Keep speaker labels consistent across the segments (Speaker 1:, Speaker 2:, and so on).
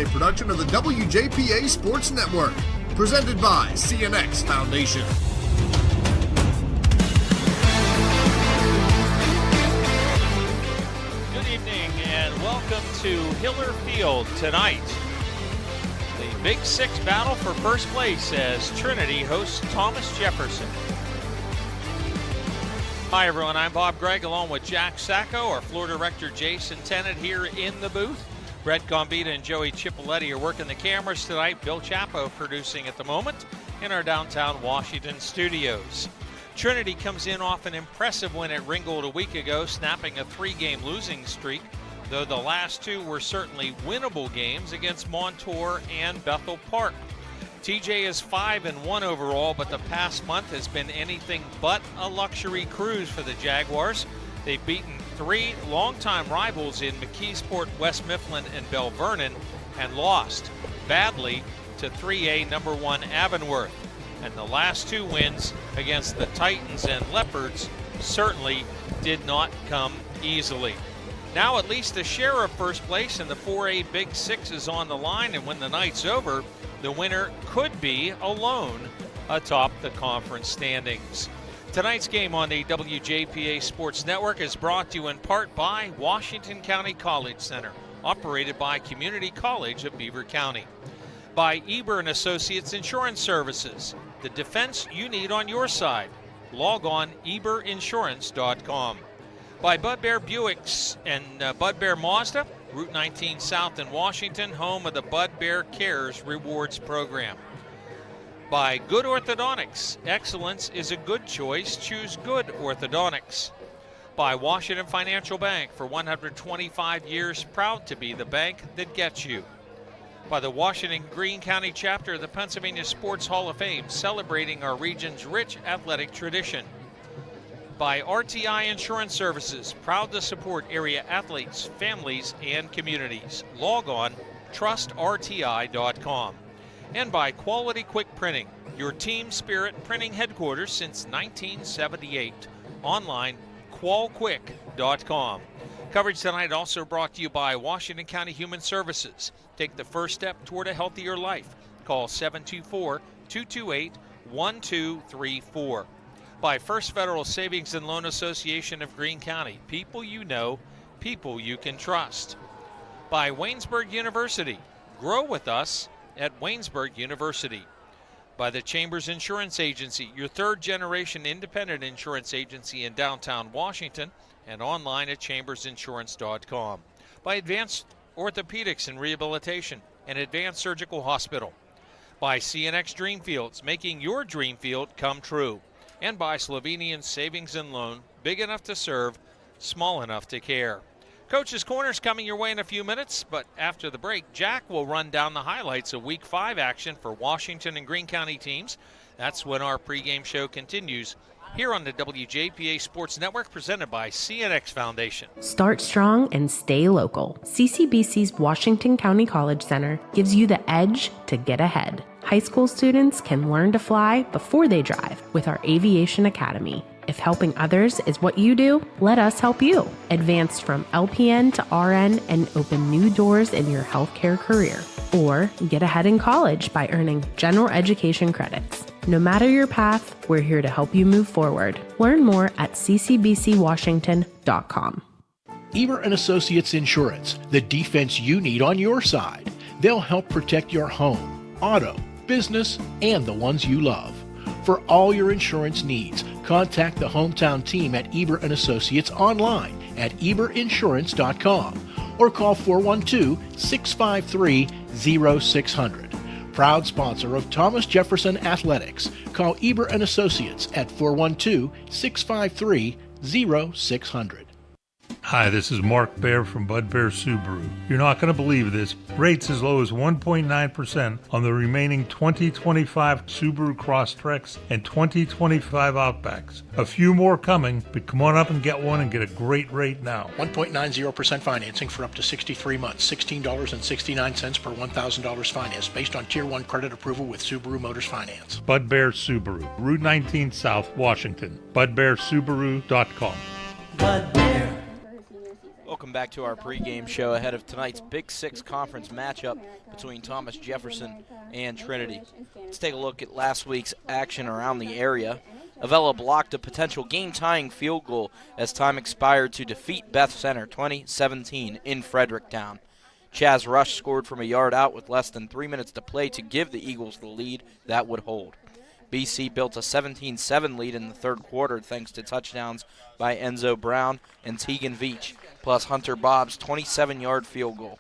Speaker 1: a production of the WJPA Sports Network, presented by CNX Foundation.
Speaker 2: Good evening and welcome to Hiller Field tonight. The Big Six battle for first place as Trinity hosts Thomas Jefferson. Hi everyone, I'm Bob Gregg along with Jack Sacco, our floor director Jason Tennant here in the booth. Brett Gambita and Joey Cipoletti are working the cameras tonight. Bill Chapo producing at the moment in our downtown Washington studios. Trinity comes in off an impressive win at Ringgold a week ago, snapping a 3-game losing streak, though the last two were certainly winnable games against Montour and Bethel Park. TJ is 5-1 overall, but the past month has been anything but a luxury cruise for the Jaguars. They've beaten 3 longtime rivals in McKeesport, West Mifflin, and Bell Vernon, and lost badly to 3A number 1 Avonworth. And the last 2 wins against the Titans and Leopards certainly did not come easily. Now at least a share of first place in the 4A Big Six is on the line, and when the night's over, the winner could be alone atop the conference standings. Tonight's game on the WJPA Sports Network is brought to you in part by Washington County College Center, operated by Community College of Beaver County. By Eber & Associates Insurance Services, the defense you need on your side. Log on eberinsurance.com. By Bud Bear Buicks and Bud Bear Mazda, Route 19 South in Washington, home of the Bud Bear Cares Rewards Program. By Good Orthodontics, excellence is a good choice. Choose Good Orthodontics. By Washington Financial Bank, for 125 years, proud to be the bank that gets you. By the Washington Greene County chapter of the Pennsylvania Sports Hall of Fame, celebrating our region's rich athletic tradition. By RTI Insurance Services, proud to support area athletes, families, and communities. Log on trustrti.com. And by Quality Quick Printing, your team spirit printing headquarters since 1978. Online, qualquick.com. Coverage tonight also brought to you by Washington County Human Services. Take the first step toward a healthier life. Call 724-228-1234. By First Federal Savings and Loan Association of Greene County. People you know, people you can trust. By Waynesburg University. Grow with us at Waynesburg University. By the Chambers Insurance Agency, your third-generation independent insurance agency in downtown Washington, and online at chambersinsurance.com. By Advanced Orthopedics and Rehabilitation and Advanced Surgical Hospital. By CNX Dreamfields, making your dream field come true. And by Slovenian Savings and Loan, big enough to serve, small enough to care. Coach's Corner's coming your way in a few minutes, but after the break, Jack will run down the highlights of Week 5 action for Washington and Greene County teams. That's when our pregame show continues here on the WJPA Sports Network, presented by CNX Foundation.
Speaker 3: Start strong and stay local. CCBC's Washington County College Center gives you the edge to get ahead. High school students can learn to fly before they drive with our Aviation Academy. If helping others is what you do, let us help you. Advance from LPN to RN and open new doors in your healthcare career. Or get ahead in college by earning general education credits. No matter your path, we're here to help you move forward. Learn more at ccbcwashington.com.
Speaker 4: Eber & Associates Insurance, the defense you need on your side. They'll help protect your home, auto, business, and the ones you love. For all your insurance needs, contact the hometown team at Eber & Associates online at eberinsurance.com or call 412-653-0600. Proud sponsor of Thomas Jefferson Athletics. Call Eber & Associates at 412-653-0600.
Speaker 5: Hi, this is Mark Baer from Bud Bear Subaru. You're not going to believe this. Rates as low as 1.9% on the remaining 2025 Subaru Crosstreks and 2025 Outbacks. A few more coming, but come on up and get one and get a great rate now.
Speaker 4: 1.90% financing for up to 63 months. $16.69 per $1,000 finance based on Tier 1 credit approval with Subaru Motors Finance.
Speaker 5: Bud Bear Subaru, Route 19 South, Washington. BudBearSubaru.com.
Speaker 6: Bud Bear. Welcome back to our pregame show ahead of tonight's Big Six Conference matchup between Thomas Jefferson and Trinity. Let's take a look at last week's action around the area. Avella blocked a potential game-tying field goal as time expired to defeat Beth Center 20-17 in Fredericktown. Chaz Rush scored from a yard out with less than 3 minutes to play to give the Eagles the lead that would hold. BC built a 17-7 lead in the third quarter thanks to touchdowns by Enzo Brown and Tegan Veach, plus Hunter Bob's 27-yard field goal.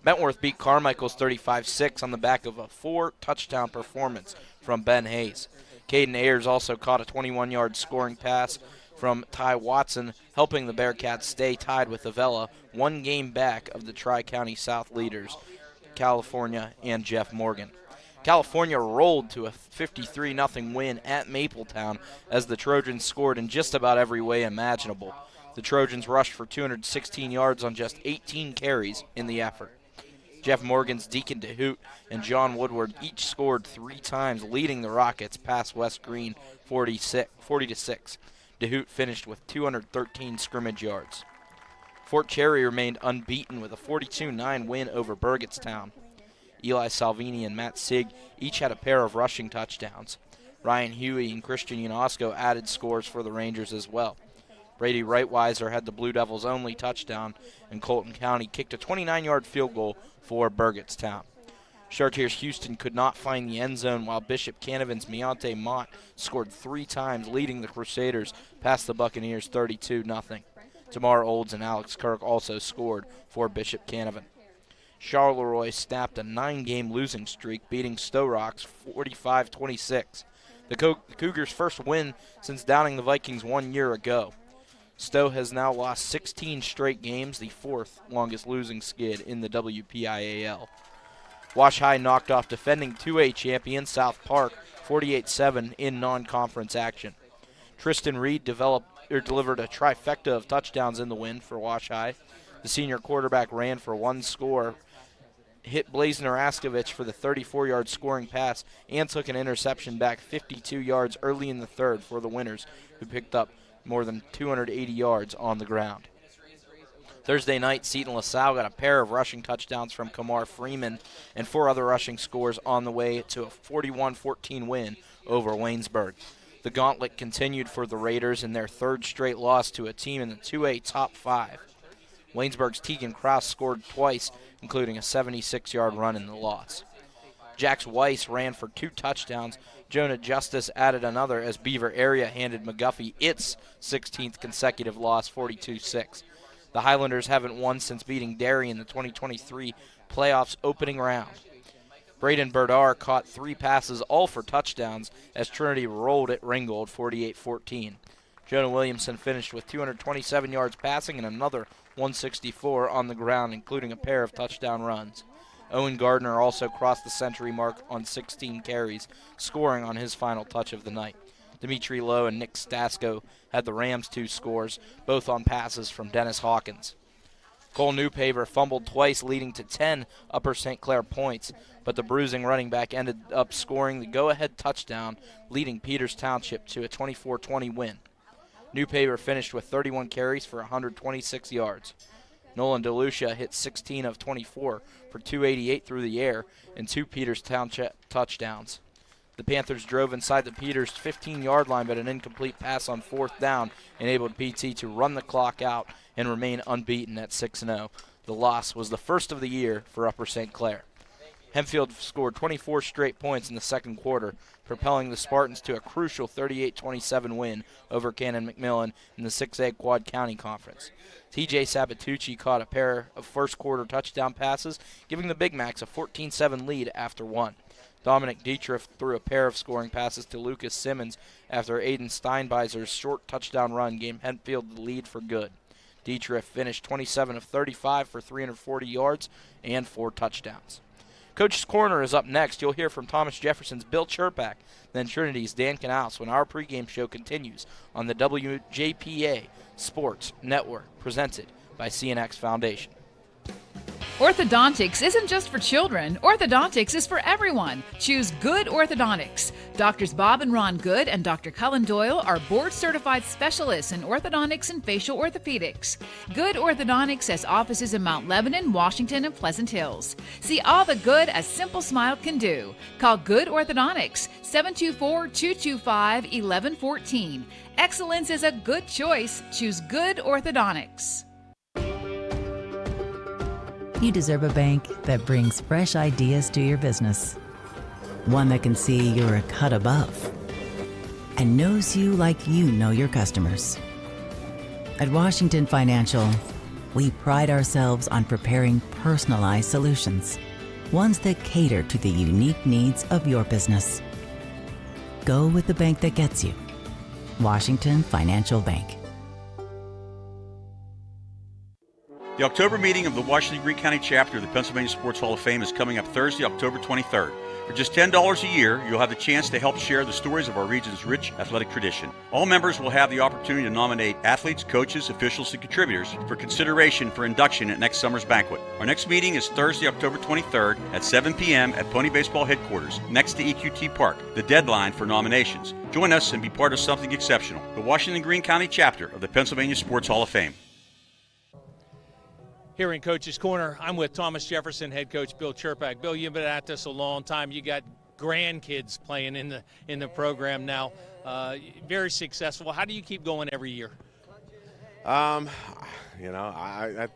Speaker 6: Bentworth beat Carmichael's 35-6 on the back of a 4-touchdown performance from Ben Hayes. Caden Ayers also caught a 21-yard scoring pass from Ty Watson, helping the Bearcats stay tied with Avella, one game back of the Tri-County South leaders, California and Jeff Morgan. California rolled to a 53-0 win at Mapletown as the Trojans scored in just about every way imaginable. The Trojans rushed for 216 yards on just 18 carries in the effort. Jeff Morgan's Deacon DeHoot and John Woodward each scored 3 times, leading the Rockets past West Green 40-6. DeHoot finished with 213 scrimmage yards. Fort Cherry remained unbeaten with a 42-9 win over Burgettstown. Eli Salvini and Matt Sig each had a pair of rushing touchdowns. Ryan Huey and Christian Unosco added scores for the Rangers as well. Brady Reitweiser had the Blue Devils' only touchdown, and Colton County kicked a 29-yard field goal for Burgettstown. Chartiers Houston could not find the end zone, while Bishop Canavan's Meonte Mott scored 3 times, leading the Crusaders past the Buccaneers 32-0. Tamar Olds and Alex Kirk also scored for Bishop Canavan. Charleroi snapped a 9-game losing streak, beating Stowe Rocks 45-26. The Cougars' first win since downing the Vikings 1 year ago. Stowe has now lost 16 straight games, the 4th longest losing skid in the WPIAL. Wash High knocked off defending 2A champion South Park 48-7 in non-conference action. Tristan Reed delivered a trifecta of touchdowns in the win for Wash High. The senior quarterback ran for 1 score, hit Blazner Askovich for the 34-yard scoring pass, and took an interception back 52 yards early in the third for the winners, who picked up more than 280 yards on the ground. Thursday night, Seton LaSalle got a pair of rushing touchdowns from Kamar Freeman and 4 other rushing scores on the way to a 41-14 win over Waynesburg. The gauntlet continued for the Raiders in their 3rd straight loss to a team in the 2A top 5. Waynesburg's Tegan Krause scored twice, including a 76-yard run in the loss. Jax Weiss ran for 2 touchdowns. Jonah Justice added another as Beaver Area handed McGuffey its 16th consecutive loss, 42-6. The Highlanders haven't won since beating Derry in the 2023 playoffs opening round. Braden Berdar caught 3 passes, all for touchdowns, as Trinity rolled at Ringgold 48-14. Jonah Williamson finished with 227 yards passing and another 164 on the ground, including a pair of touchdown runs. Owen Gardner also crossed the century mark on 16 carries, scoring on his final touch of the night. Dimitri Lowe and Nick Stasko had the Rams' 2 scores, both on passes from Dennis Hawkins. Cole Newpaver fumbled twice, leading to 10 Upper St. Clair points, but the bruising running back ended up scoring the go-ahead touchdown, leading Peters Township to a 24-20 win. Newpaver finished with 31 carries for 126 yards. Nolan DeLucia hit 16 of 24 for 288 through the air and 2 Peters Township touchdowns. The Panthers drove inside the Peters 15-yard line, but an incomplete pass on 4th down enabled PT to run the clock out and remain unbeaten at 6-0. The loss was the first of the year for Upper St. Clair. Hempfield scored 24 straight points in the second quarter, propelling the Spartans to a crucial 38-27 win over Cannon McMillan in the 6A Quad County Conference. TJ Sabatucci caught a pair of first-quarter touchdown passes, giving the Big Macs a 14-7 lead after 1. Dominic Dietrich threw a pair of scoring passes to Lucas Simmons after Aiden Steinbeiser's short touchdown run gave Hempfield the lead for good. Dietrich finished 27 of 35 for 340 yards and 4 touchdowns. Coach's Corner is up next. You'll hear from Thomas Jefferson's Bill Cherpak, then Trinity's Dan Canals when our pregame show continues on the WJPA Sports Network, presented by CNX Foundation.
Speaker 7: Orthodontics isn't just for children. Orthodontics is for everyone. Choose Good Orthodontics. Doctors Bob and Ron Good and Dr. Cullen Doyle are board-certified specialists in orthodontics and facial orthopedics. Good Orthodontics has offices in Mount Lebanon, Washington, and Pleasant Hills. See all the good a simple smile can do. Call Good Orthodontics, 724-225-1114. Excellence is a good choice. Choose Good Orthodontics.
Speaker 8: You deserve a bank that brings fresh ideas to your business. One that can see you're a cut above and knows you like you know your customers. At Washington Financial, we pride ourselves on preparing personalized solutions, ones that cater to the unique needs of your business. Go with the bank that gets you. Washington Financial Bank.
Speaker 9: The October meeting of the Washington Greene County chapter of the Pennsylvania Sports Hall of Fame is coming up Thursday, October 23rd. For just $10 a year, you'll have the chance to help share the stories of our region's rich athletic tradition. All members will have the opportunity to nominate athletes, coaches, officials, and contributors for consideration for induction at next summer's banquet. Our next meeting is Thursday, October 23rd at 7 p.m. at Pony Baseball Headquarters, next to EQT Park, the deadline for nominations. Join us and be part of something exceptional. The Washington Greene County chapter of the Pennsylvania Sports Hall of Fame.
Speaker 2: Here in Coach's Corner, I'm with Thomas Jefferson head coach Bill Chirpak. Bill, you've been at this a long time. You got grandkids playing in the program now. Very successful. How do you keep going every year?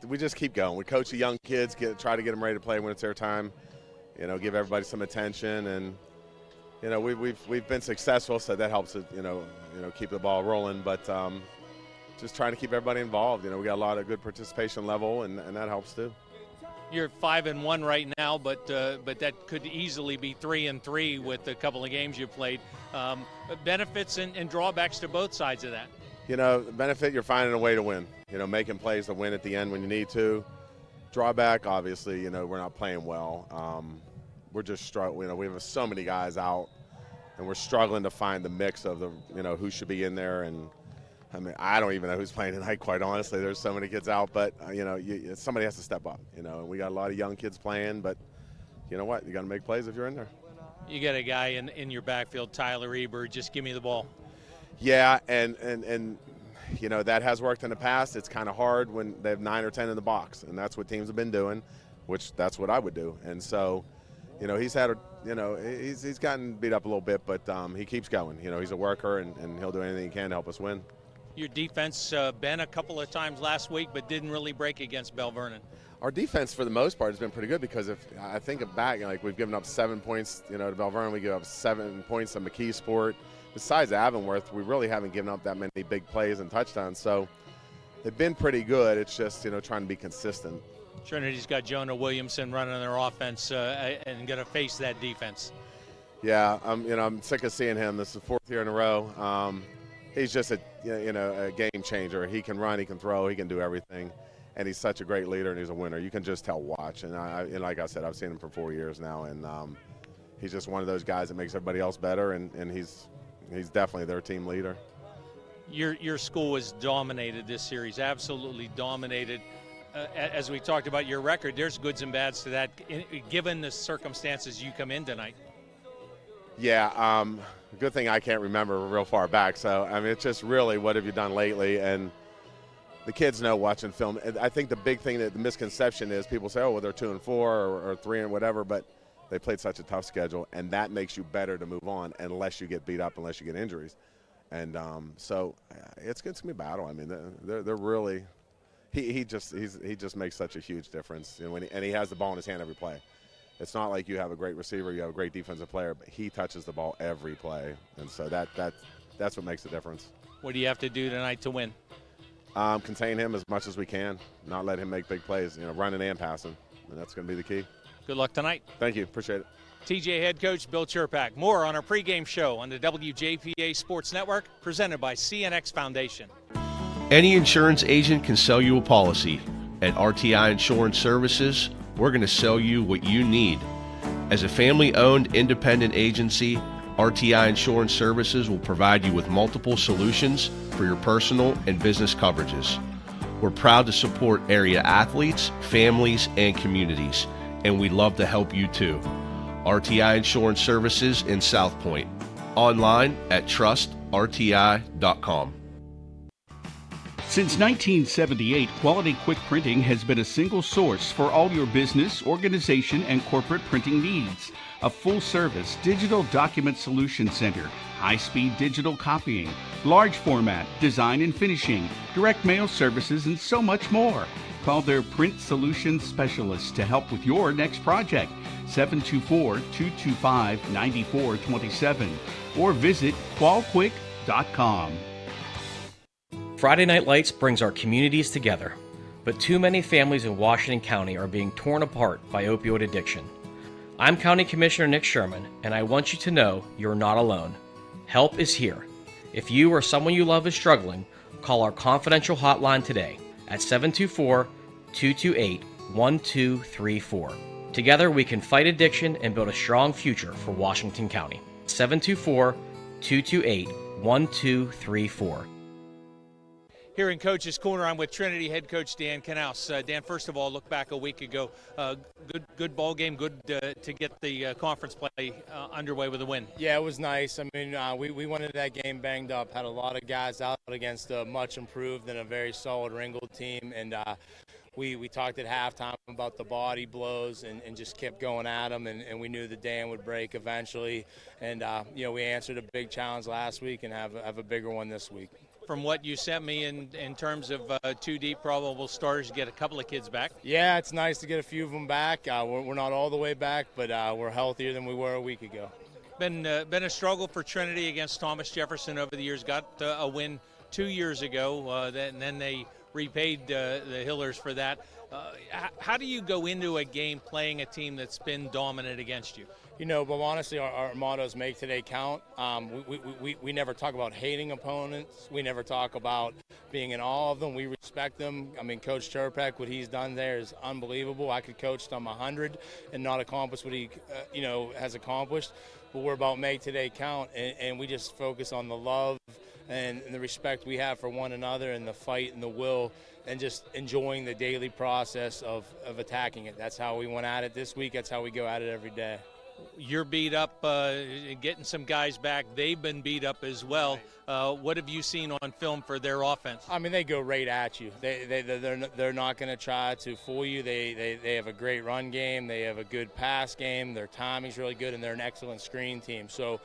Speaker 10: We just keep going. We coach the young kids, try to get them ready to play when it's their time. Give everybody some attention, and we've been successful, so that helps it. Keep the ball rolling, but. Just trying to keep everybody involved. We got a lot of good participation level, and that helps too.
Speaker 2: You're 5-1 right now, but that could easily be 3-3 with a couple of games you played. Benefits and drawbacks to both sides of that.
Speaker 10: Benefit, you're finding a way to win. Making plays to win at the end when you need to. Drawback, obviously, we're not playing well. We're just struggling. We have so many guys out, and we're struggling to find the mix of the who should be in there. And I don't even know who's playing tonight, quite honestly. There's so many kids out, but, somebody has to step up, and we got a lot of young kids playing, but you know what? You got to make plays if you're in there.
Speaker 2: You got a guy in your backfield, Tyler Eber, just give me the ball.
Speaker 10: Yeah, and that has worked in the past. It's kind of hard when they have 9 or 10 in the box, and that's what teams have been doing, which that's what I would do. And so, he's had he's gotten beat up a little bit, but he keeps going. He's a worker, and he'll do anything he can to help us win.
Speaker 2: Your defense been a couple of times last week, but didn't really break against Bell Vernon.
Speaker 10: Our defense, for the most part, has been pretty good because if I think back, we've given up 7 points, to Bell Vernon. We give up 7 points to McKeesport. Besides Avonworth, we really haven't given up that many big plays and touchdowns. So they've been pretty good. It's just trying to be consistent.
Speaker 2: Trinity's got Jonah Williamson running their offense and going to face that defense.
Speaker 10: Yeah, I'm sick of seeing him. This is the 4th year in a row. He's just a game changer. He can run, he can throw, he can do everything, and he's such a great leader, and he's a winner. You can just tell watch. And like I said, I've seen him for 4 years now, and he's just one of those guys that makes everybody else better, and he's definitely their team leader.
Speaker 2: Your school was dominated this series, absolutely dominated. As we talked about your record, there's goods and bads to that, given the circumstances you come in tonight.
Speaker 10: Yeah, good thing I can't remember real far back. So, it's just really what have you done lately? And the kids know watching film. And I think the big thing, that the misconception is people say, oh, well, they're 2-4 or 3 and whatever, but they played such a tough schedule, and that makes you better to move on unless you get beat up, unless you get injuries. And so it's going to be a battle. They're really he just makes such a huge difference. And he has the ball in his hand every play. It's not like you have a great receiver, you have a great defensive player, but he touches the ball every play, and so that's what makes the difference.
Speaker 2: What do you have to do tonight to win?
Speaker 10: Contain him as much as we can, not let him make big plays, running and passing, and that's going to be the key.
Speaker 2: Good luck tonight.
Speaker 10: Thank you. Appreciate it.
Speaker 2: TJ head coach Bill Chirpak. More on our pregame show on the WJPA Sports Network, presented by CNX Foundation.
Speaker 11: Any insurance agent can sell you a policy. At RTI Insurance Services, we're going to sell you what you need. As a family-owned independent agency, RTI Insurance Services will provide you with multiple solutions for your personal and business coverages. We're proud to support area athletes, families, and communities, and we'd love to help you too. RTI Insurance Services in South Point. Online at trustrti.com.
Speaker 12: Since 1978, Quality Quick Printing has been a single source for all your business, organization, and corporate printing needs. A full-service digital document solution center, high-speed digital copying, large format, design and finishing, direct mail services, and so much more. Call their print solutions specialists to help with your next project. 724-225-9427 or visit qualquick.com.
Speaker 13: Friday Night Lights brings our communities together, but too many families in Washington County are being torn apart by opioid addiction. I'm County Commissioner Nick Sherman, and I want you to know you're not alone. Help is here. If you or someone you love is struggling, call our confidential hotline today at 724-228-1234. Together we can fight addiction and build a strong future for Washington County. 724-228-1234.
Speaker 2: Here in Coach's Corner, I'm with Trinity head coach Dan Knaus. Dan, first of all, look back a week ago. Good ball game, good to get the conference play underway with a win.
Speaker 14: Yeah, it was nice. I mean, we went into that game banged up, had a lot of guys out against a much improved and a very solid Ringgold team, and we talked at halftime about the body blows and just kept going at them, and we knew the dam would break eventually, and we answered a big challenge last week and have a bigger one this week.
Speaker 2: From what you sent me in terms of two deep probable starters, you get a couple of kids back.
Speaker 14: Yeah, it's nice to get a few of them back. We're not all the way back, but we're healthier than we were a week ago.
Speaker 2: Been a struggle for Trinity against Thomas Jefferson over the years. Got a win 2 years ago, and then they repaid the Hillers for that. How do you go into a game playing a team that's been dominant against you?
Speaker 14: But honestly, our motto is make today count. We never talk about hating opponents. We never talk about being in awe of them. We respect them. I mean, Coach Turpek, what he's done there is unbelievable. I could coach them 100 and not accomplish what he, has accomplished. But we're about make today count, and we just focus on the love and the respect we have for one another and the fight and the will and just enjoying the daily process of attacking it. That's how we went at it this week. That's how we go at it every day.
Speaker 2: You're beat up, getting some guys back. They've been beat up as well. What have you seen on film for their offense?
Speaker 14: I mean, they go right at you. They're not going to try to fool you. They have a great run game. They have a good pass game. Their timing's really good, and they're an excellent screen team. So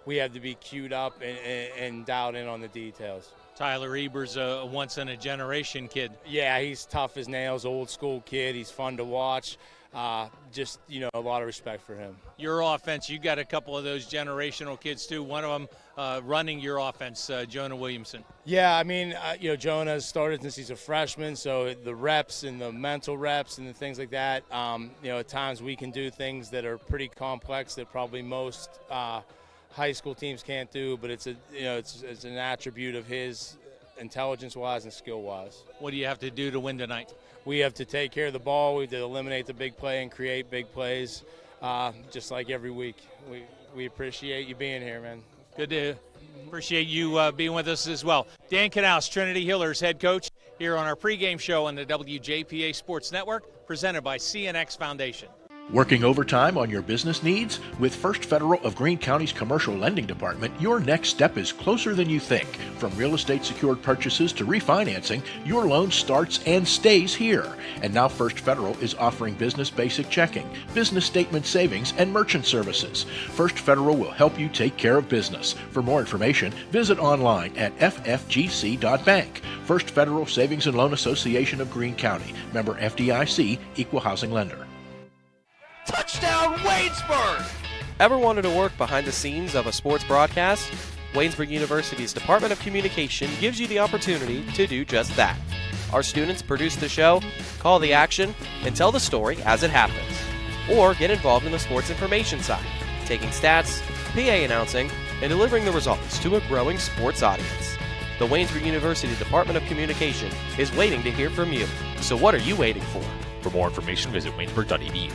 Speaker 14: we have to be queued up and dialed in on the details.
Speaker 2: Tyler Eber's a once-in-a-generation kid.
Speaker 14: Yeah, he's tough as nails, old-school kid. He's fun to watch. A lot of respect for him.
Speaker 2: Your offense, you got a couple of those generational kids too. One of them running your offense, Jonah Williamson.
Speaker 14: Yeah, I mean, Jonah's started since he's a freshman, so the reps and the mental reps and the things like that, at times we can do things that are pretty complex that probably most high school teams can't do, but it's an attribute of his intelligence-wise and skill-wise.
Speaker 2: What do you have to do to win tonight?
Speaker 14: We have to take care of the ball. We have to eliminate the big play and create big plays, just like every week. We appreciate you being here, man.
Speaker 2: Good to appreciate you being with us as well. Dan Knaus, Trinity Hillers head coach, here on our pregame show on the WJPA Sports Network, presented by CNX Foundation.
Speaker 4: Working overtime on your business needs? With First Federal of Greene County's Commercial Lending Department, your next step is closer than you think. From real estate secured purchases to refinancing, your loan starts and stays here. And now First Federal is offering business basic checking, business statement savings, and merchant services. First Federal will help you take care of business. For more information, visit online at ffgc.bank. First Federal Savings and Loan Association of Greene County. Member FDIC, Equal Housing Lender.
Speaker 15: Touchdown, Waynesburg!
Speaker 16: Ever wanted to work behind the scenes of a sports broadcast? Waynesburg University's Department of Communication gives you the opportunity to do just that. Our students produce the show, call the action, and tell the story as it happens. Or get involved in the sports information side, taking stats, PA announcing, and delivering the results to a growing sports audience. The Waynesburg University Department of Communication is waiting to hear from you. So what are you waiting for?
Speaker 17: For more information, visit waynesburg.edu.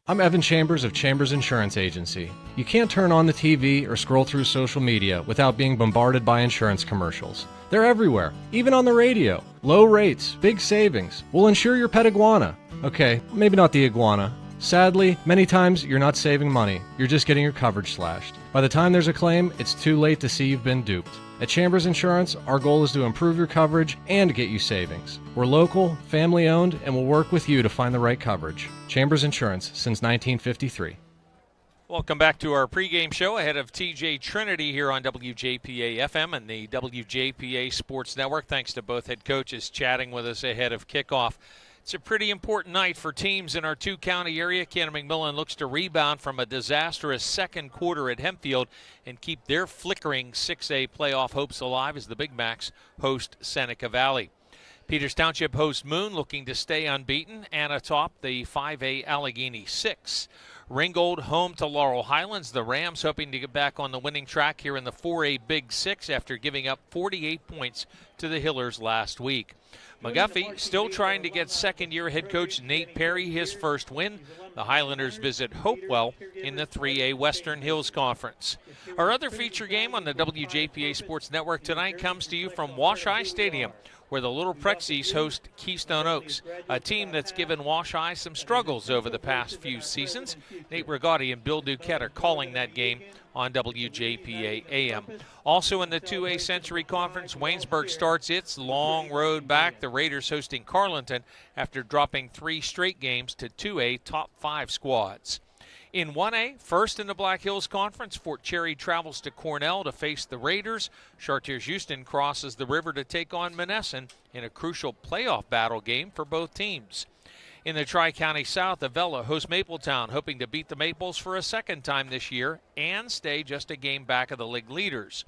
Speaker 17: I'm Evan Chambers of Chambers Insurance Agency. You can't turn on the TV or scroll through social media without being bombarded by insurance commercials. They're everywhere, even on the radio. Low rates, big savings. We'll insure your pet iguana. Okay, maybe not the iguana. Sadly, many times you're not saving money. You're just getting your coverage slashed. By the time there's a claim, it's too late to see you've been duped. At Chambers Insurance, our goal is to improve your coverage and get you savings. We're local, family-owned, and we'll work with you to find the right coverage. Chambers Insurance, since 1953.
Speaker 2: Welcome back to our pregame show ahead of TJ Trinity here on WJPA FM and the WJPA Sports Network. Thanks to both head coaches chatting with us ahead of kickoff. It's a pretty important night for teams in our two-county area. Canton-McMillan looks to rebound from a disastrous second quarter at Hempfield and keep their flickering 6A playoff hopes alive as the Big Macs host Seneca Valley. Peters Township hosts Moon, looking to stay unbeaten and atop the 5A Allegheny 6. Ringgold home to Laurel Highlands. The Rams hoping to get back on the winning track here in the 4A Big 6 after giving up 48 points to the Hillers last week. McGuffey still trying to get second-year head coach Nate Perry his first win. The Highlanders visit Hopewell in the 3A Western Hills Conference. Our other feature game on the WJPA Sports Network tonight comes to you from Wash High Stadium, where the Little Prexies host Keystone Oaks, a team that's given Wash High some struggles over the past few seasons. Nate Rigotti and Bill Duquette are calling that game on WJPA AM. Also in the 2A Century Conference, Waynesburg starts its long road back. The Raiders hosting Carleton after dropping 3 straight games to 2A top 5 squads. In 1A, first in the Black Hills Conference, Fort Cherry travels to Cornell to face the Raiders. Chartiers Houston crosses the river to take on Monessen in a crucial playoff battle game for both teams. In the Tri-County South, Avella hosts Mapletown, hoping to beat the Maples for a second time this year and stay just a game back of the league leaders.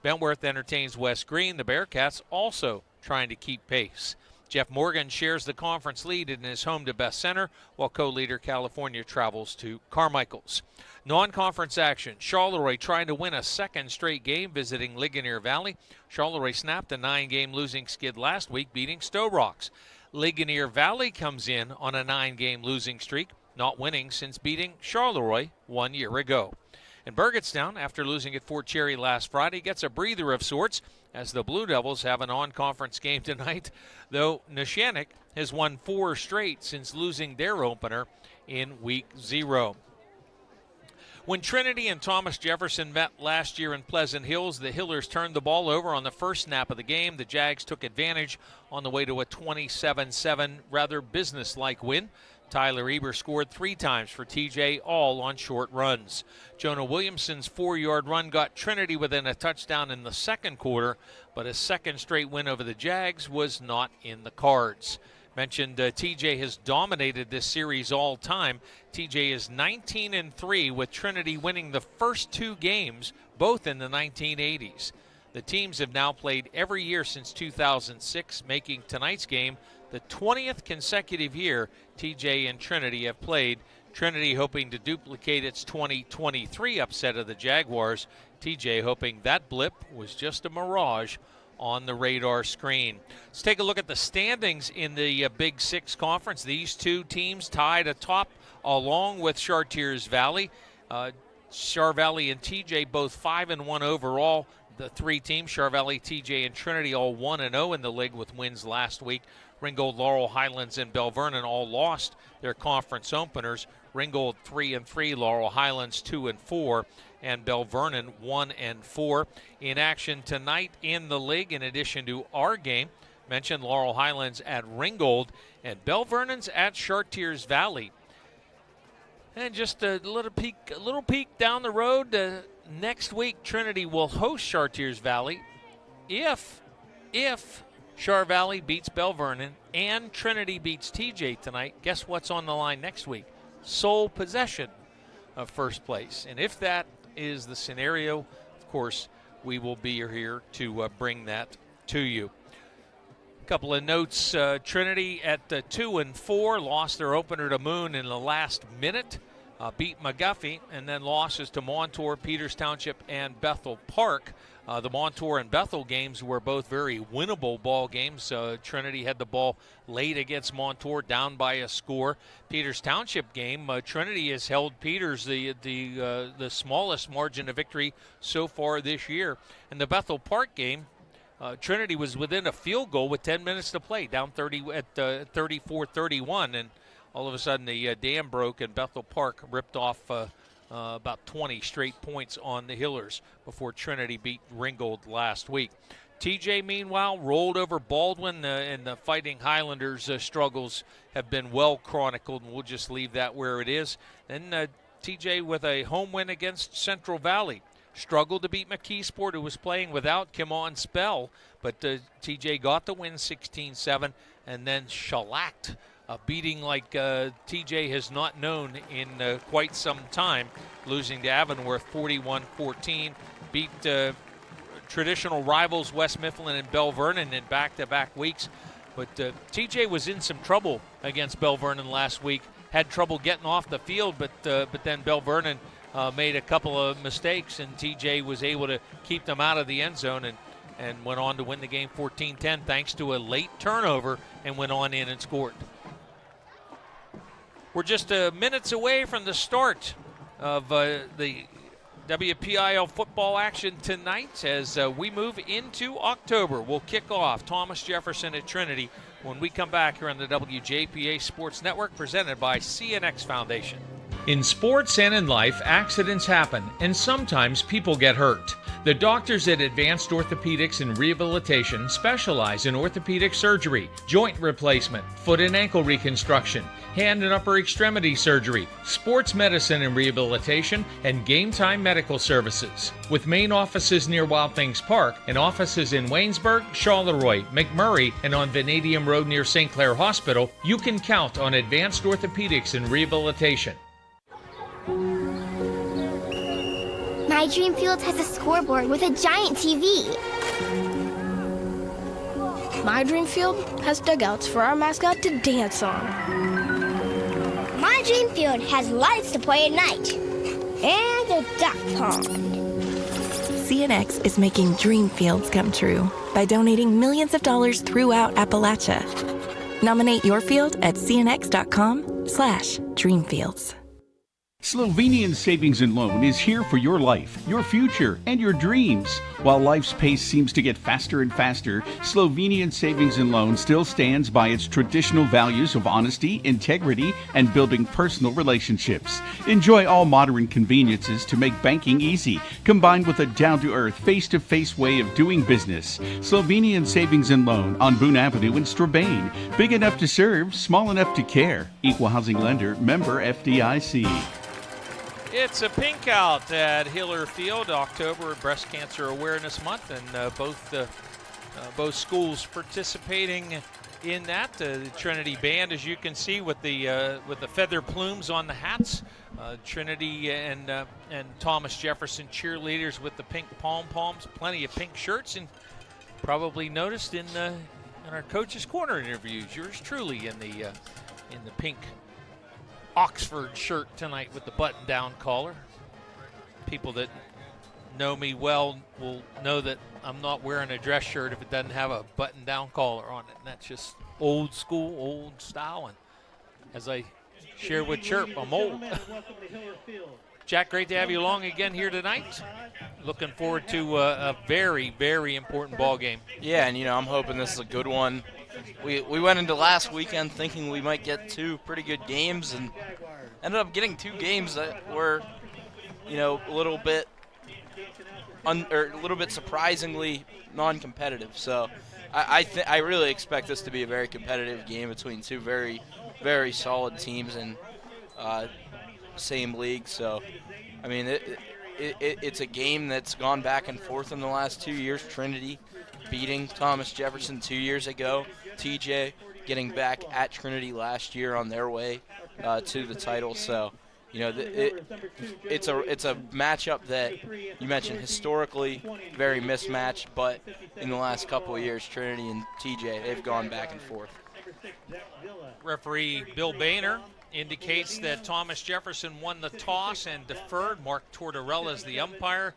Speaker 2: Bentworth entertains West Green. The Bearcats also trying to keep pace. Jeff Morgan shares the conference lead in his home to Best Center, while co-leader California travels to Carmichael's. Non-conference action, Charleroi trying to win a second straight game visiting Ligonier Valley. Charleroi snapped a 9-game losing skid last week, beating Stowe Rocks. Ligonier Valley comes in on a 9-game losing streak, not winning since beating Charleroi 1 year ago. And Burgettstown, after losing at Fort Cherry last Friday, gets a breather of sorts as the Blue Devils have an on-conference game tonight, though Neshannock has won 4 straight since losing their opener in Week 0. When Trinity and Thomas Jefferson met last year in Pleasant Hills, the Hillers turned the ball over on the first snap of the game. The Jags took advantage on the way to a 27-7 rather business-like win. Tyler Eber scored 3 times for TJ, all on short runs. Jonah Williamson's 4-yard run got Trinity within a touchdown in the second quarter, but a second straight win over the Jags was not in the cards. Mentioned TJ has dominated this series all time. TJ is 19-3 with Trinity winning the first 2 games, both in the 1980s. The teams have now played every year since 2006, making tonight's game the 20th consecutive year TJ and Trinity have played. Trinity hoping to duplicate its 2023 upset of the Jaguars. TJ hoping that blip was just a mirage on the radar screen. Let's take a look at the standings in the Big 6 Conference. These 2 teams tied atop along with Chartiers Valley. Char Valley and TJ both 5-1 overall. The 3 teams, Char Valley, TJ, and Trinity, all 1-0 in the league with wins last week. Ringgold, Laurel Highlands, and Bell Vernon all lost their conference openers. Ringgold 3-3, Laurel Highlands 2-4, and Bell Vernon 1-4. In action tonight in the league, in addition to our game, mentioned Laurel Highlands at Ringgold and Bell Vernon's at Chartiers Valley. And just a little peek down the road. Next week, Trinity will host Chartiers Valley. If Char Valley beats Bell Vernon and Trinity beats TJ tonight, guess what's on the line next week? Sole possession of first place. And if that is the scenario, of course, we will be here to bring that to you. A couple of notes. Trinity at 2-4 lost their opener to Moon in the last minute. Beat McGuffey, and then losses to Montour, Peters Township, and Bethel Park. The Montour and Bethel games were both very winnable ball games. Trinity had the ball late against Montour, down by a score. Peters Township game, Trinity has held Peters the smallest margin of victory so far this year. And the Bethel Park game, Trinity was within a field goal with 10 minutes to play, down 34-31, and all of a sudden the dam broke and Bethel Park ripped off about 20 straight points on the Hillers before Trinity beat Ringgold last week. TJ, meanwhile, rolled over Baldwin, and the Fighting Highlanders' struggles have been well chronicled, and we'll just leave that where it is. Then TJ with a home win against Central Valley. Struggled to beat McKeesport, who was playing without Kimon Spell, but TJ got the win 16-7, and then shellacked a beating like TJ has not known in quite some time, losing to Avonworth 41-14. Beat traditional rivals West Mifflin and Bell Vernon in back-to-back weeks. But TJ was in some trouble against Bell Vernon last week. Had trouble getting off the field, but then Bell Vernon made a couple of mistakes, and TJ was able to keep them out of the end zone and went on to win the game 14-10 thanks to a late turnover, and went on in and scored. We're just minutes away from the start of the WPIL football action tonight as we move into October. We'll kick off Thomas Jefferson at Trinity when we come back here on the WJPA Sports Network, presented by CNX Foundation.
Speaker 18: In sports and in life, accidents happen, and sometimes people get hurt. The doctors at Advanced Orthopedics and Rehabilitation specialize in orthopedic surgery, joint replacement, foot and ankle reconstruction, hand and upper extremity surgery, sports medicine and rehabilitation, and game time medical services. With main offices near Wild Things Park and offices in Waynesburg, Charleroi, McMurray, and on Vanadium Road near St. Clair Hospital, you can count on Advanced Orthopedics and Rehabilitation.
Speaker 19: My Dream Field has a scoreboard with a giant TV.
Speaker 20: My Dream Field has dugouts for our mascot to dance on.
Speaker 19: My Dream Field has lights to play at night. And a duck pond.
Speaker 21: CNX is making dream fields come true by donating millions of dollars throughout Appalachia. Nominate your field at cnx.com/dreamfields.
Speaker 12: Slovenian Savings and Loan is here for your life, your future, and your dreams. While life's pace seems to get faster and faster, Slovenian Savings and Loan still stands by its traditional values of honesty, integrity, and building personal relationships. Enjoy all modern conveniences to make banking easy, combined with a down-to-earth, face-to-face way of doing business. Slovenian Savings and Loan on Boone Avenue in Strabane. Big enough to serve, small enough to care. Equal housing lender, member FDIC.
Speaker 2: It's a pink out at Hiller Field, October Breast Cancer Awareness Month, and both schools participating in that. The Trinity band, as you can see, with the feather plumes on the hats. Trinity and Thomas Jefferson cheerleaders with the pink pom-poms, plenty of pink shirts, and probably noticed in our Coach's Corner interviews, yours truly in the pink Oxford shirt tonight with the button-down collar. People that know me well will know that I'm not wearing a dress shirt if it doesn't have a button-down collar on it, and that's just old school, old style. And as I share with Chirp, I'm old. Jack, great to have you along again here tonight. Looking forward to a very, very important ball game.
Speaker 6: Yeah, and I'm hoping this is a good one. We went into last weekend thinking we might get two pretty good games, and ended up getting two games that were, a little bit surprisingly non-competitive. So I really expect this to be a very competitive game between two very, very solid teams in same league. So, I mean, it's a game that's gone back and forth in the last 2 years. Trinity beating Thomas Jefferson 2 years ago. TJ getting back at Trinity last year on their way to the title. So, it's a matchup that you mentioned historically very mismatched, but in the last couple of years, Trinity and TJ, they've gone back and forth.
Speaker 2: Referee Bill Boehner indicates that Thomas Jefferson won the toss and deferred. Mark Tortorella is the umpire.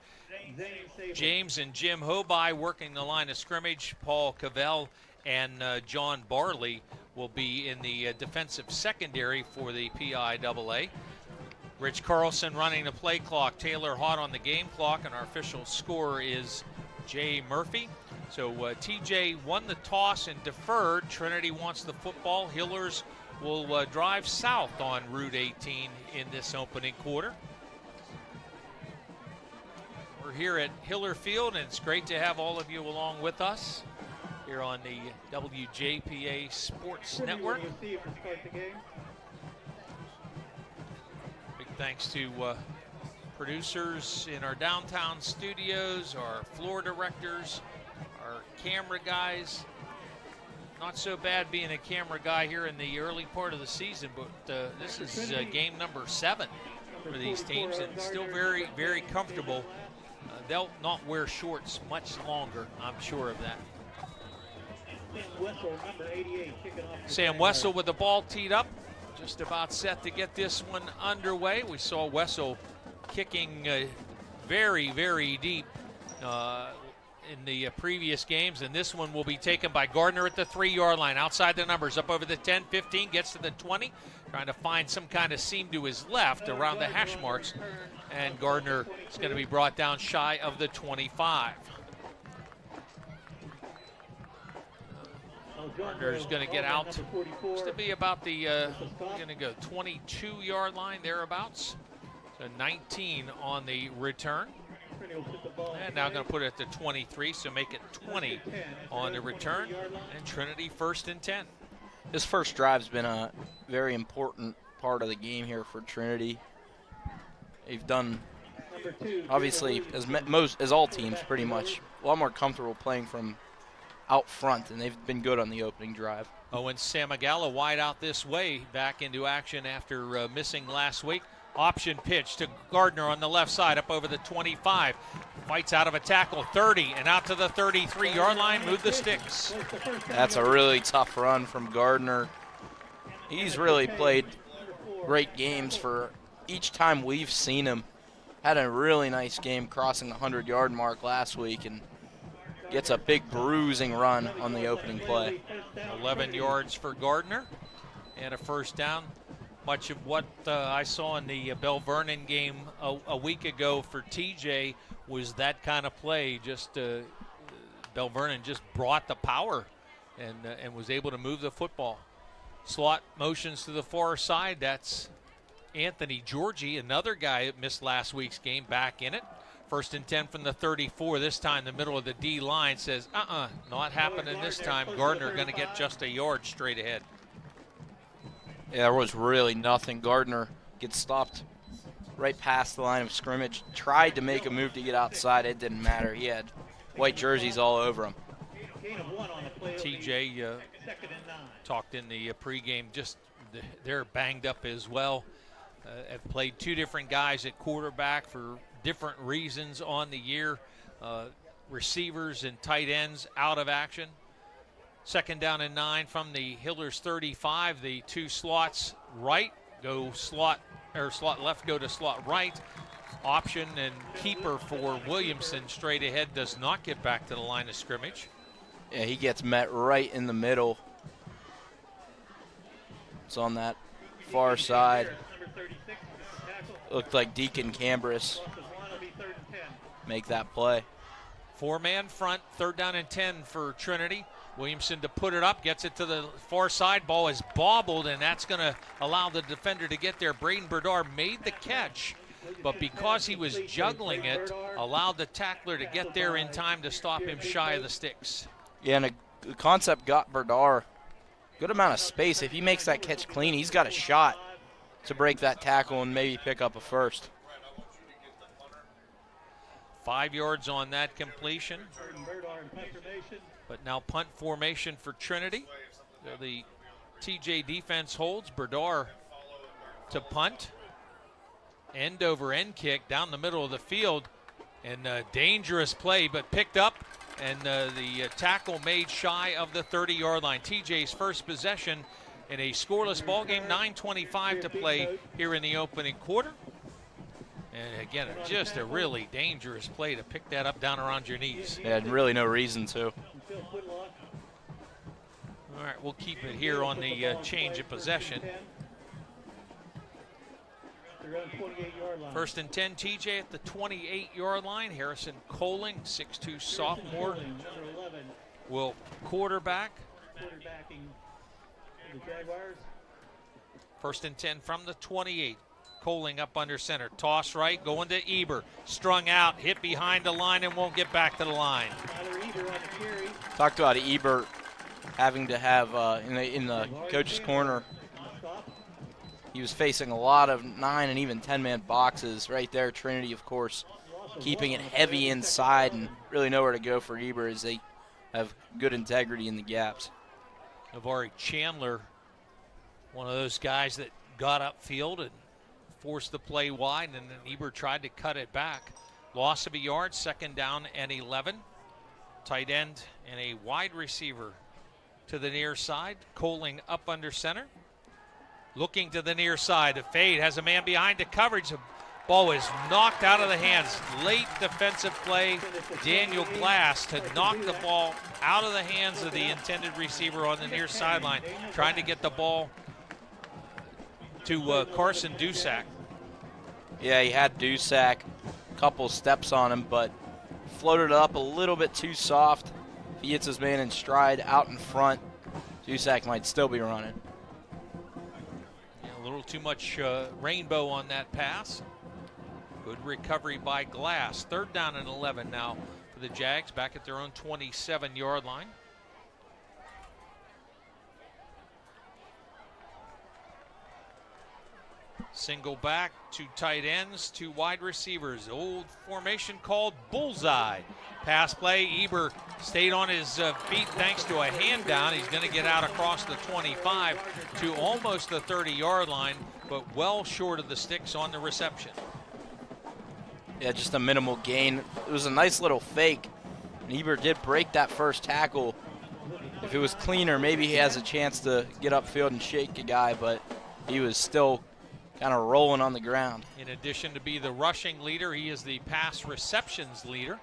Speaker 2: James and Jim Hoby working the line of scrimmage. Paul Cavell and John Barley will be in the defensive secondary for the PIAA. Rich Carlson running the play clock. Taylor Hott on the game clock, and our official scorer is Jay Murphy. So TJ won the toss and deferred. Trinity wants the football. Hillers will drive south on Route 18 in this opening quarter. We're here at Hiller Field, and it's great to have all of you along with us here on the WJPA Sports Network. Big thanks to producers in our downtown studios, our floor directors, our camera guys. Not so bad being a camera guy here in the early part of the season, but this is game number 7 for these teams, and still very, very comfortable. They'll not wear shorts much longer, I'm sure of that. Sam Wessel with the ball teed up, just about set to get this one underway. We saw Wessel kicking very, very deep in the previous games, and this one will be taken by Gardner at the 3-yard line. Outside the numbers, up over the 10, 15, gets to the 20, trying to find some kind of seam to his left around the hash marks, and Gardner is going to be brought down shy of the 25. Gardner is going to get out to be about the going to go 22-yard line thereabouts. So 19 on the return. And now going to put it at the 23, so make it 20 on the return. And Trinity 1st and 10.
Speaker 6: This first drive's been a very important part of the game here for Trinity. They've done, obviously, as all teams, pretty much a lot more comfortable playing from out front, and they've been good on the opening drive.
Speaker 2: And Samagala wide out this way, back into action after missing last week. Option pitch to Gardner on the left side, up over the 25. Fights out of a tackle, 30, and out to the 33-yard line, move the sticks.
Speaker 6: That's a really tough run from Gardner. He's really played great games for each time we've seen him. Had a really nice game crossing the 100-yard mark last week, and gets a big bruising run on the opening play.
Speaker 2: 11 yards for Gardner and a first down. Much of what I saw in the Bell Vernon game a week ago for TJ was that kind of play. Just Bell Vernon just brought the power and was able to move the football. Slot motions to the far side. That's Anthony Georgie, another guy that missed last week's game, back in it. 1st and 10 from the 34. This time the middle of the D line says, not happening this time. Gardner going to get just a yard straight ahead.
Speaker 6: Yeah, there was really nothing. Gardner gets stopped right past the line of scrimmage. Tried to make a move to get outside. It didn't matter. He had white jerseys all over him.
Speaker 2: TJ talked in the pregame, just they're banged up as well. Have played 2 different guys at quarterback for different reasons on the year. Receivers and tight ends out of action. 2nd down and 9 from the Hillers 35. The 2 slots right go slot left, go to slot right. Option and keeper for Williamson straight ahead, does not get back to the line of scrimmage.
Speaker 6: Yeah, he gets met right in the middle. It's on that far side. Looked like Deacon Cambris make that play.
Speaker 2: 4-man front, 3rd down and 10 for Trinity. Williamson to put it up, gets it to the far side. Ball is bobbled, and that's going to allow the defender to get there. Braden Berdar made the catch, but because he was juggling it, allowed the tackler to get there in time to stop him shy of the sticks.
Speaker 6: Yeah, and the concept got Berdar good amount of space. If he makes that catch clean, he's got a shot to break that tackle and maybe pick up a first.
Speaker 2: 5 yards on that completion. But now punt formation for Trinity. So the TJ defense holds. Berdar to punt. End over end kick down the middle of the field. And a dangerous play, but picked up. And the tackle made shy of the 30-yard line. TJ's first possession in a scoreless ball game. 9:25 to play here in the opening quarter. And again, just a really dangerous play to pick that up down around your knees.
Speaker 6: They had really no reason to.
Speaker 2: All right, we'll keep it here on the change of possession. First and 10, TJ at the 28-yard line. Harrison Coling, 6'2 sophomore, will quarterback. First and 10 from the 28. Coling up under center. Toss right, going to Eber. Strung out, hit behind the line and won't get back to the line.
Speaker 6: Talked about Eber having to have in the coach's corner. He was facing a lot of 9 and even 10-man boxes right there. Trinity, of course, keeping it heavy inside and really nowhere to go for Eber as they have good integrity in the gaps.
Speaker 2: Navari Chandler, one of those guys that got upfield and forced the play wide, and then Eber tried to cut it back. Loss of a yard, second down and 11. Tight end and a wide receiver to the near side. Coling up under center. Looking to the near side. The fade has a man behind the coverage. The ball is knocked out of the hands. Late defensive play. Daniel Glass to knock the ball out of the hands of the intended receiver on the near sideline. Trying to get the ball to Carson Dusack.
Speaker 6: Yeah, he had Dusack, a couple steps on him, but floated up a little bit too soft. If he hits his man in stride out in front, Dusack might still be running.
Speaker 2: Yeah, a little too much rainbow on that pass. Good recovery by Glass. Third down and 11 now for the Jags, back at their own 27-yard line. Single back, 2 tight ends, 2 wide receivers. Old formation called bullseye. Pass play, Eber stayed on his feet thanks to a hand down. He's going to get out across the 25 to almost the 30-yard line, but well short of the sticks on the reception.
Speaker 6: Yeah, just a minimal gain. It was a nice little fake. Eber did break that first tackle. If it was cleaner, maybe he has a chance to get upfield and shake a guy, but he was still kind of rolling on the ground.
Speaker 2: In addition to be the rushing leader, he is the pass receptions leader.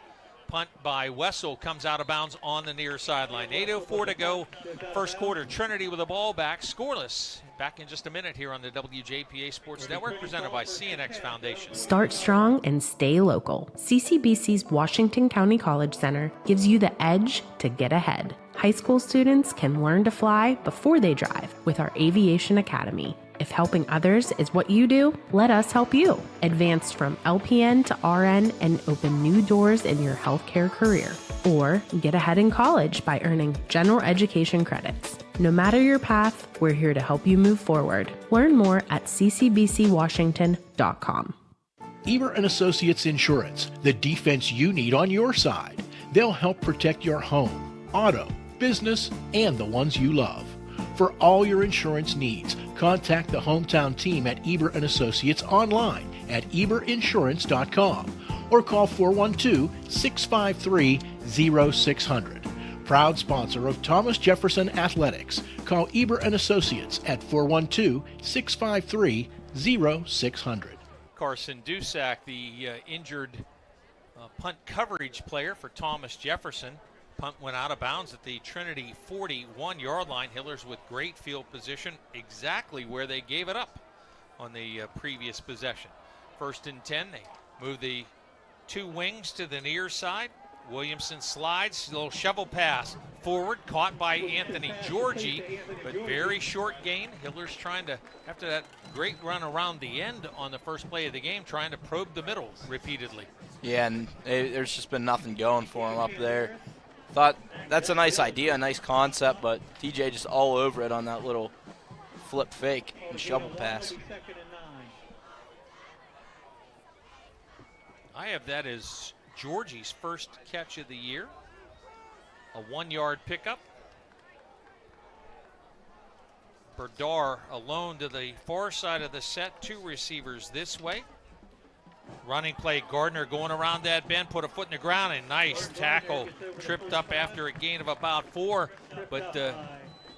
Speaker 2: Punt by Wessel comes out of bounds on the near sideline. 8:04 to go, first quarter. Trinity with the ball back, scoreless. Back in just a minute here on the WJPA Sports Network, presented by CNX Foundation.
Speaker 3: Start strong and stay local. CCBC's Washington County College Center gives you the edge to get ahead. High school students can learn to fly before they drive with our Aviation Academy. If helping others is what you do, let us help you. Advance from LPN to RN and open new doors in your healthcare career. Or get ahead in college by earning general education credits. No matter your path, we're here to help you move forward. Learn more at ccbcwashington.com.
Speaker 4: Eber and Associates Insurance, the defense you need on your side. They'll help protect your home, auto, business, and the ones you love. For all your insurance needs, contact the hometown team at Eber and Associates online at eberinsurance.com or call 412-653-0600. Proud sponsor of Thomas Jefferson Athletics. Call Eber and Associates at 412-653-0600.
Speaker 2: Carson Dusack, the injured punt coverage player for Thomas Jefferson. Punt went out of bounds at the Trinity 41-yard line. Hillers with great field position, exactly where they gave it up on the previous possession. First and 10, they move the 2 wings to the near side. Williamson slides, little shovel pass forward, caught by Anthony Georgie, but very short gain. Hillers trying to, after that great run around the end on the first play of the game, trying to probe the middle repeatedly.
Speaker 6: Yeah, and there's just been nothing going for him up there. Thought that's a nice idea, a nice concept, but TJ just all over it on that little flip fake and shovel pass.
Speaker 2: I have that as Georgie's first catch of the year. A 1-yard pickup. Berdar alone to the far side of the set. 2 receivers this way. Running play, Gardner going around that bend, put a foot in the ground, and nice tackle. Tripped up after a gain of about 4, but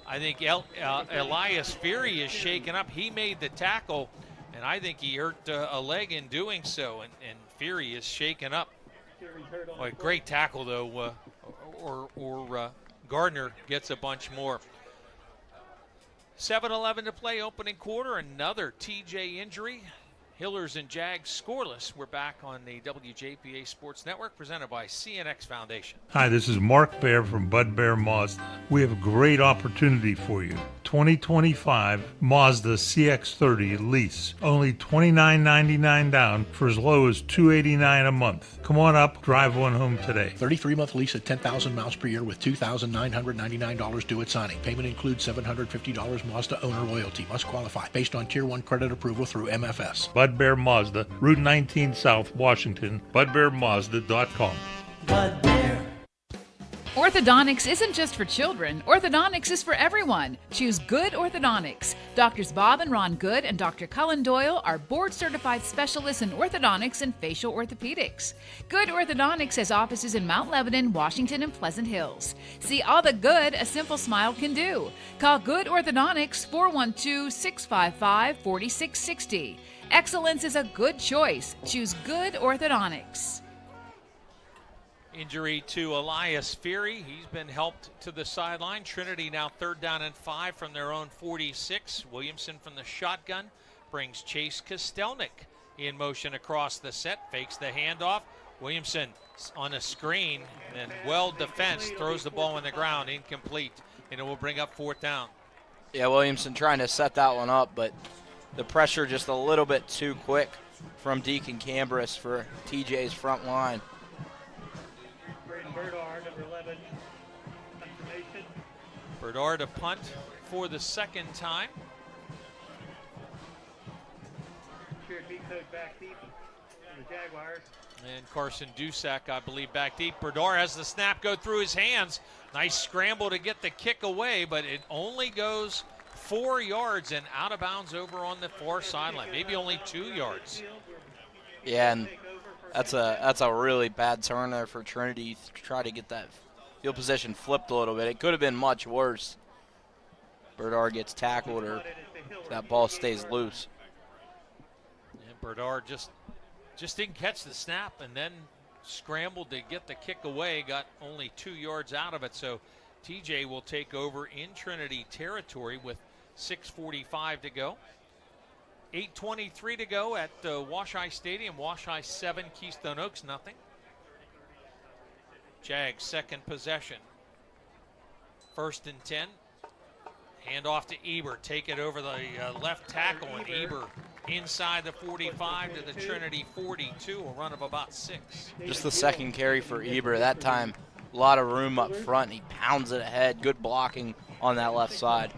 Speaker 2: I think Elias Fury is shaken up. He made the tackle, And I think he hurt a leg in doing so, and Fury is shaken up. Boy, great tackle, though, or Gardner gets a bunch more. 7:11 to play, opening quarter. Another TJ injury. Hillers and Jags scoreless. We're back on the WJPA Sports Network, presented by CNX Foundation.
Speaker 5: Hi, this is Mark Baer from Bud Bear Mazda. We have a great opportunity for you. 2025 Mazda CX-30 lease. Only $29.99 down for as low as $289 a month. Come on up, drive one home today.
Speaker 4: 33-month lease at 10,000 miles per year with $2,999 due at signing. Payment includes $750 Mazda owner loyalty. Must qualify. Based on Tier 1 credit approval through MFS.
Speaker 5: Bud Bear Mazda, Route 19 South, Washington, budbearmazda.com.
Speaker 15: Bud Bear.
Speaker 7: Orthodontics isn't just for children. Orthodontics is for everyone. Choose Good Orthodontics. Doctors Bob and Ron Good and Dr. Cullen Doyle are board-certified specialists in orthodontics and facial orthopedics. Good Orthodontics has offices in Mount Lebanon, Washington, and Pleasant Hills. See all the good a simple smile can do. Call Good Orthodontics 412-655-4660. Excellence is a good choice. Choose Good Orthodontics.
Speaker 2: Injury to Elias Fury. He's been helped to the sideline. Trinity now 3rd down and 5 from their own 46. Williamson from the shotgun brings Chase Kostelnik in motion across the set. Fakes the handoff. Williamson on a screen and well defensed. Throws the ball on the ground. Incomplete. And it will bring up 4th down.
Speaker 6: Yeah, Williamson trying to set that one up, but the pressure just a little bit too quick from Deacon Cambris for TJ's front line.
Speaker 2: Berdard to punt for the 2nd time. And Carson Dusak, I believe, back deep. Berdard has the snap go through his hands. Nice scramble to get the kick away, but it only goes 4 yards and out of bounds over on the far sideline. Maybe only 2 yards.
Speaker 6: Yeah, and that's a really bad turn there for Trinity to try to get that field position flipped a little bit. It could have been much worse. Berdard gets tackled or that ball stays loose.
Speaker 2: And Berdard just didn't catch the snap and then scrambled to get the kick away. Got only 2 yards out of it. So TJ will take over in Trinity territory with 6:45 to go. 8:23 to go at Wash-I Stadium. Wash-I 7, Keystone Oaks nothing. Jags 2nd possession. 1st and 10. Hand off to Eber. Take it over the left tackle, and Eber inside the 45 to the Trinity 42, a run of about 6.
Speaker 6: Just the 2nd carry for Eber. That time, a lot of room up front. He pounds it ahead. Good blocking on that left side.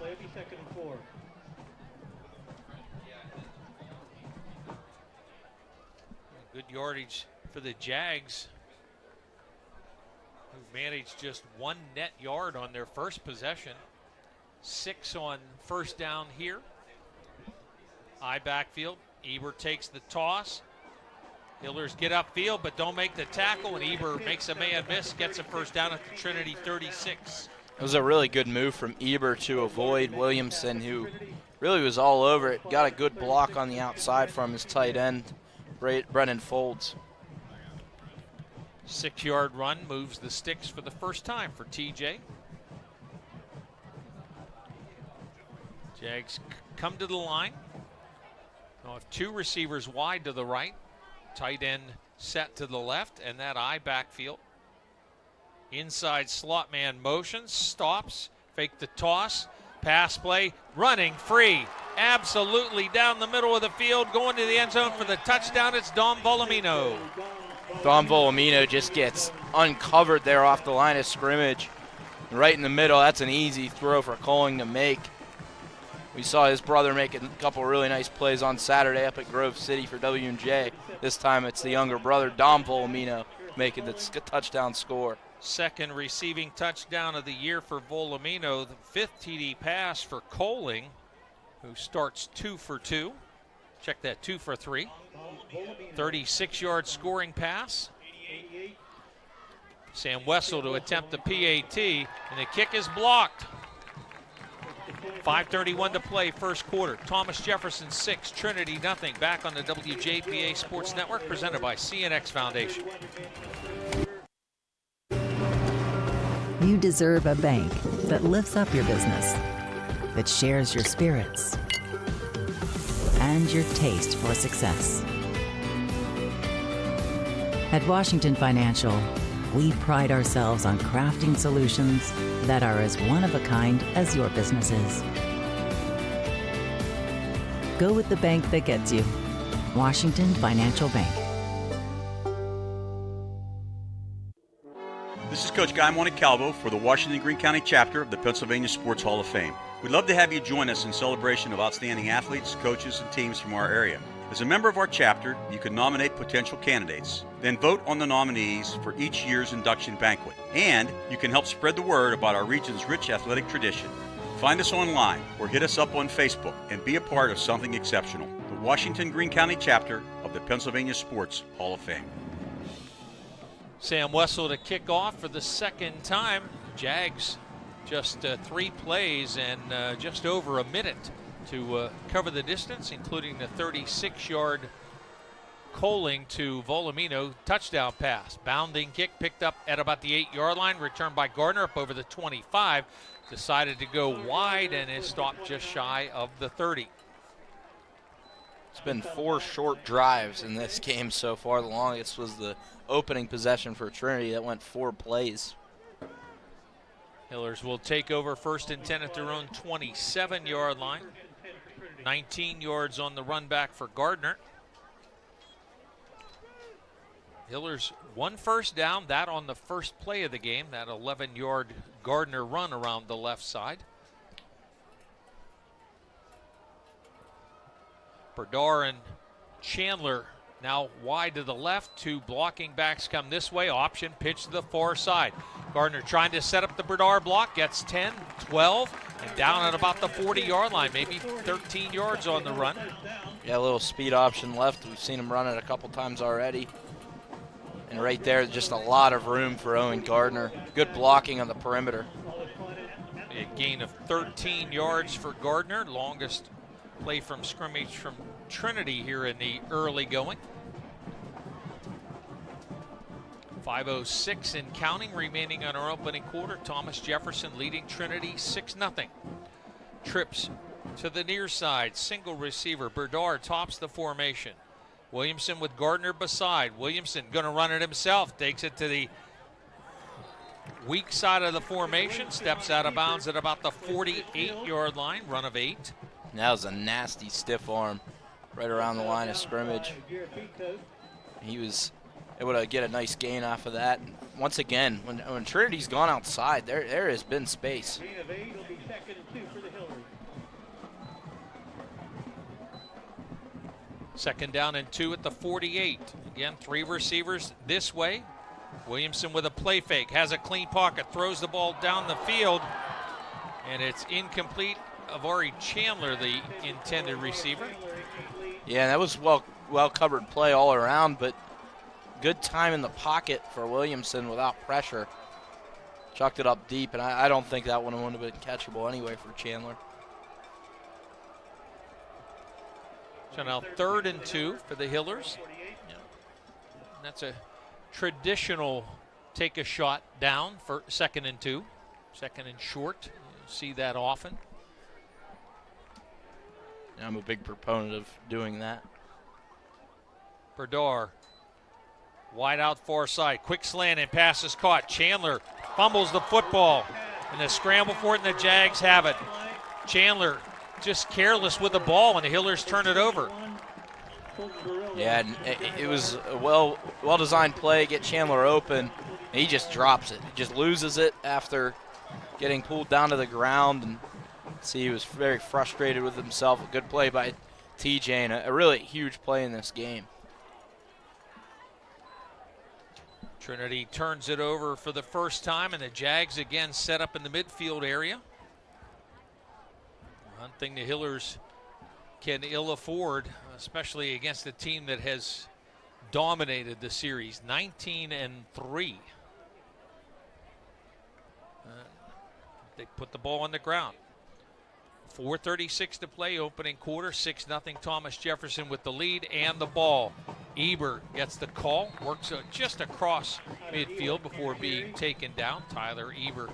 Speaker 2: Good yardage for the Jags, who managed just 1 net yard on their first possession. 6 on 1st down here. High backfield. Eber takes the toss. Hillers get upfield but don't make the tackle, and Eber makes a man miss, gets a 1st down at the Trinity 36.
Speaker 6: It was a really good move from Eber to avoid Williamson, who really was all over it. Got a good block on the outside from his tight end, Brennan Folds.
Speaker 2: 6-yard run moves the sticks for the first time for TJ. Jags come to the line. Now have 2 receivers wide to the right. Tight end set to the left, and that I backfield. Inside slot man motion, stops, fake the toss, pass play, running free. Absolutely down the middle of the field, going to the end zone for the touchdown. It's Dom Volumino.
Speaker 6: Dom Volumino just gets uncovered there off the line of scrimmage. Right in the middle, that's an easy throw for Coling to make. We saw his brother make a couple really nice plays on Saturday up at Grove City for W&J. This time it's the younger brother, Dom Volumino, making the touchdown score.
Speaker 2: 2nd receiving touchdown of the year for Volumino. The 5th TD pass for Coling, who starts 2 for 2. Check that, 2 for 3. 36-yard scoring pass. Sam Wessel to attempt the PAT, and the kick is blocked. 5:31 to play, first quarter. Thomas Jefferson 6, Trinity nothing. Back on the WJPA Sports Network, presented by CNX Foundation.
Speaker 8: You deserve a bank that lifts up your business, that shares your spirits, and your taste for success. At Washington Financial, we pride ourselves on crafting solutions that are as one of a kind as your business is. Go with the bank that gets you. Washington Financial Bank.
Speaker 9: This is Coach Guy Montecalvo for the Washington Greene County chapter of the Pennsylvania Sports Hall of Fame. We'd love to have you join us in celebration of outstanding athletes, coaches, and teams from our area. As a member of our chapter, you can nominate potential candidates, then vote on the nominees for each year's induction banquet. And you can help spread the word about our region's rich athletic tradition. Find us online or hit us up on Facebook and be a part of something exceptional. The Washington Greene County chapter of the Pennsylvania Sports Hall of Fame.
Speaker 2: Sam Wessel to kick off for the second time. Jags just 3 plays and just over a minute to cover the distance, including the 36-yard Coling to Volumino touchdown pass. Bounding kick picked up at about the 8-yard line, returned by Gardner up over the 25. Decided to go wide and is stopped just shy of the 30.
Speaker 6: It's been 4 short drives in this game so far. The longest was the opening possession for Trinity that went 4 plays.
Speaker 2: Hillers will take over first and 10 at their own 27-yard line. 19 yards on the run back for Gardner. Hillers 1 first down, that on the first play of the game, that 11-yard Gardner run around the left side. Berdar and Chandler now wide to the left. 2 blocking backs come this way. Option pitch to the far side. Gardner trying to set up the Berdar block. Gets 10, 12, and down at about the 40-yard line. Maybe 13 yards on the run.
Speaker 6: Yeah, a little speed option left. We've seen him run it a couple times already. And right there, just a lot of room for Owen Gardner. Good blocking on the perimeter.
Speaker 2: A gain of 13 yards for Gardner. Longest play from scrimmage from Trinity here in the early going. 5:06 and counting remaining on our opening quarter. Thomas Jefferson leading Trinity 6-0. Trips to the near side. Single receiver. Berdar tops the formation. Williamson with Gardner beside. Williamson going to run it himself. Takes it to the weak side of the formation. Steps out of bounds at about the 48-yard line. Run of 8.
Speaker 6: That was a nasty stiff arm right around the line of scrimmage. He was able to get a nice gain off of that. Once again, when Trinity's gone outside, there has been space.
Speaker 2: Second down and 2 at the 48. Again, 3 receivers this way. Williamson with a play fake, has a clean pocket, throws the ball down the field, and it's incomplete. Avari Chandler, the intended receiver.
Speaker 6: Yeah, that was well covered play all around, but good time in the pocket for Williamson without pressure. Chucked it up deep, and I don't think that one would have been catchable anyway for Chandler.
Speaker 2: So now 3rd and 2 for the Hillers. Yeah. That's a traditional take a shot down for 2nd and 2. 2nd and short. You'll see that often.
Speaker 6: I'm a big proponent of doing that.
Speaker 2: Berdar, wide out far side. Quick slant and pass is caught. Chandler fumbles the football. And a scramble for it, and the Jags have it. Chandler just careless with the ball, and the Hillers turn it over.
Speaker 6: Yeah, it was a well-designed play, get Chandler open, and he just drops it. He just loses it after getting pulled down to the ground. And see, he was very frustrated with himself. A good play by TJ, and a really huge play in this game.
Speaker 2: Trinity turns it over for the first time, and the Jags again set up in the midfield area. One thing the Hillers can ill afford, especially against a team that has dominated the series, 19-3. They put the ball on the ground. 4:36 to play, opening quarter, 6-0 Thomas Jefferson with the lead and the ball. Eber gets the call, works just across midfield before being taken down. Tyler Eber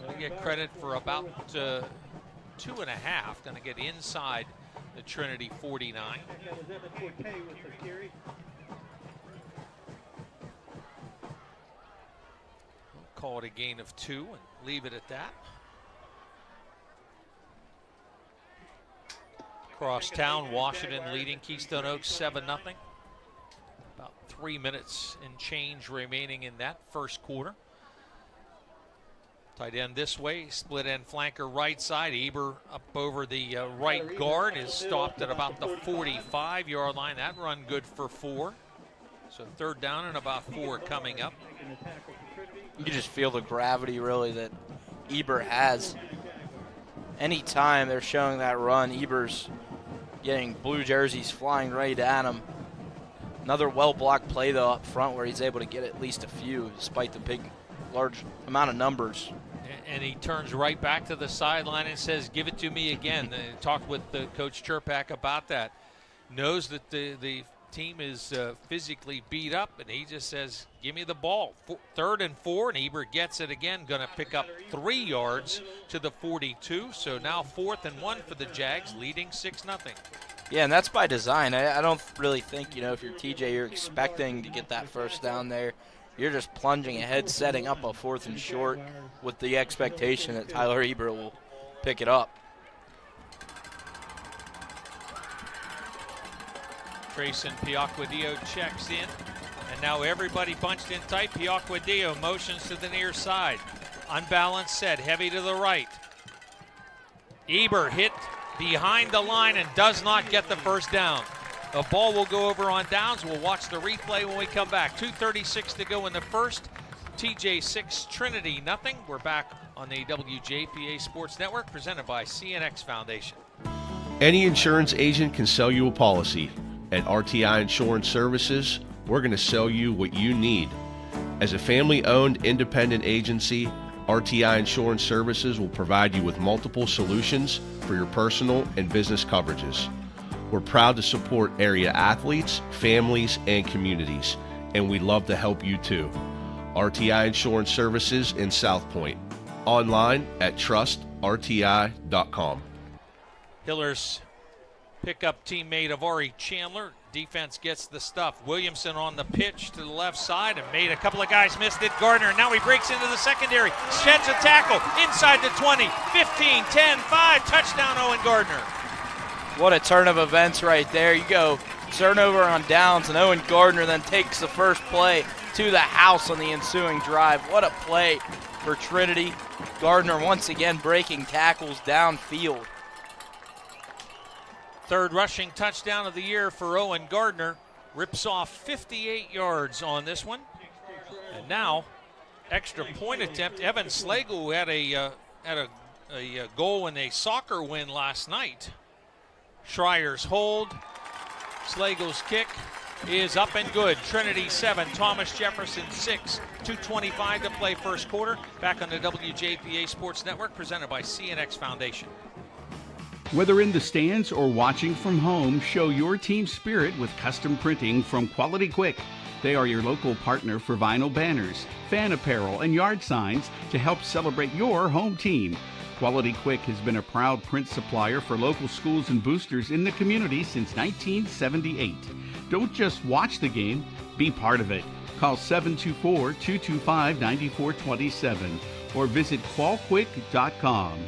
Speaker 2: going to get credit for about 2.5, going to get inside the Trinity 49. We'll call it a gain of 2 and leave it at that. Across town, Washington leading Keystone Oaks 7-0. About 3 minutes and change remaining in that first quarter. Tight end this way, split end flanker right side. Eber up over the right guard is stopped at about the 45-yard line. That run good for 4. So 3rd down and about 4 coming up.
Speaker 6: You just feel the gravity really that Eber has. Anytime they're showing that run, Eber's getting blue jerseys flying right at him. Another well-blocked play, though, up front where he's able to get at least a few despite the big, large amount of numbers.
Speaker 2: And he turns right back to the sideline and says, give it to me again. Talked with Coach Cherpak about that. Knows that the team is physically beat up, and he just says, give me the ball. 3rd and 4, and Eber gets it again. Going to pick up 3 yards to the 42. So now 4th and 1 for the Jags, leading 6-0.
Speaker 6: Yeah, and that's by design. I don't really think, if you're TJ, you're expecting to get that first down there. You're just plunging ahead, setting up a 4th and short with the expectation that Tyler Eber will pick it up.
Speaker 2: Trayson Piacquadio checks in, and now everybody bunched in tight. Piacquadio motions to the near side. Unbalanced set, heavy to the right. Eber hit behind the line and does not get the first down. The ball will go over on downs. We'll watch the replay when we come back. 2:36 to go in the first. TJ 6, Trinity nothing. We're back on the WJPA Sports Network, presented by CNX Foundation.
Speaker 11: Any insurance agent can sell you a policy. At RTI Insurance Services, we're going to sell you what you need. As a family-owned independent agency, RTI Insurance Services will provide you with multiple solutions for your personal and business coverages. We're proud to support area athletes, families, and communities, and we'd love to help you too. RTI Insurance Services in South Point. Online at trustrti.com.
Speaker 2: Hiller's pickup teammate of Ari Chandler. Defense gets the stuff. Williamson on the pitch to the left side and made a couple of guys missed it. Gardner, now he breaks into the secondary. Sheds a tackle inside the 20, 15, 10, 5. Touchdown, Owen Gardner.
Speaker 6: What a turn of events right there. You go turnover on downs, and Owen Gardner then takes the first play to the house on the ensuing drive. What a play for Trinity. Gardner once again breaking tackles downfield.
Speaker 2: 3rd rushing touchdown of the year for Owen Gardner. Rips off 58 yards on this one. And now, extra point attempt. Evan Slagle, who had a goal in a soccer win last night. Schreier's hold. Slagle's kick is up and good. Trinity 7, Thomas Jefferson 6. 2:25 to play first quarter. Back on the WJPA Sports Network, presented by CNX Foundation.
Speaker 12: Whether in the stands or watching from home, show your team spirit with custom printing from Quality Quick. They are your local partner for vinyl banners, fan apparel, and yard signs to help celebrate your home team. Quality Quick has been a proud print supplier for local schools and boosters in the community since 1978. Don't just watch the game, be part of it. Call 724-225-9427 or visit qualquick.com.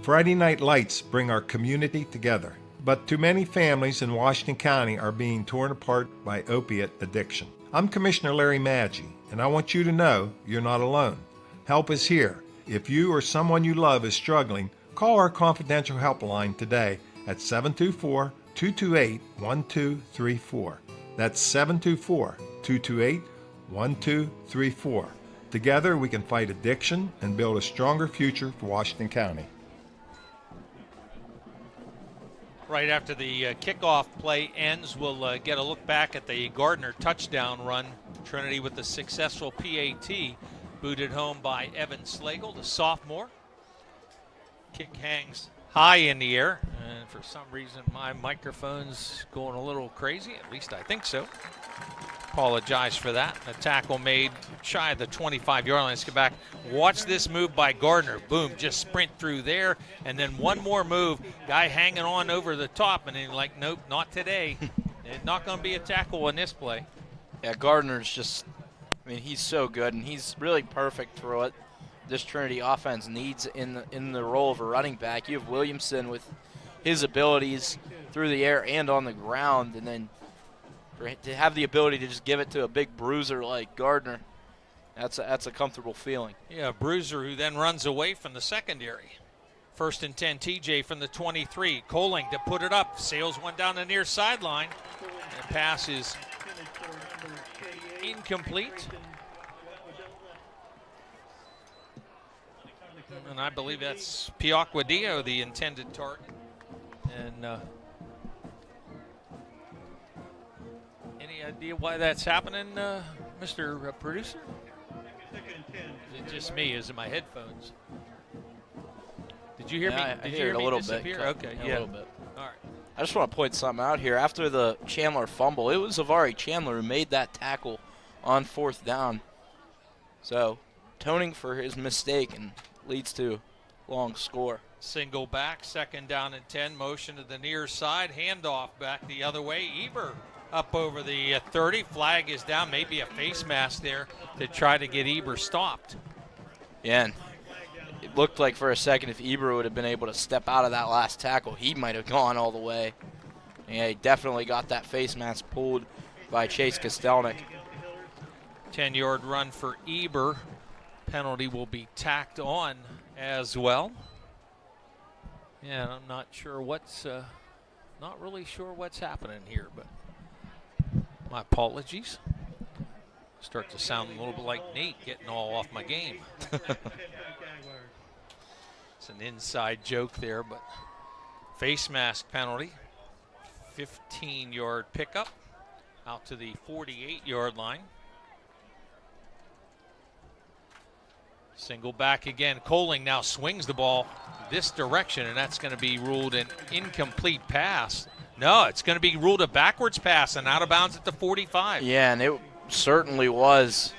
Speaker 1: Friday night lights bring our community together, but too many families in Washington County are being torn apart by opiate addiction. I'm Commissioner Larry Maggi, and I want you to know you're not alone. Help is here. If you or someone you love is struggling, call our confidential helpline today at 724-228-1234. That's 724-228-1234. Together we can fight addiction and build a stronger future for Washington County.
Speaker 2: Right after the kickoff play ends, we'll get a look back at the Gardner touchdown run. Trinity with the successful PAT, booted home by Evan Slagle, the sophomore. Kick hangs high in the air, and for some reason my microphone's going a little crazy. At least I think so. Apologize for that. A tackle made shy of the 25-yard line. Let's get back. Watch this move by Gardner. Boom, just sprint through there, and then one more move. Guy hanging on over the top, and then like, nope, not today. It's not going to be a tackle in this play.
Speaker 6: Yeah, Gardner's just, I mean, he's so good, and he's really perfect for what this Trinity offense needs in the role of a running back. You have Williamson with his abilities through the air and on the ground, and then to have the ability to just give it to a big bruiser like Gardner, that's a comfortable feeling.
Speaker 2: Yeah, a bruiser who then runs away from the secondary. 1st and 10, TJ from the 23. Coling to put it up, sails one down the near sideline. The pass is incomplete. And I believe that's Piacquadio, the intended target. And any idea why that's happening, Mr. Producer? Is it just me? Is it my headphones? Did you hear me?
Speaker 6: I hear it a little bit.
Speaker 2: Okay,
Speaker 6: yeah. A little bit.
Speaker 2: All right.
Speaker 6: I just want to point something out here. After the Chandler fumble, it was Avari Chandler who made that tackle on 4th down. So, toning for his mistake and leads to long score.
Speaker 2: Single back, 2nd down and 10, motion to the near side, handoff back the other way. Eber up over the 30, flag is down, maybe a face mask there to try to get Eber stopped.
Speaker 6: Yeah, and it looked like for a second if Eber would have been able to step out of that last tackle, he might have gone all the way. Yeah, he definitely got that face mask pulled by Chase Kostelnik.
Speaker 2: 10-yard run for Eber. Penalty will be tacked on as well. Yeah, I'm not sure what's, not really sure what's happening here, but my apologies. Start to sound a little bit like Nate getting all off my game. It's an inside joke there, but face mask penalty. 15-yard pickup out to the 48-yard line. Single back again. Coling now swings the ball this direction, and that's going to be ruled an incomplete pass. No, it's going to be ruled a backwards pass and out of bounds at the 45.
Speaker 6: Yeah, and it certainly was.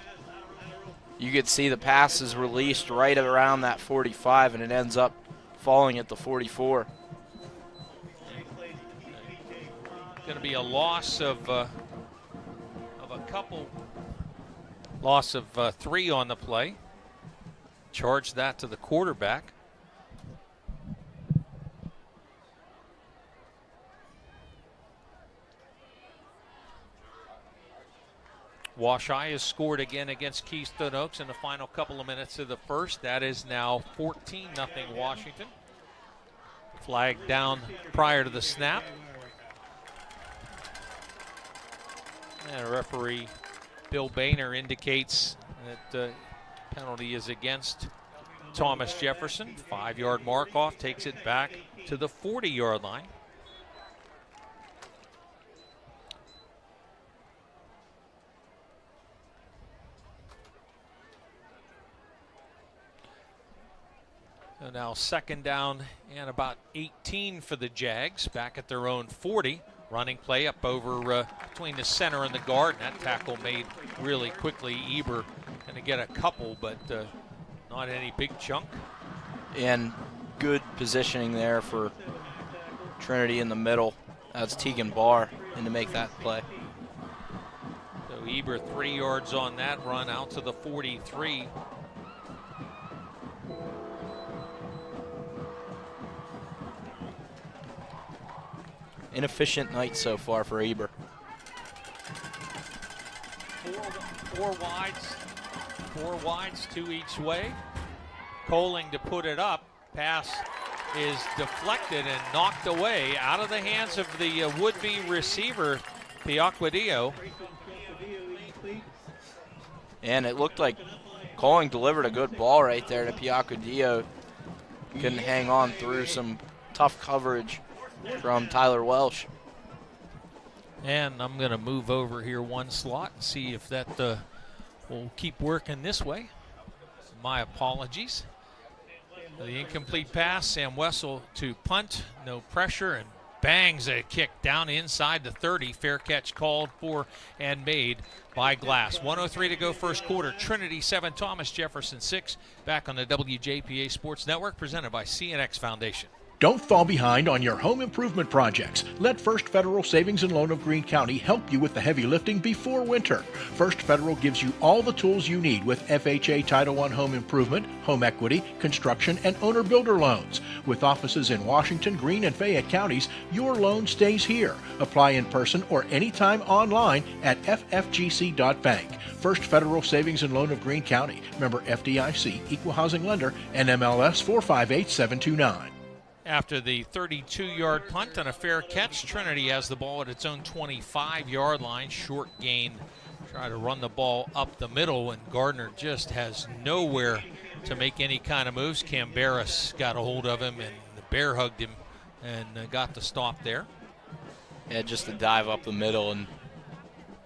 Speaker 6: You could see the pass is released right around that 45, and it ends up falling at the 44.
Speaker 2: Going to be a loss of a couple. Loss of 3 on the play. Charge that to the quarterback. Wash-I has scored again against Keystone Oaks in the final couple of minutes of the first. That is now 14-0 Washington. Flag down prior to the snap. And referee Bill Boehner indicates that penalty is against Thomas Jefferson. 5-yard mark off, takes it back to the 40-yard line. So now 2nd down and about 18 for the Jags, back at their own 40. Running play up over between the center and the guard. And that tackle made really quickly. Eber going to get a couple, but not any big chunk.
Speaker 6: And good positioning there for Trinity in the middle. That's Tegan Barr in to make that play.
Speaker 2: So Eber 3 yards on that run out to the 43.
Speaker 6: Inefficient night so far for Eber.
Speaker 2: Four wides, 2 each way. Coling to put it up. Pass is deflected and knocked away out of the hands of the would-be receiver, Piacquadio.
Speaker 6: And it looked like Coling delivered a good ball right there to Piacquadio. Couldn't hang on through some tough coverage from Tyler Welsh.
Speaker 2: And I'm going to move over here one slot and see if that will keep working this way. My apologies. The incomplete pass, Sam Wessel to punt, no pressure, and bangs a kick down inside the 30. Fair catch called for and made by Glass. 1:03 to go first quarter. Trinity 7, Thomas Jefferson 6. Back on the WJPA Sports Network, presented by CNX Foundation.
Speaker 4: Don't fall behind on your home improvement projects. Let First Federal Savings and Loan of Greene County help you with the heavy lifting before winter. First Federal gives you all the tools you need with FHA Title I home improvement, home equity, construction, and owner-builder loans. With offices in Washington, Greene, and Fayette counties, your loan stays here. Apply in person or anytime online at ffgc.bank. First Federal Savings and Loan of Greene County. Member FDIC, Equal Housing Lender, NMLS 458729.
Speaker 2: After the 32-yard punt and a fair catch, Trinity has the ball at its own 25-yard line. Short gain, try to run the ball up the middle, and Gardner just has nowhere to make any kind of moves. Camberas got a hold of him and bear hugged him and got the stop there.
Speaker 6: Yeah, just a dive up the middle, and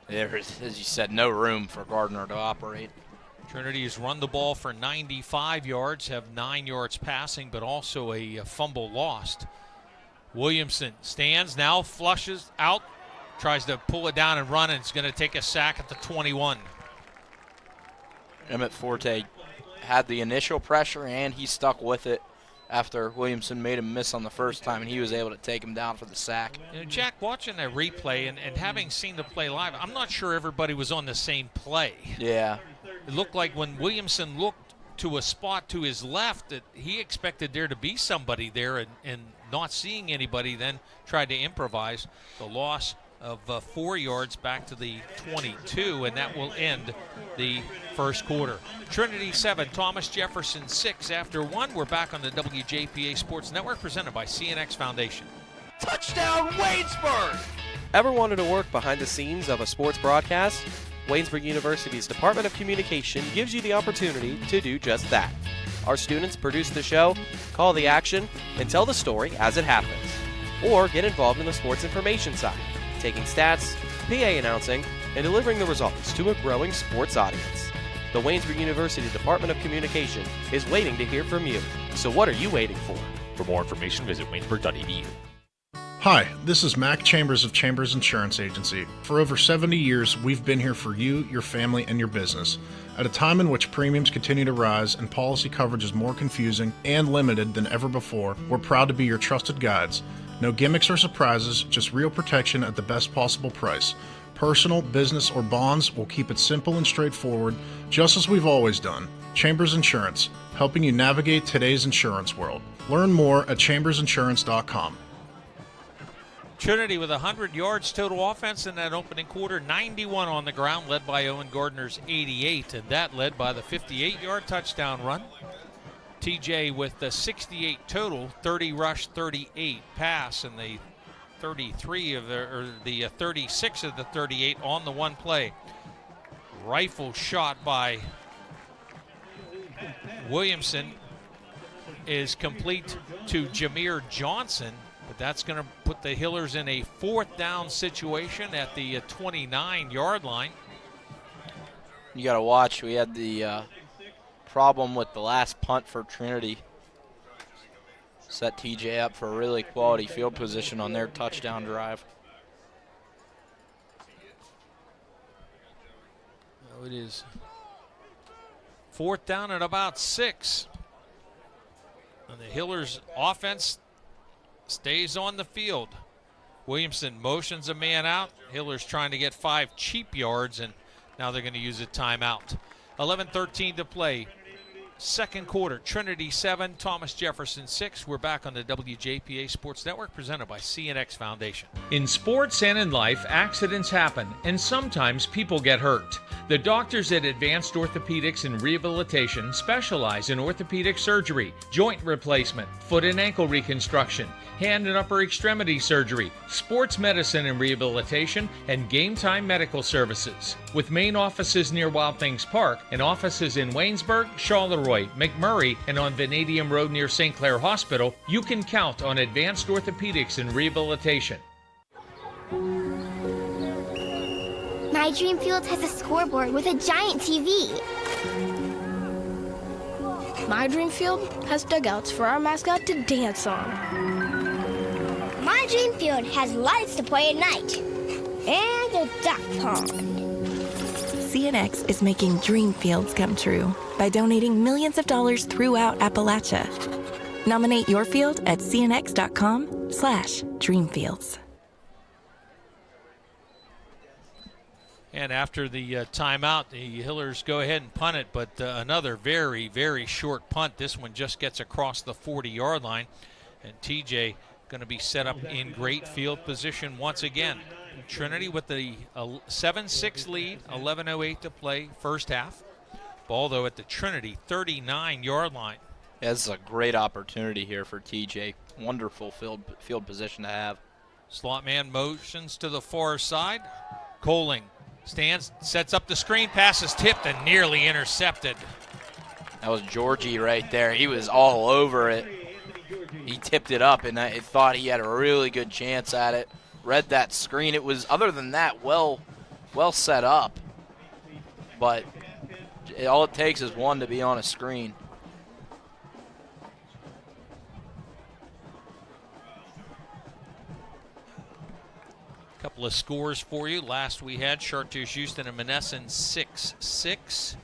Speaker 6: there's, as you said, no room for Gardner to operate.
Speaker 2: Trinity has run the ball for 95 yards, have 9 yards passing, but also a fumble lost. Williamson stands, now flushes out, tries to pull it down and run, and it's going to take a sack at the 21.
Speaker 6: Emmett Forte had the initial pressure, and he stuck with it after Williamson made him miss on the first time, and he was able to take him down for the sack.
Speaker 2: You know, Jack, watching that replay and having seen the play live, I'm not sure everybody was on the same play.
Speaker 6: Yeah.
Speaker 2: It looked like when Williamson looked to a spot to his left that he expected there to be somebody there, and not seeing anybody, then tried to improvise. The loss of 4 yards back to the 22, and that will end the first quarter. Trinity 7, Thomas Jefferson 6. After 1, we're back on the WJPA Sports Network, presented by CNX Foundation.
Speaker 15: Touchdown, Waynesburg!
Speaker 16: Ever wanted to work behind the scenes of a sports broadcast? Waynesburg University's Department of Communication gives you the opportunity to do just that. Our students produce the show, call the action, and tell the story as it happens. Or get involved in the sports information side, taking stats, PA announcing, and delivering the results to a growing sports audience. The Waynesburg University Department of Communication is waiting to hear from you. So what are you waiting for?
Speaker 10: For more information, visit waynesburg.edu.
Speaker 22: Hi, this is Mac Chambers of Chambers Insurance Agency. For over 70 years, we've been here for you, your family, and your business. At a time in which premiums continue to rise and policy coverage is more confusing and limited than ever before, we're proud to be your trusted guides. No gimmicks or surprises, just real protection at the best possible price. Personal, business, or bonds, will keep it simple and straightforward, just as we've always done. Chambers Insurance, helping you navigate today's insurance world. Learn more at chambersinsurance.com.
Speaker 2: Trinity with 100 yards total offense in that opening quarter, 91 on the ground, led by Owen Gardner's 88, and that led by the 58-yard touchdown run. TJ with the 68 total, 30 rush, 38 pass, and the 36 of the 38 on the one play. Rifle shot by Williamson is complete to Jameer Johnson, but that's going to put the Hillers in a 4th down situation at the 29-yard line.
Speaker 6: You got to watch. We had the problem with the last punt for Trinity. Set TJ up for a really quality field position on their touchdown drive.
Speaker 2: So it is 4th down at about 6. And the Hillers offense stays on the field. Williamson motions a man out. Hillers trying to get 5 cheap yards, and now they're going to use a timeout. 11:13 to play. Second quarter, Trinity 7, Thomas Jefferson 6. We're back on the WJPA Sports Network, presented by CNX Foundation.
Speaker 18: In sports and in life, accidents happen, and sometimes people get hurt. The doctors at Advanced Orthopedics and Rehabilitation specialize in orthopedic surgery, joint replacement, foot and ankle reconstruction, hand and upper extremity surgery, sports medicine and rehabilitation, and game time medical services. With main offices near Wild Things Park and offices in Waynesburg, Charleroi, McMurray, and on Vanadium Road near St. Clair Hospital, you can count on Advanced Orthopedics and Rehabilitation.
Speaker 19: My Dream Field has a scoreboard with a giant TV.
Speaker 20: My dream field has dugouts for our mascot to dance on.
Speaker 19: My dream field has lights to play at night. And a duck pond.
Speaker 21: CNX is making dream fields come true by donating millions of dollars throughout Appalachia. Nominate your field at cnx.com/dreamfields.
Speaker 2: And after the timeout, the Hillers go ahead and punt it, but another very, very short punt. This one just gets across the 40-yard line, and TJ going to be set up in great field position once again. Trinity with the 7-6 lead, 11:08 to play, first half. Ball, though, at the Trinity 39-yard line.
Speaker 6: This is a great opportunity here for TJ. Wonderful field position to have.
Speaker 2: Slot man motions to the far side. Coling stands, sets up the screen, pass is tipped and nearly intercepted.
Speaker 6: That was Georgie right there. He was all over it. He tipped it up, and I thought he had a really good chance at it. Read that screen. It was, other than that, well set up. But all it takes is one to be on a screen.
Speaker 2: Couple of scores for you. Last we had Chartiers Houston and Monessen 6-6.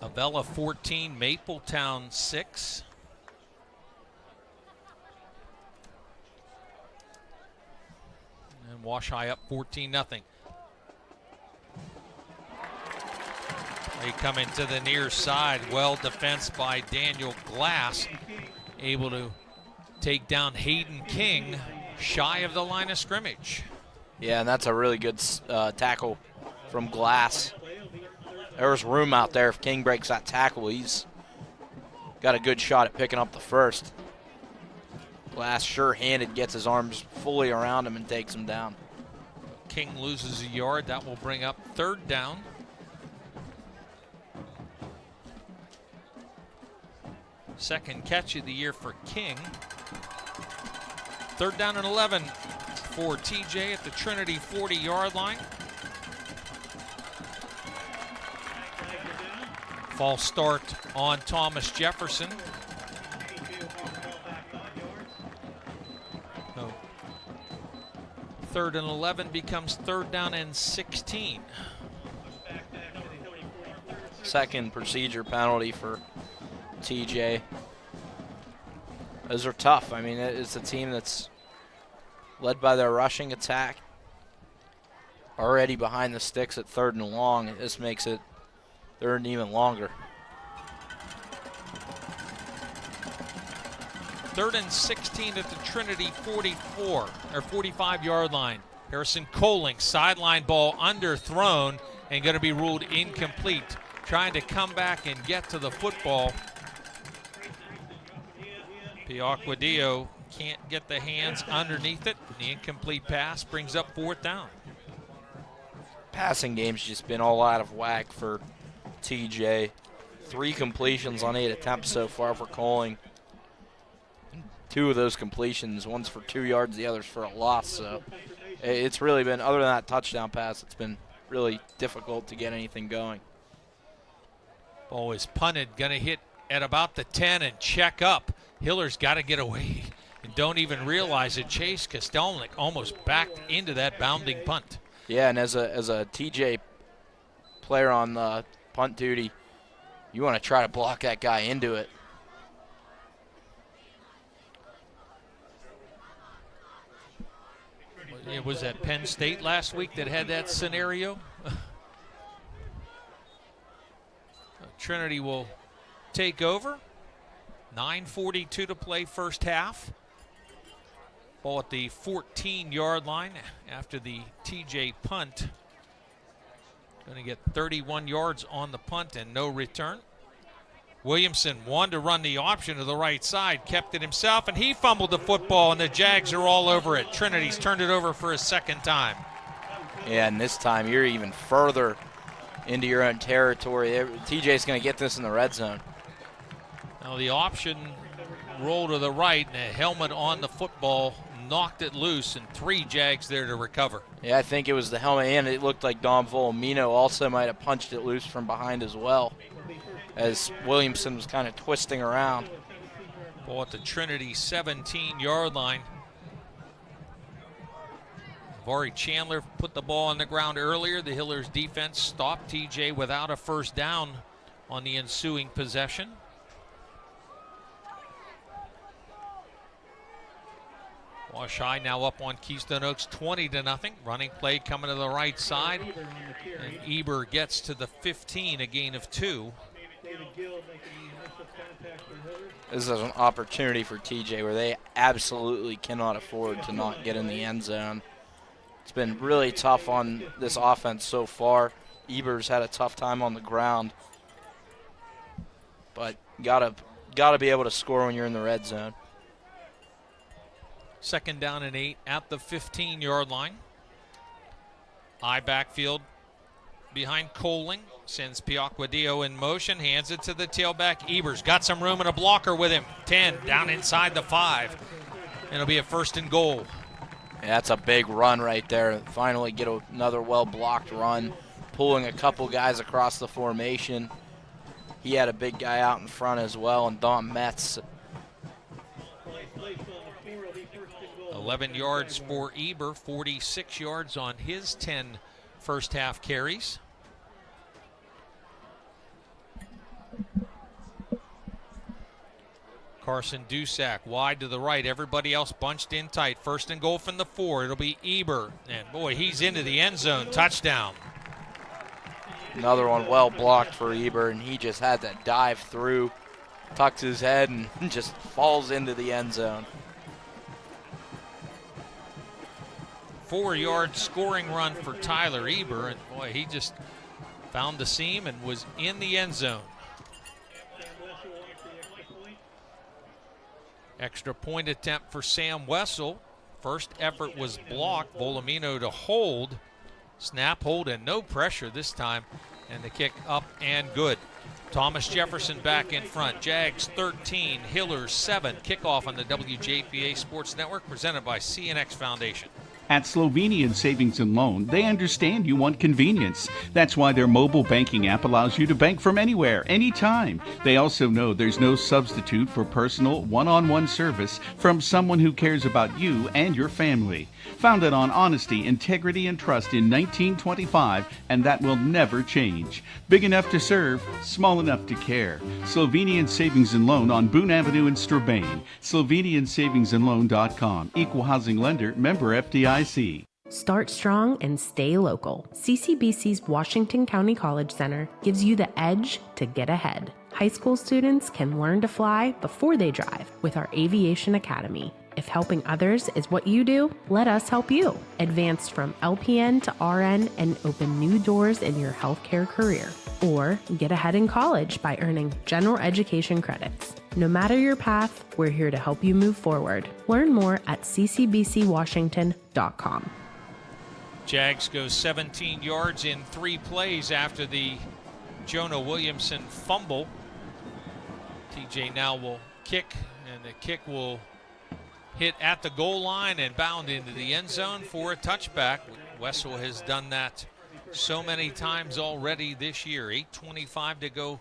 Speaker 2: Avella 14, Mapletown 6. And Wash High up 14-0. They come into the near side. Well defensed by Daniel Glass. Able to take down Hayden King shy of the line of scrimmage.
Speaker 6: Yeah, and that's a really good tackle from Glass. There's room out there. If King breaks that tackle, he's got a good shot at picking up the first. Glass sure-handed, gets his arms fully around him and takes him down.
Speaker 2: King loses a yard. That will bring up third down. Second catch of the year for King. Third down and 11 for TJ at the Trinity 40-yard line. False start on Thomas Jefferson. No. Third and 11 becomes third down and 16.
Speaker 6: Second procedure penalty for TJ. Those are tough. I mean, it's a team that's led by their rushing attack. Already behind the sticks at third and long. This makes it third and even longer.
Speaker 2: Third and 16 at the Trinity 44 or 45-yard line. Harrison Coling, sideline ball underthrown and going to be ruled incomplete. Trying to come back and get to the football. Piacquadio can't get the hands underneath it. The incomplete pass brings up fourth down.
Speaker 6: Passing game's just been all out of whack for TJ. 3 completions on 8 attempts so far for Coling. 2 of those completions, one's for 2 yards, the other's for a loss. So it's really been, other than that touchdown pass, it's been really difficult to get anything going.
Speaker 2: Ball is punted, gonna hit at about the 10 and check up. Hiller's got to get away and don't even realize it. Chase Kostelnik almost backed into that bounding punt.
Speaker 6: Yeah, and as a TJ player on the punt duty, you want to try to block that guy into it.
Speaker 2: It was at Penn State last week that had that scenario. Trinity will take over. 9:42 to play first half. Ball at the 14-yard line after the TJ punt. Going to get 31 yards on the punt and no return. Williamson wanted to run the option to the right side, kept it himself, and he fumbled the football, and the Jags are all over it. Trinity's turned it over for a second time.
Speaker 6: Yeah, and this time you're even further into your own territory. TJ's going to get this in the red zone.
Speaker 2: Now the option roll to the right and a helmet on the football, knocked it loose, and 3 Jags there to recover.
Speaker 6: Yeah, I think it was the helmet, and it looked like Dom Volumino also might have punched it loose from behind as well, as Williamson was kind of twisting around.
Speaker 2: Ball at the Trinity 17-yard line. Vari Chandler put the ball on the ground earlier. The Hillers defense stopped TJ without a first down on the ensuing possession. Wash High now up on Keystone Oaks 20-0. Running play coming to the right side. And Eber gets to the 15, a gain of 2.
Speaker 6: This is an opportunity for TJ where they absolutely cannot afford to not get in the end zone. It's been really tough on this offense so far. Eber's had a tough time on the ground. But gotta be able to score when you're in the red zone.
Speaker 2: 2nd down and 8 at the 15-yard line. I backfield behind Coling. Sends Piacquadio in motion. Hands it to the tailback. Eber's got some room and a blocker with him. 10 down inside the 5. It'll be a 1st and goal.
Speaker 6: Yeah, that's a big run right there. Finally get another well-blocked run. Pulling a couple guys across the formation. He had a big guy out in front as well, and Dom Metz.
Speaker 2: 11 yards for Eber, 46 yards on his 10 first half carries. Carson Dusack wide to the right. Everybody else bunched in tight. 1st and goal from the 4. It'll be Eber. And boy, he's into the end zone. Touchdown.
Speaker 6: Another one well blocked for Eber, and he just had to dive through, tucks his head, and just falls into the end zone.
Speaker 2: 4-yard scoring run for Tyler Eber, and boy, he just found the seam and was in the end zone. Extra point attempt for Sam Wessel. First effort was blocked. Volumino to hold. Snap, hold, and no pressure this time. And the kick up and good. Thomas Jefferson back in front. Jags 13, Hillers 7. Kickoff on the WJPA Sports Network, presented by CNX Foundation.
Speaker 12: At Slovenian Savings and Loan, they understand you want convenience. That's why their mobile banking app allows you to bank from anywhere, anytime. They also know there's no substitute for personal, one-on-one service from someone who cares about you and your family. Founded on honesty, integrity, and trust in 1925, and that will never change. Big enough to serve, small enough to care. Slovenian Savings and Loan on Boone Avenue in Strabane. SlovenianSavingsandLoan.com. Equal housing lender, member FDIC.
Speaker 3: Start strong and stay local. CCBC's Washington County College Center gives you the edge to get ahead. High school students can learn to fly before they drive with our Aviation Academy. If helping others is what you do, let us help you. Advance from LPN to RN and open new doors in your healthcare career. Or get ahead in college by earning general education credits. No matter your path, we're here to help you move forward. Learn more at ccbcwashington.com.
Speaker 2: Jags go 17 yards in 3 plays after the Jonah Williamson fumble. TJ now will kick, and the kick will hit at the goal line and bound into the end zone for a touchback. Wessel has done that so many times already this year. 8:25 to go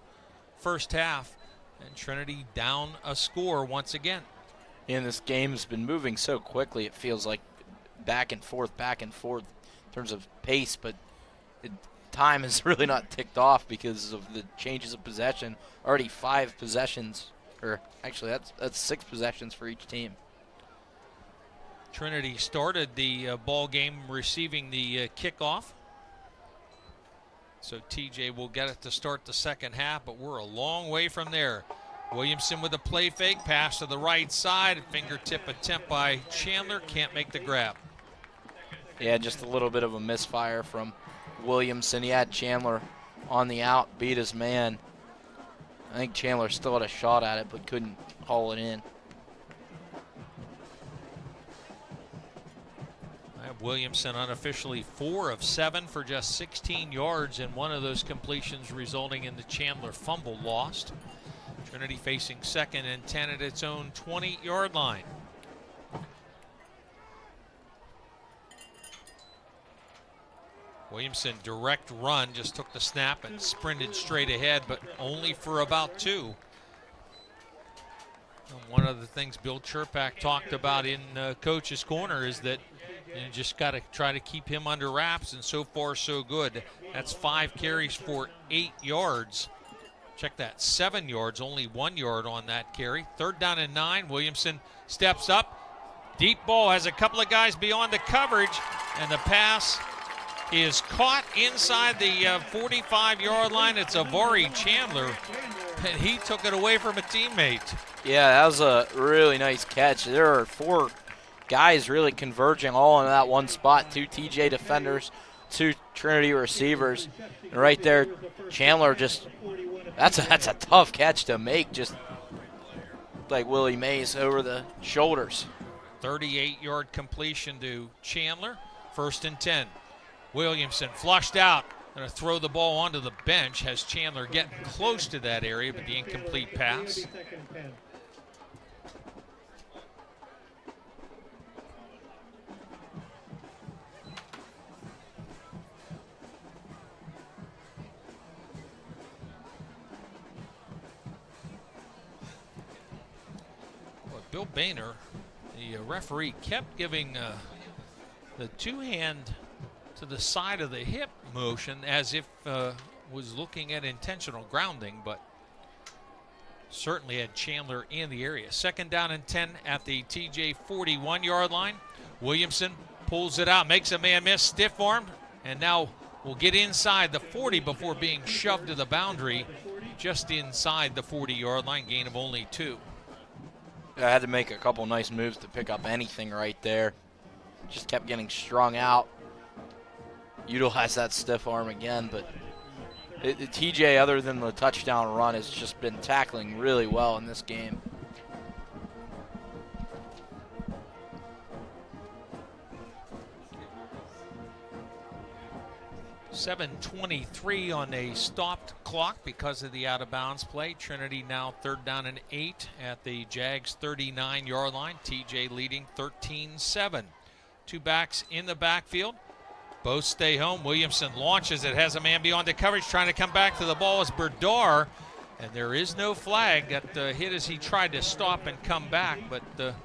Speaker 2: first half, and Trinity down a score once again.
Speaker 6: And this game has been moving so quickly, it feels like back and forth in terms of pace, but time has really not ticked off because of the changes of possession. Already 5 possessions, or actually that's 6 possessions for each team.
Speaker 2: Trinity started the ball game receiving the kickoff. So TJ will get it to start the second half, but we're a long way from there. Williamson with a play fake, pass to the right side, fingertip attempt by Chandler, can't make the grab.
Speaker 6: Yeah, just a little bit of a misfire from Williamson. He had Chandler on the out, beat his man. I think Chandler still had a shot at it, but couldn't haul it in.
Speaker 2: Williamson unofficially 4 of 7 for just 16 yards, and one of those completions resulting in the Chandler fumble lost. Trinity facing 2nd and 10 at its own 20-yard line. Williamson direct run, just took the snap and sprinted straight ahead, but only for about 2. And one of the things Bill Chirpak talked about in Coach's Corner is that you just got to try to keep him under wraps, and so far so good. That's 5 carries for 8 yards. Check that, 7 yards, only 1 yard on that carry. 3rd down and 9, Williamson steps up. Deep ball, has a couple of guys beyond the coverage, and the pass is caught inside the 45-yard line. It's Avari Chandler, and he took it away from a teammate.
Speaker 6: Yeah, that was a really nice catch. There are 4 guys really converging all in that one spot. 2 TJ defenders, 2 Trinity receivers. And right there, Chandler just, that's a tough catch to make, just like Willie Mays over the shoulders.
Speaker 2: 38-yard completion to Chandler. 1st and 10. Williamson flushed out. Going to throw the ball onto the bench. Has Chandler getting close to that area, but the incomplete pass. Bill Boehner, the referee, kept giving the 2-hand to the side of the hip motion as if was looking at intentional grounding, but certainly had Chandler in the area. 2nd down and 10 at the TJ 41-yard line. Williamson pulls it out, makes a man miss, stiff arm, and now will get inside the 40 before being shoved to the boundary just inside the 40-yard line, gain of only 2.
Speaker 6: I had to make a couple nice moves to pick up anything right there. Just kept getting strung out. Utilized that stiff arm again, but TJ, other than the touchdown run, has just been tackling really well in this game.
Speaker 2: .7:23 on a stopped clock because of the out-of-bounds play. Trinity now 3rd down and 8 at the Jags 39-yard line. TJ leading 13-7. 2 backs in the backfield. Both stay home. Williamson launches it, has a man beyond the coverage, trying to come back to the ball is Berdar, and there is no flag. Got hit as he tried to stop and come back, but the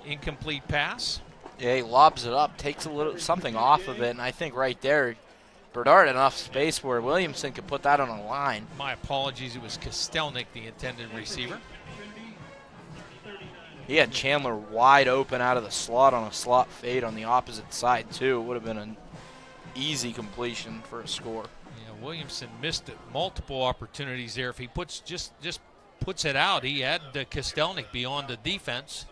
Speaker 2: incomplete pass.
Speaker 6: Yeah, he lobs it up, takes a little something off of it, and I think right there, Berdard had enough space where Williamson could put that on a line.
Speaker 2: My apologies, it was Kostelnik, the intended receiver.
Speaker 6: He had Chandler wide open out of the slot on a slot fade on the opposite side too. It would have been an easy completion for a score.
Speaker 2: Yeah, Williamson missed multiple opportunities there. If he just puts it out, he had Kostelnik beyond the defense.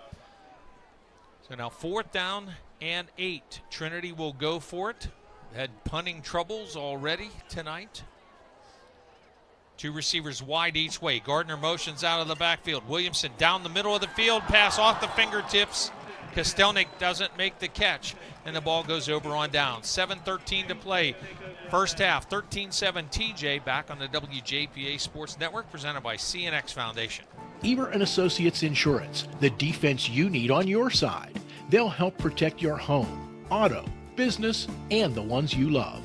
Speaker 2: So now 4th down and 8. Trinity will go for it. Had punting troubles already tonight. 2 receivers wide each way. Gardner motions out of the backfield. Williamson down the middle of the field. Pass off the fingertips. Kostelnik doesn't make the catch, and the ball goes over on down. 7:13 to play. First half, 13-7 TJ back on the WJPA Sports Network, presented by CNX Foundation.
Speaker 4: Eber & Associates Insurance, the defense you need on your side. They'll help protect your home, auto, business, and the ones you love.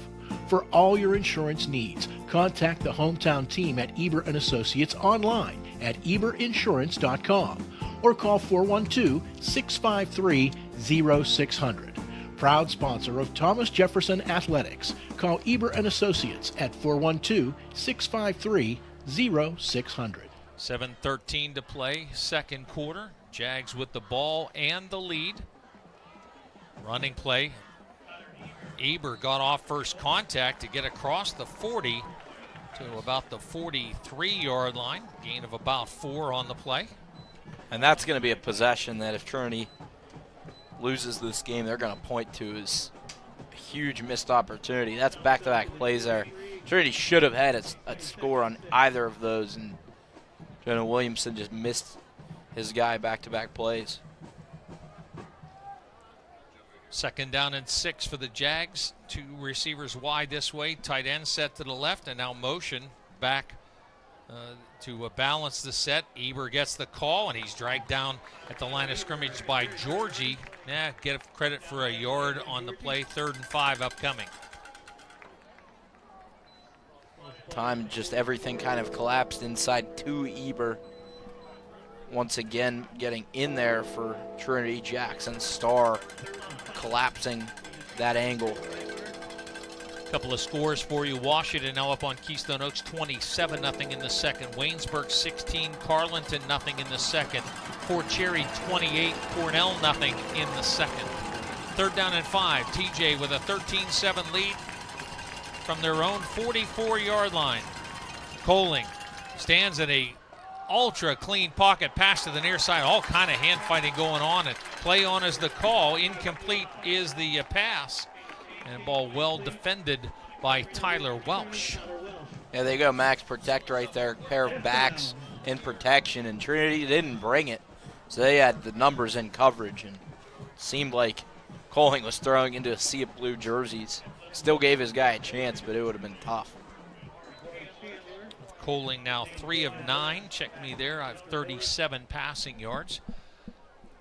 Speaker 4: For all your insurance needs, contact the hometown team at Eber & Associates online at eberinsurance.com or call 412-653-0600. Proud sponsor of Thomas Jefferson Athletics. Call Eber & Associates at 412-653-0600.
Speaker 2: 7:13 to play, 2nd quarter. Jags with the ball and the lead. Running play. Eber got off first contact to get across the 40 to about the 43-yard line. Gain of about 4 on the play.
Speaker 6: And that's going to be a possession that if Trinity loses this game, they're going to point to as a huge missed opportunity. That's back-to-back plays there. Trinity should have had a score on either of those, and Jonah Williamson just missed his guy back-to-back plays.
Speaker 2: 2nd down and 6 for the Jags. 2 receivers wide this way. Tight end set to the left, and now motion back to balance the set. Eber gets the call, and he's dragged down at the line of scrimmage by Georgie. Get credit for a yard on the play. 3rd and 5 upcoming.
Speaker 6: that time. Just everything kind of collapsed inside to Eber. Once again, getting in there for Trinity. Jackson Starr collapsing that angle.
Speaker 2: Couple of scores for you. Washington now up on Keystone Oaks 27-0 in the second. Waynesburg 16, Carlinton nothing in the second. Fort Cherry 28, Cornell nothing in the second. 3rd down and 5. TJ with a 13-7 lead from their own 44-yard line. Coling stands in a ultra clean pocket pass to the near side. All kind of hand fighting going on. And play on is the call. Incomplete is the pass. And ball well defended by Tyler Welsh.
Speaker 6: Yeah, there you go, Max protect right there. Pair of backs in protection, and Trinity didn't bring it. So they had the numbers in coverage, and it seemed like Coling was throwing into a sea of blue jerseys. Still gave his guy a chance, but it would have been tough.
Speaker 2: Coling now 3 of 9. Check me there. I have 37 passing yards.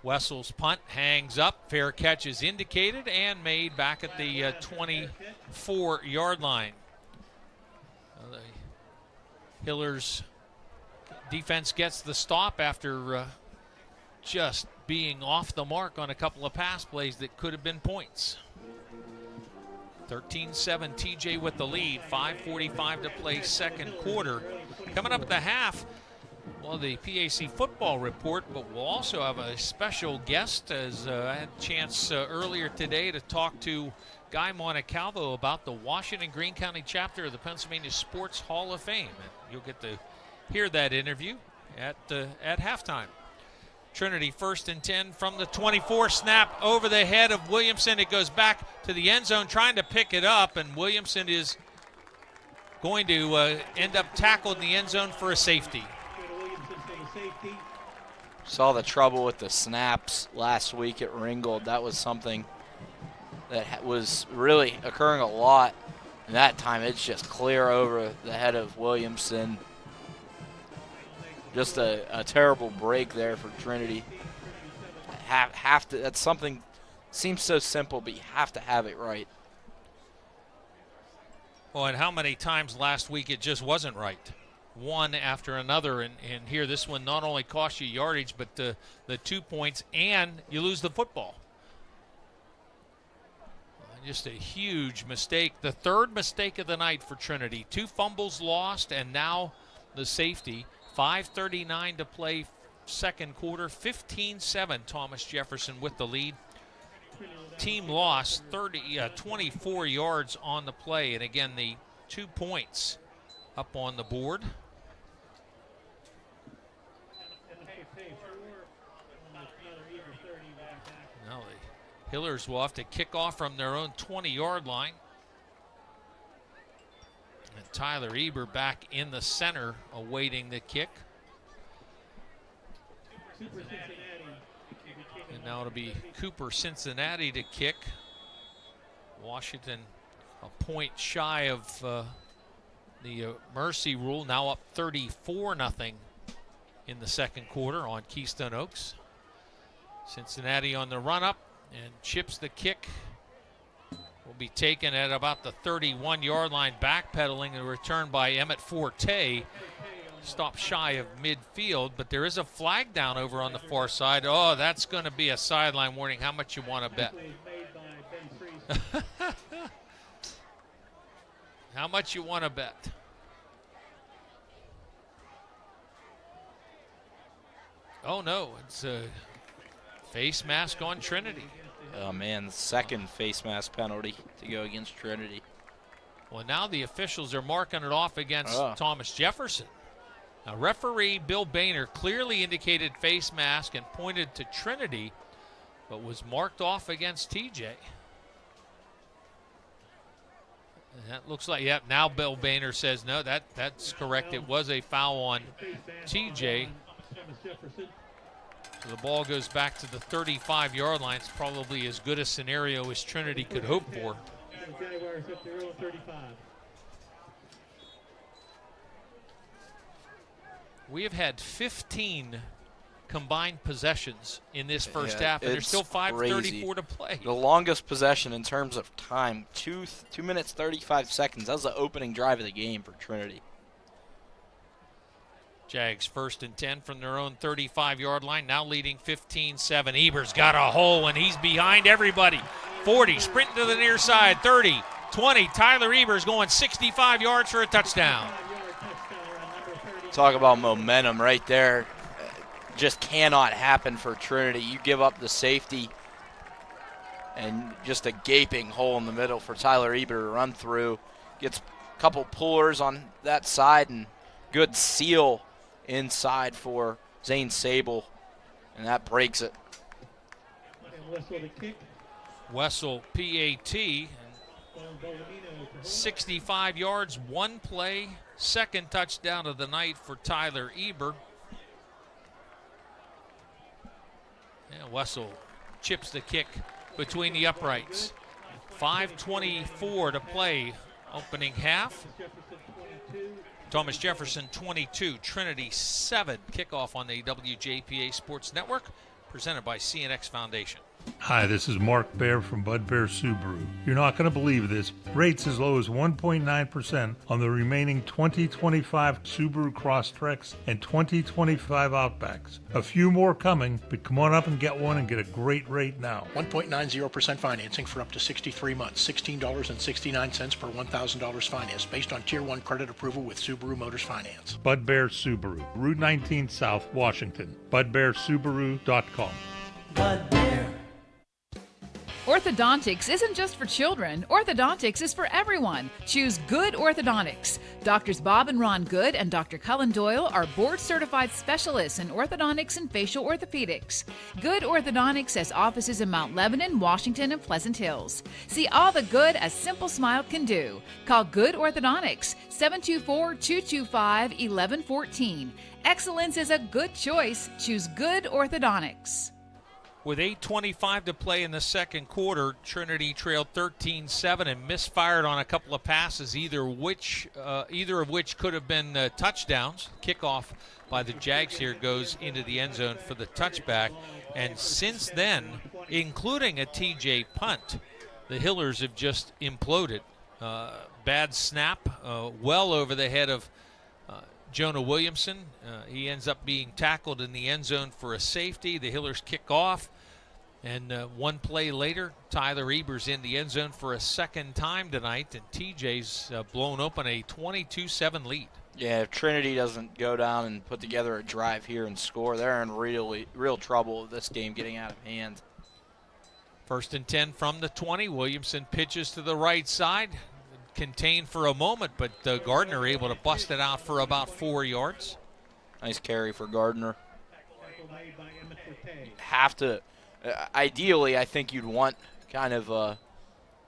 Speaker 2: Wessel's punt hangs up. Fair catch is indicated and made back at the 24-yard line. The Hillers defense gets the stop after just being off the mark on a couple of pass plays that could have been points. 13-7 TJ with the lead. 5:45 to play second quarter. Coming up at the half, well, the PAC football report, but we'll also have a special guest, as I had a chance earlier today to talk to Guy Monaco about the Washington Greene County chapter of the Pennsylvania Sports Hall of Fame. And you'll get to hear that interview at halftime. Trinity 1st and 10 from the 24. Snap over the head of Williamson. It goes back to the end zone trying to pick it up, and Williamson is going to end up tackled in the end zone for a safety.
Speaker 6: Saw the trouble with the snaps last week at Ringgold. That was something that was really occurring a lot. And that time it's just clear over the head of Williamson. Just a terrible break there for Trinity. Have to. That's something seems so simple, but you have to have it right.
Speaker 2: Well, and how many times last week it just wasn't right? One after another, and here this one not only cost you yardage, but the 2 points, and you lose the football. Just a huge mistake. The 3rd mistake of the night for Trinity. 2 fumbles lost, and now the safety. 5:39 to play second quarter. 15-7 Thomas Jefferson with the lead. Team lost 24 yards on the play, and again the 2 points up on the board. Now the Hillers will have to kick off from their own 20-yard line. And Tyler Eber back in the center awaiting the kick. And now it'll be Cooper Cincinnati to kick. Washington a point shy of the mercy rule, now up 34-0 in the second quarter on Keystone Oaks. Cincinnati on the run up and chips the kick. Will be taken at about the 31-yard line, backpedaling, a return by Emmett Forte. Stop shy of midfield, but there is a flag down over on the far side. Oh, that's going to be a sideline warning. How much you want to bet? How much you want to bet? Oh, no, it's a face mask on Trinity.
Speaker 6: Oh, man, the second face mask penalty to go against Trinity.
Speaker 2: Well, now the officials are marking it off against Thomas Jefferson. Now, referee Bill Boehner clearly indicated face mask and pointed to Trinity, but was marked off against TJ. And that looks like, yep, now Bill Boehner says, no, that's correct. It was a foul on TJ. So the ball goes back to the 35-yard line. It's probably as good a scenario as Trinity could hope for. We have had 15 combined possessions in this first half, and there's still 5:34 to play.
Speaker 6: The longest possession in terms of time, 2 minutes 35 seconds. That was the opening drive of the game for Trinity.
Speaker 2: Jags 1st and 10 from their own 35-yard line, now leading 15-7. Eber's got a hole, and he's behind everybody. 40, sprinting to the near side, 30, 20. Tyler Eber's going 65 yards for a touchdown.
Speaker 6: Talk about momentum right there. Just cannot happen for Trinity. You give up the safety, and just a gaping hole in the middle for Tyler Eber to run through. Gets a couple pullers on that side, and good seal inside for Zane Sable, and that breaks it.
Speaker 2: Wessel PAT, 65 yards, 1 play, 2nd touchdown of the night for Tyler Eber. Yeah, Wessel chips the kick between the uprights. 5:24 to play, opening half. Thomas Jefferson 22, Trinity 7. Kickoff on the WJPA Sports Network, presented by CNX Foundation.
Speaker 5: Hi, this is Mark Baer from Bud Bear Subaru. You're not going to believe this. Rates as low as 1.9% on the remaining 2025 Subaru Crosstreks and 2025 Outbacks. A few more coming, but come on up and get one and get a great rate now.
Speaker 4: 1.90% financing for up to 63 months. $16.69 per $1,000 finance based on Tier 1 credit approval with Subaru Motors Finance.
Speaker 5: Bud Bear Subaru, Route 19 South, Washington. BudBearSubaru.com.
Speaker 13: Bud Bear.
Speaker 7: Orthodontics isn't just for children. Orthodontics is for everyone. Choose Good Orthodontics. Doctors Bob and Ron Good and Dr. Cullen Doyle are board-certified specialists in orthodontics and facial orthopedics. Good Orthodontics has offices in Mount Lebanon, Washington, and Pleasant Hills. See all the good a simple smile can do. Call Good Orthodontics, 724-225-1114. Excellence is a good choice. Choose Good Orthodontics.
Speaker 2: With 8:25 to play in the second quarter, Trinity trailed 13-7 and misfired on a couple of passes, either of which could have been touchdowns. Kickoff by the Jags here goes into the end zone for the touchback. And since then, including a TJ punt, the Hillers have just imploded. Bad snap, well over the head of Jonah Williamson. He ends up being tackled in the end zone for a safety. The Hillers kick off, and 1 play later, Tyler Eber's in the end zone for a second time tonight, and TJ's blown open a 22-7 lead.
Speaker 6: Yeah, if Trinity doesn't go down and put together a drive here and score, they're in real trouble with this game getting out of hand.
Speaker 2: 1st and 10 from the 20. Williamson pitches to the right side. Contained for a moment, but Gardner able to bust it out for about 4 yards.
Speaker 6: Nice carry for Gardner. Have to, ideally, I think you'd want kind of a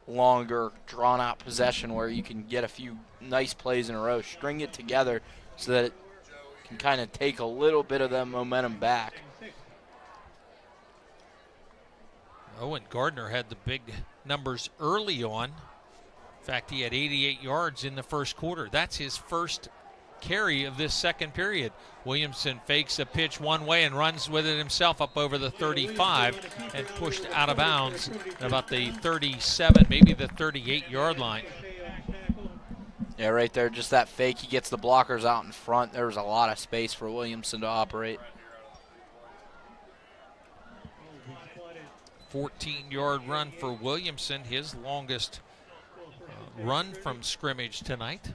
Speaker 6: longer, drawn-out possession where you can get a few nice plays in a row, string it together so that it can kind of take a little bit of that momentum back.
Speaker 2: Owen Gardner had the big numbers early on. In fact, he had 88 yards in the first quarter. That's his first carry of this second period. Williamson fakes a pitch one way and runs with it himself up over the 35 and pushed out of bounds at about the 37, maybe the 38-yard line.
Speaker 6: Yeah, right there, just that fake. He gets the blockers out in front. There was a lot of space for Williamson to operate.
Speaker 2: 14-yard run for Williamson, his longest run from scrimmage tonight.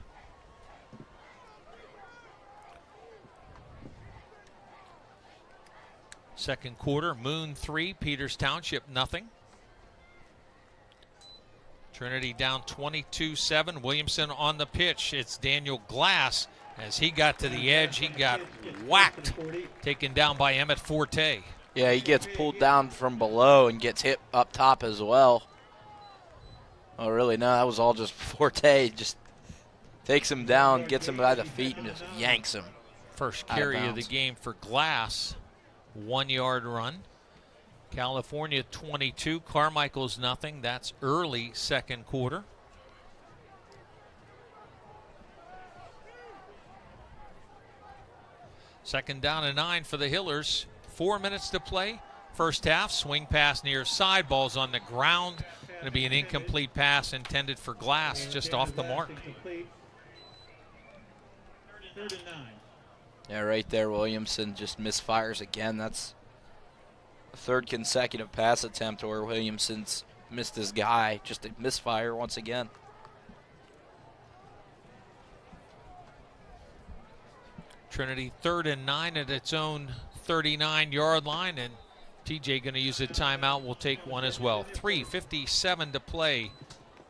Speaker 2: Second quarter, Moon 3, Peters Township nothing. Trinity down 22-7. Williamson on the pitch. It's Daniel Glass. As he got to the edge, he got whacked, taken down by Emmett Forte.
Speaker 6: Yeah, he gets pulled down from below and gets hit up top as well. Oh, really? No, that was all just Forte. Just takes him down, gets him by the feet, and just yanks him.
Speaker 2: First carry of the game for Glass. 1-yard run. California 22, Carmichael's nothing. That's early second quarter. Second down and 9 for the Hillers. 4 minutes to play. First half, swing pass near side, ball's on the ground. Going to be an incomplete pass intended for Glass, just off the mark.
Speaker 6: Yeah, right there, Williamson just misfires again. That's the third consecutive pass attempt where Williamson's missed his guy. Just a misfire once again.
Speaker 2: Trinity 3rd and 9 at its own 39-yard line, and TJ going to use a timeout. Will take one as well. 3:57 to play.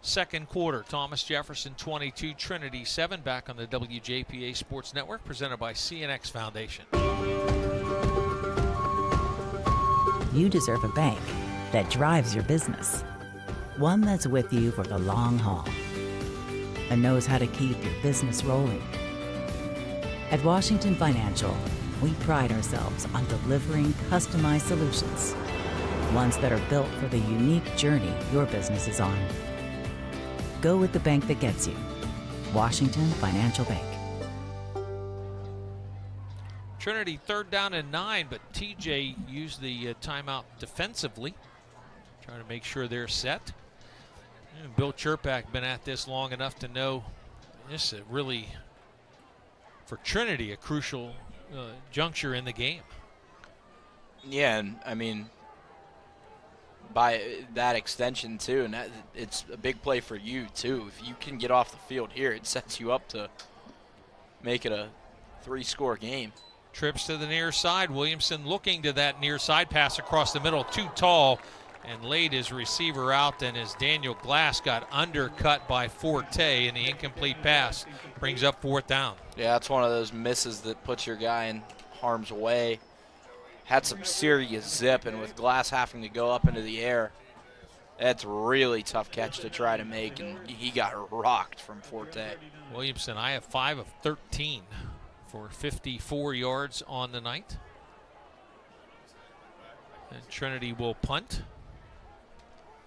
Speaker 2: Second quarter. Thomas Jefferson 22, Trinity 7. Back on the WJPA Sports Network, presented by CNX Foundation.
Speaker 8: You deserve a bank that drives your business. One that's with you for the long haul and knows how to keep your business rolling. At Washington Financial, we pride ourselves on delivering customized solutions, ones that are built for the unique journey your business is on. Go with the bank that gets you. Washington Financial Bank.
Speaker 2: Trinity 3rd down and 9, but TJ used the timeout defensively, trying to make sure they're set. And Bill Chirpak been at this long enough to know this is really, for Trinity, a crucial juncture in the game.
Speaker 6: Yeah, and I mean, by that extension too, and it's a big play for you too. If you can get off the field here, it sets you up to make it a 3-score game.
Speaker 2: Trips to the near side. Williamson looking to that near side pass across the middle, too tall, and laid his receiver out. And as Daniel Glass got undercut by Forte, and the incomplete pass brings up 4th down.
Speaker 6: Yeah, that's one of those misses that puts your guy in harm's way. Had some serious zip, and with Glass having to go up into the air, that's a really tough catch to try to make, and he got rocked from Forte.
Speaker 2: Williamson, I have 5 of 13 for 54 yards on the night. And Trinity will punt.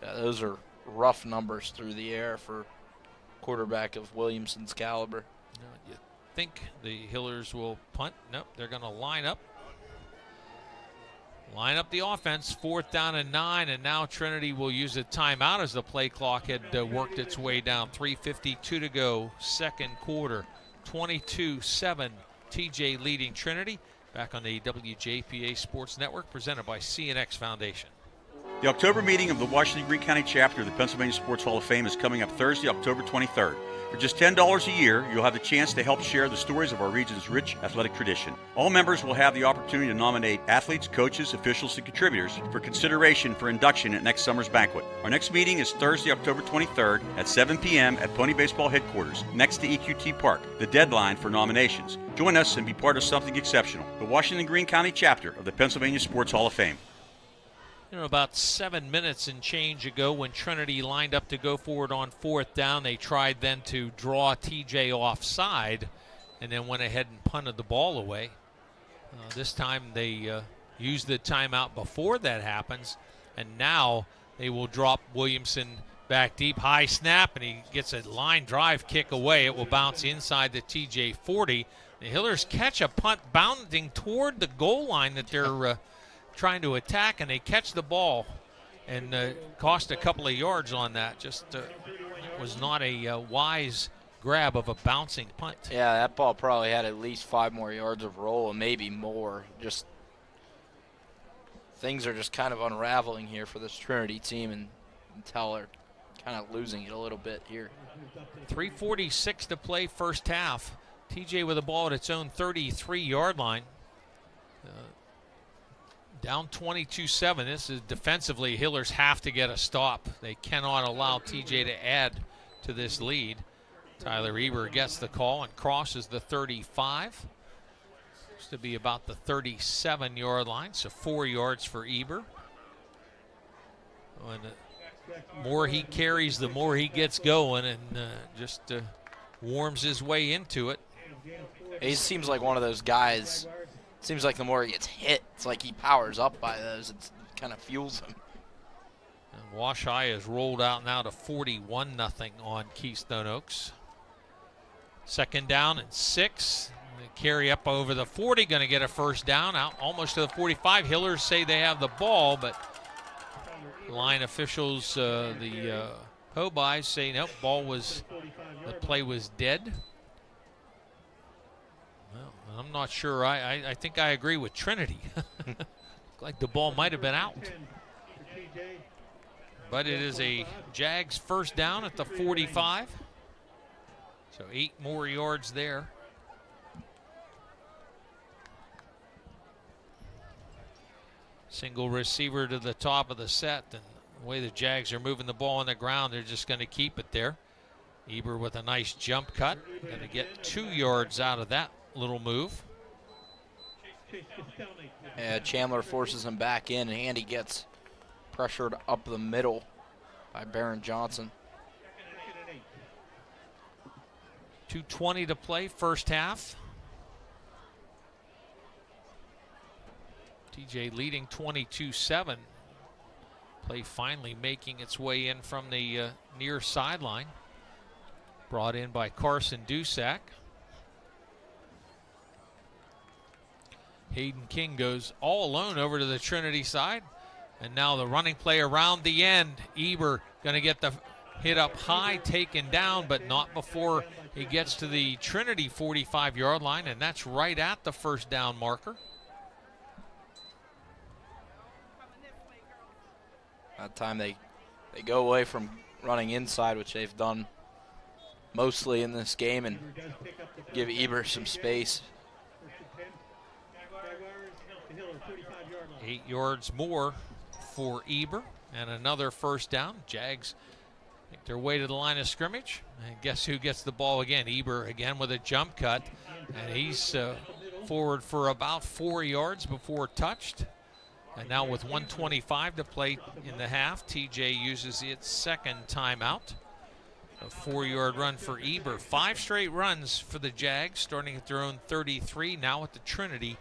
Speaker 6: Yeah, those are rough numbers through the air for quarterback of Williamson's caliber.
Speaker 2: You think the Hillers will punt? Nope, they're going to line up. Line up the offense, 4th down and 9, and now Trinity will use a timeout as the play clock had worked its way down. 3:52 to go, second quarter, 22-7. TJ leading Trinity. Back on the WJPA Sports Network, presented by CNX Foundation.
Speaker 9: The October meeting of the Washington Greene County chapter of the Pennsylvania Sports Hall of Fame is coming up Thursday, October 23rd. For just $10 a year, you'll have the chance to help share the stories of our region's rich athletic tradition. All members will have the opportunity to nominate athletes, coaches, officials, and contributors for consideration for induction at next summer's banquet. Our next meeting is Thursday, October 23rd at 7 p.m. at Pony Baseball Headquarters, next to EQT Park, the deadline for nominations. Join us and be part of something exceptional. The Washington Greene County chapter of the Pennsylvania Sports Hall of Fame.
Speaker 2: About 7 minutes and change ago, when Trinity lined up to go forward on 4th down, they tried then to draw TJ offside and then went ahead and punted the ball away. This time they used the timeout before that happens, and now they will drop Williamson back deep. High snap, and he gets a line drive kick away. It will bounce inside the TJ 40. The Hillers catch a punt bounding toward the goal line that they're trying to attack, and they catch the ball and cost a couple of yards on that. Just was not a wise grab of a bouncing punt.
Speaker 6: Yeah, that ball probably had at least 5 more yards of roll and maybe more. Just things are just kind of unraveling here for this Trinity team, and until they're kind of losing it a little bit here.
Speaker 2: 3:46 to play first half. TJ with the ball at its own 33-yard line. Down 22-7. This is defensively, Hillers have to get a stop. They cannot allow TJ to add to this lead. Tyler Eber gets the call and crosses the 35. Used to be about the 37-yard line, so 4 yards for Eber. And the more he carries, the more he gets going, and just warms his way into it.
Speaker 6: He seems like one of those guys. Seems like the more he gets hit, it's like he powers up by those. It kind of fuels him.
Speaker 2: And Wash High has rolled out now to 41-0 on Keystone Oaks. Second down and 6. The carry up over the 40, going to get a first down, out almost to the 45. Hillers say they have the ball, but line officials, the Hobeyes say nope, the play was dead. Well, I'm not sure. I think I agree with Trinity. Like the ball might have been out. But it is a Jags first down at the 45. So 8 more yards there. Single receiver to the top of the set, and the way the Jags are moving the ball on the ground, they're just going to keep it there. Eber with a nice jump cut. Going to get 2 yards out of that little move.
Speaker 6: Chandler forces him back in, and Andy gets pressured up the middle by Barron Johnson.
Speaker 2: 2:20 to play, first half. TJ leading 22-7. Play finally making its way in from the near sideline. Brought in by Carson Dusack. Hayden King goes all alone over to the Trinity side. And now the running play around the end. Eber going to get the hit up high, taken down, but not before he gets to the Trinity 45-yard line, and that's right at the first down marker.
Speaker 6: That time they go away from running inside, which they've done mostly in this game, and give Eber some space.
Speaker 2: 8 yards more for Eber, and another first down. Jags make their way to the line of scrimmage, and guess who gets the ball again? Eber again with a jump cut, and he's forward for about 4 yards before touched. And now with 1:25 to play in the half, TJ uses its second timeout. A 4-yard run for Eber. 5 straight runs for the Jags, starting at their own 33, now at the Trinity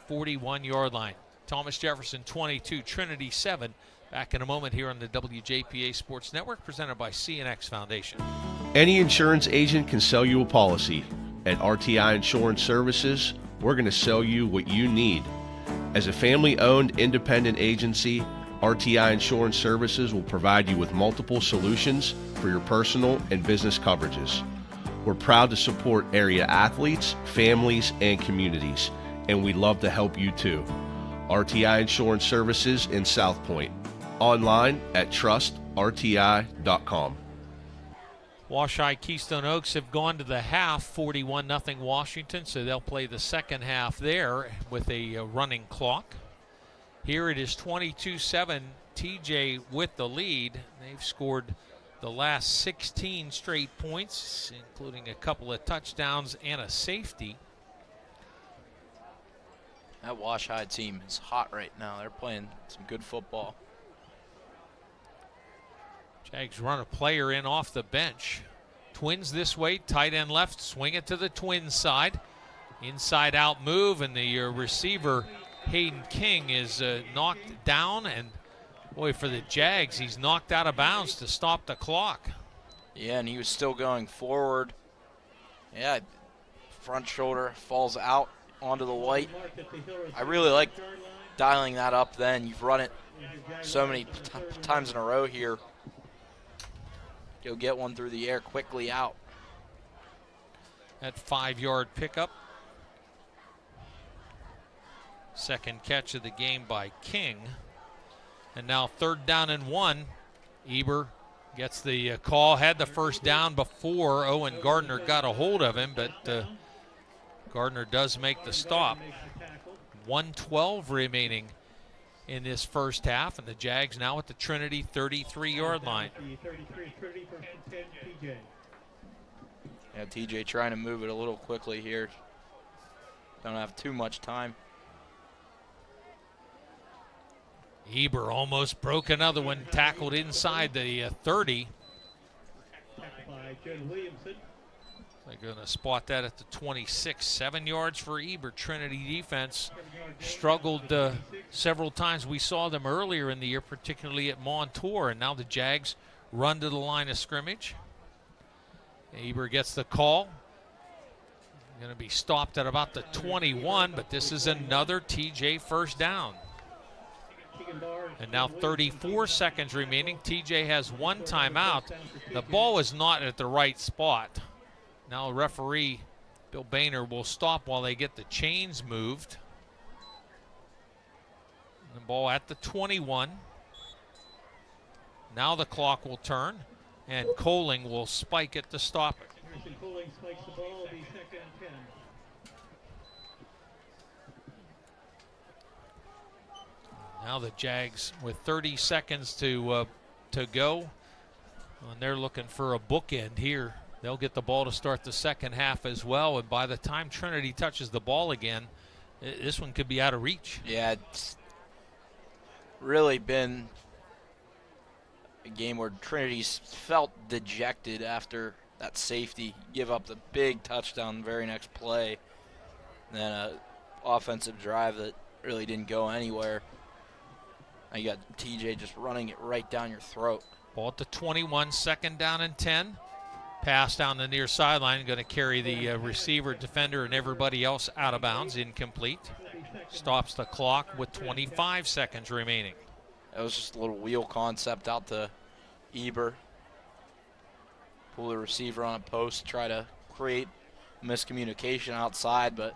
Speaker 2: 41-yard line. Thomas Jefferson 22, Trinity 7. Back in a moment here on the WJPA Sports Network, presented by CNX Foundation.
Speaker 11: Any insurance agent can sell you a policy. At RTI Insurance Services, we're going to sell you what you need. As a family-owned independent agency, RTI Insurance Services will provide you with multiple solutions for your personal and business coverages. We're proud to support area athletes, families, and communities, and we'd love to help you too. RTI Insurance Services in South Point. Online at trustrti.com.
Speaker 2: Washai Keystone Oaks have gone to the half, 41-0 Washington, so they'll play the second half there with a running clock. Here it is 22-7, TJ with the lead. They've scored the last 16 straight points, including a couple of touchdowns and a safety.
Speaker 6: That Washai team is hot right now. They're playing some good football.
Speaker 2: Jags run a player in off the bench. Twins this way, tight end left, swing it to the Twins side. Inside out move, and the receiver, Hayden King, is knocked down. And boy, for the Jags, he's knocked out of bounds to stop the clock.
Speaker 6: Yeah, and he was still going forward. Yeah, front shoulder falls out onto the white. I really like dialing that up then. You've run it so many times in a row here. Go get one through the air quickly out.
Speaker 2: That 5-yard pickup. Second catch of the game by King. And now 3rd down and 1. Eber gets the call. Had the first down before Owen Gardner got a hold of him, but Gardner does make the stop. 1:12 remaining in this first half, and the Jags now at the Trinity 33-yard line.
Speaker 6: Yeah, TJ trying to move it a little quickly here. Don't have too much time.
Speaker 2: Eber almost broke another one, tackled inside the 30. They're going to spot that at the 26. 7 yards for Eber. Trinity defense struggled several times. We saw them earlier in the year, particularly at Montour, and now the Jags run to the line of scrimmage. Eber gets the call. Going to be stopped at about the 21, but this is another TJ first down. And now 34 seconds remaining. TJ has one timeout. The ball is not at the right spot. Now referee Bill Boehner will stop while they get the chains moved. The ball at the 21. Now the clock will turn, and Coling will spike it to stop it.
Speaker 13: Coling spikes the ball, it'll be 2nd and 10.
Speaker 2: Now the Jags with 30 seconds to go, and they're looking for a bookend here. They'll get the ball to start the second half as well, and by the time Trinity touches the ball again, this one could be out of reach.
Speaker 6: Yeah, it's really been a game where Trinity's felt dejected after that safety give up the big touchdown the very next play. And then an offensive drive that really didn't go anywhere. Now you got TJ just running it right down your throat.
Speaker 2: Ball at the 21, 2nd down and 10. Pass down the near sideline, going to carry the receiver, defender, and everybody else out of bounds, incomplete. Stops the clock with 25 seconds remaining.
Speaker 6: That was just a little wheel concept out to Eber. Pull the receiver on a post, try to create miscommunication outside, but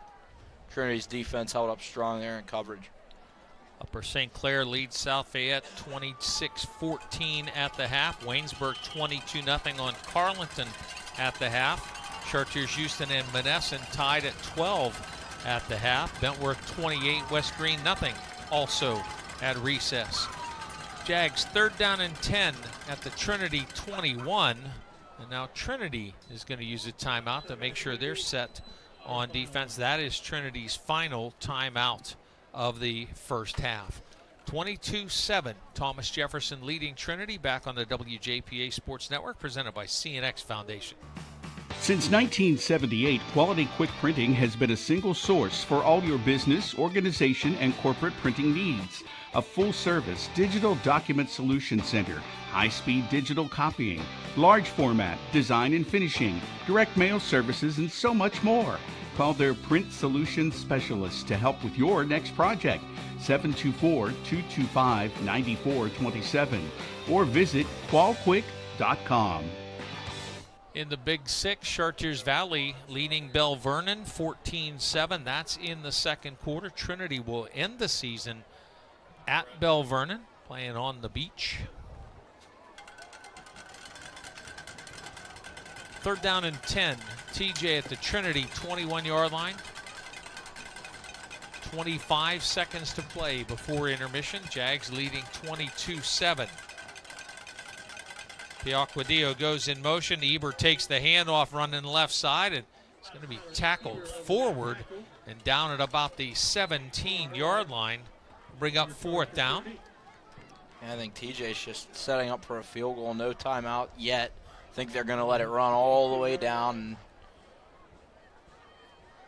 Speaker 6: Trinity's defense held up strong there in coverage.
Speaker 2: Upper St. Clair leads South Fayette 26-14 at the half. Waynesburg 22-0 on Carleton at the half. Chartiers Houston and Monessen tied at 12 at the half. Bentworth 28, West Green 0 also at recess. Jags 3rd down and 10 at the Trinity 21. And now Trinity is going to use a timeout to make sure they're set on defense. That is Trinity's final timeout of the first half. 22-7, Thomas Jefferson leading Trinity. Back on the WJPA Sports Network, presented by CNX Foundation.
Speaker 12: Since 1978, Quality Quick Printing has been a single source for all your business, organization, and corporate printing needs. A full-service digital document solution center, high-speed digital copying, large format, design and finishing, direct mail services, and so much more. Call their print solutions specialists to help with your next project. 724-225-9427 or visit qualquick.com.
Speaker 2: In the Big Six, Chartiers Valley leading Bell Vernon 14-7. That's in the second quarter. Trinity will end the season at Bell Vernon, playing on the beach. 3rd down and 10. TJ at the Trinity 21-yard line. 25 seconds to play before intermission. Jags leading 22-7. Piacquadio goes in motion. Eber takes the handoff, running left side, and it's going to be tackled forward and down at about the 17-yard line. Bring up 4th down.
Speaker 6: I think TJ's just setting up for a field goal. No timeout yet. I think they're going to let it run all the way down and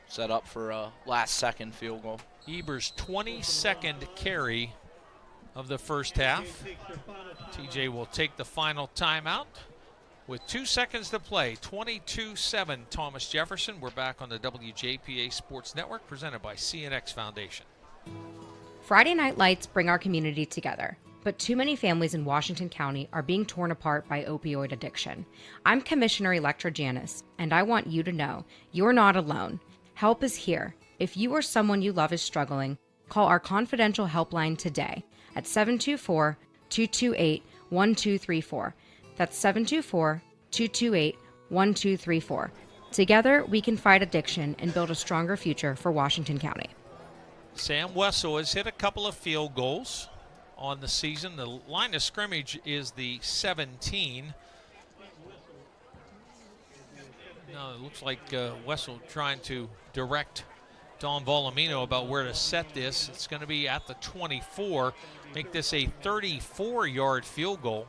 Speaker 6: set up for a last-second field goal.
Speaker 2: Eber's 22nd carry of the first half. TJ will take the final timeout with 2 seconds to play. 22-7, Thomas Jefferson. We're back on the WJPA Sports Network, presented by CNX Foundation.
Speaker 14: Friday night lights bring our community together, but too many families in Washington County are being torn apart by opioid addiction. I'm Commissioner Electra Janis, and I want you to know you're not alone. Help is here. If you or someone you love is struggling, call our confidential helpline today at 724-228-1234. That's 724-228-1234. Together, we can fight addiction and build a stronger future for Washington County.
Speaker 2: Sam Wessel has hit a couple of field goals on the season. The line of scrimmage is the 17. Now it looks like Wessel trying to direct Don Volumino about where to set this. It's going to be at the 24. Make this a 34-yard field goal.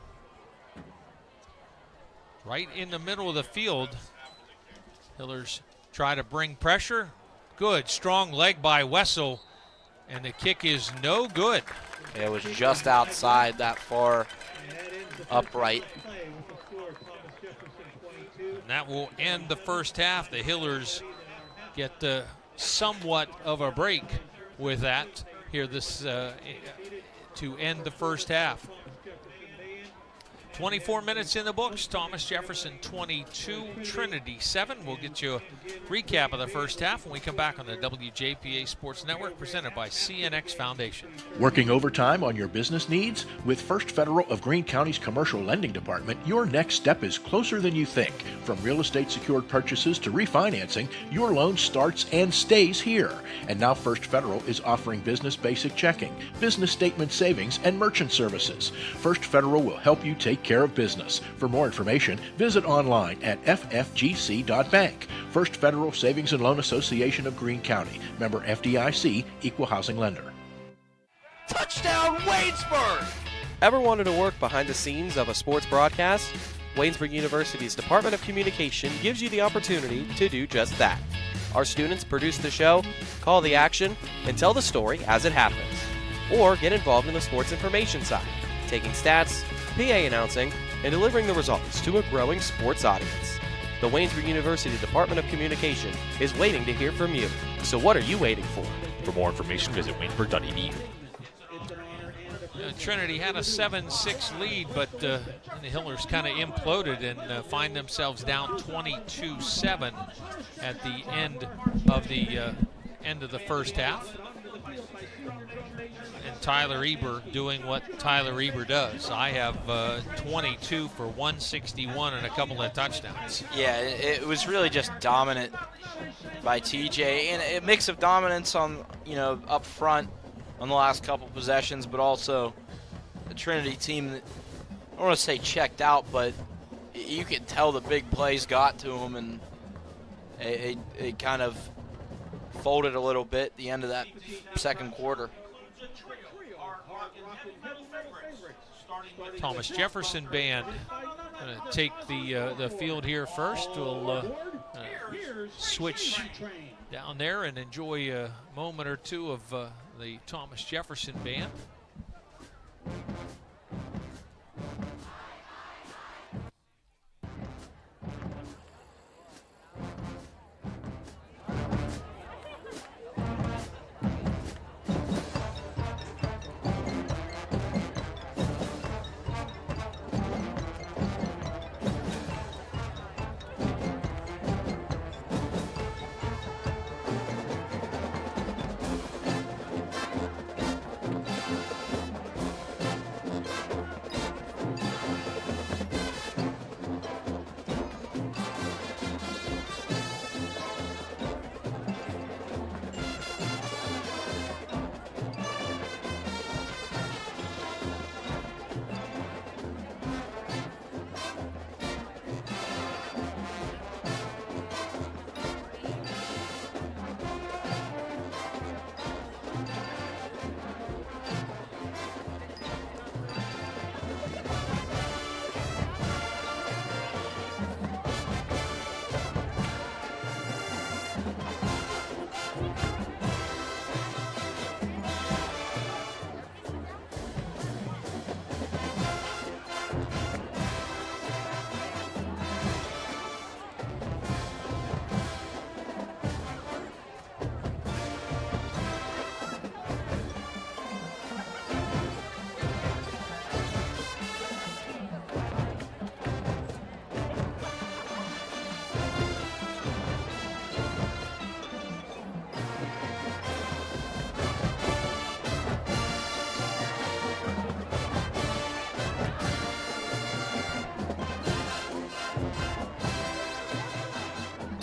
Speaker 2: Right in the middle of the field. Hillers try to bring pressure. Good, strong leg by Wessel. And the kick is no good.
Speaker 6: It was just outside that far upright.
Speaker 2: And that will end the first half. The Hillers get somewhat of a break with that here to end the first half. 24 minutes in the books. Thomas Jefferson 22, Trinity 7. We'll get you a recap of the first half when we come back on the WJPA Sports Network, presented by CNX Foundation.
Speaker 4: Working overtime on your business needs? With First Federal of Greene County's Commercial Lending Department, your next step is closer than you think. From real estate secured purchases to refinancing, your loan starts and stays here. And now First Federal is offering business basic checking, business statement savings, and merchant services. First Federal will help you take care of business. For more information, visit online at ffgc.bank. First Federal Savings and Loan Association of Greene County. Member FDIC, Equal Housing Lender.
Speaker 15: Touchdown, Waynesburg!
Speaker 16: Ever wanted to work behind the scenes of a sports broadcast? Waynesburg University's Department of Communication gives you the opportunity to do just that. Our students produce the show, call the action, and tell the story as it happens. Or get involved in the sports information side, taking stats, PA announcing, and delivering the results to a growing sports audience. The Waynesburg University Department of Communication is waiting to hear from you. So what are you waiting for?
Speaker 10: For more information, visit waynesburg.edu.
Speaker 2: Trinity had a 7-6 lead, but the Hillers kind of imploded and find themselves down 22-7 at the end of the first half. And Tyler Eber doing what Tyler Eber does. I have 22 for 161 and a couple of touchdowns.
Speaker 6: Yeah, it was really just dominant by TJ, and a mix of dominance on, up front on the last couple possessions, but also the Trinity team that, I don't want to say checked out, but you could tell the big plays got to them, and it kind of folded a little bit at the end of that second quarter.
Speaker 2: Thomas Jefferson Band going to take the field here first. We'll switch down there and enjoy a moment or two of the Thomas Jefferson Band.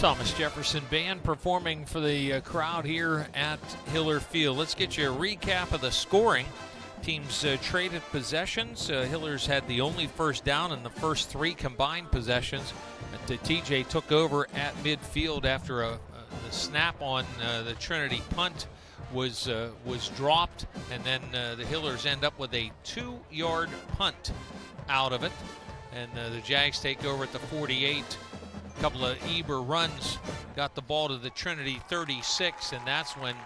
Speaker 2: Thomas Jefferson Band performing for the crowd here at Hiller Field. Let's get you a recap of the scoring. Teams traded possessions. Hillers had the only first down in the first three combined possessions. TJ took over at midfield after the snap on the Trinity punt was dropped, and then the Hillers end up with a 2-yard punt out of it. And the Jags take over at the 48. A couple of Eber runs got the ball to the Trinity 36, and that's when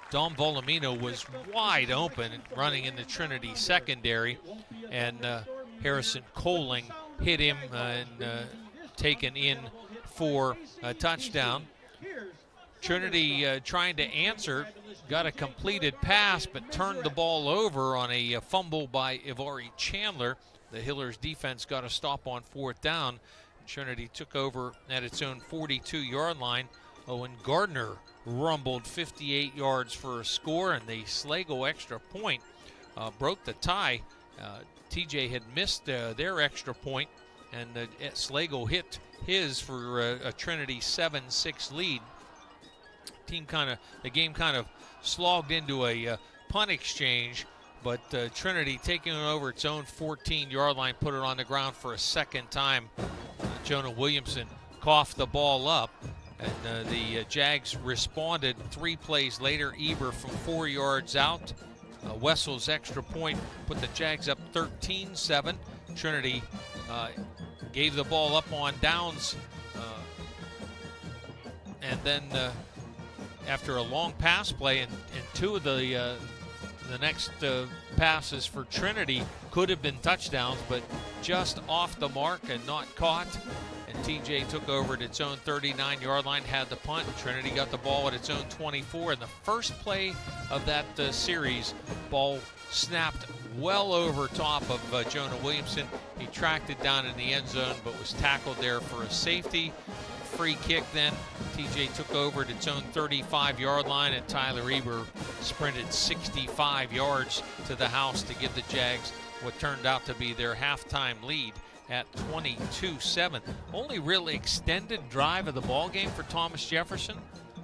Speaker 2: Dom Volumino was wide open running in the Trinity secondary, and Harrison Coling hit him and taken in for a touchdown. Trinity trying to answer, got a completed pass, but turned the ball over on a fumble by Ivari Chandler. The Hillers defense got a stop on 4th down. Trinity took over at its own 42-yard line. Owen Gardner rumbled 58 yards for a score, and the Slagle extra point broke the tie. TJ had missed their extra point, and Slagle hit his for a Trinity 7-6 lead. The game kind of slogged into a punt exchange, but Trinity taking it over its own 14-yard line, put it on the ground for a second time. Jonah Williamson coughed the ball up, and the Jags responded 3 plays later. Eber from 4 yards out. Wessel's extra point put the Jags up 13-7. Trinity gave the ball up on downs, and then after a long pass play, and 2 of the next passes for Trinity could have been touchdowns, but just off the mark and not caught. And TJ took over at its own 39-yard line, had the punt. Trinity got the ball at its own 24. And the first play of that series, ball snapped well over top of Jonah Williamson. He tracked it down in the end zone, but was tackled there for a safety. Free kick then. TJ took over at its own 35-yard line, and Tyler Eber sprinted 65 yards to the house to give the Jags what turned out to be their halftime lead at 22-7. Only really extended drive of the ball game for Thomas Jefferson,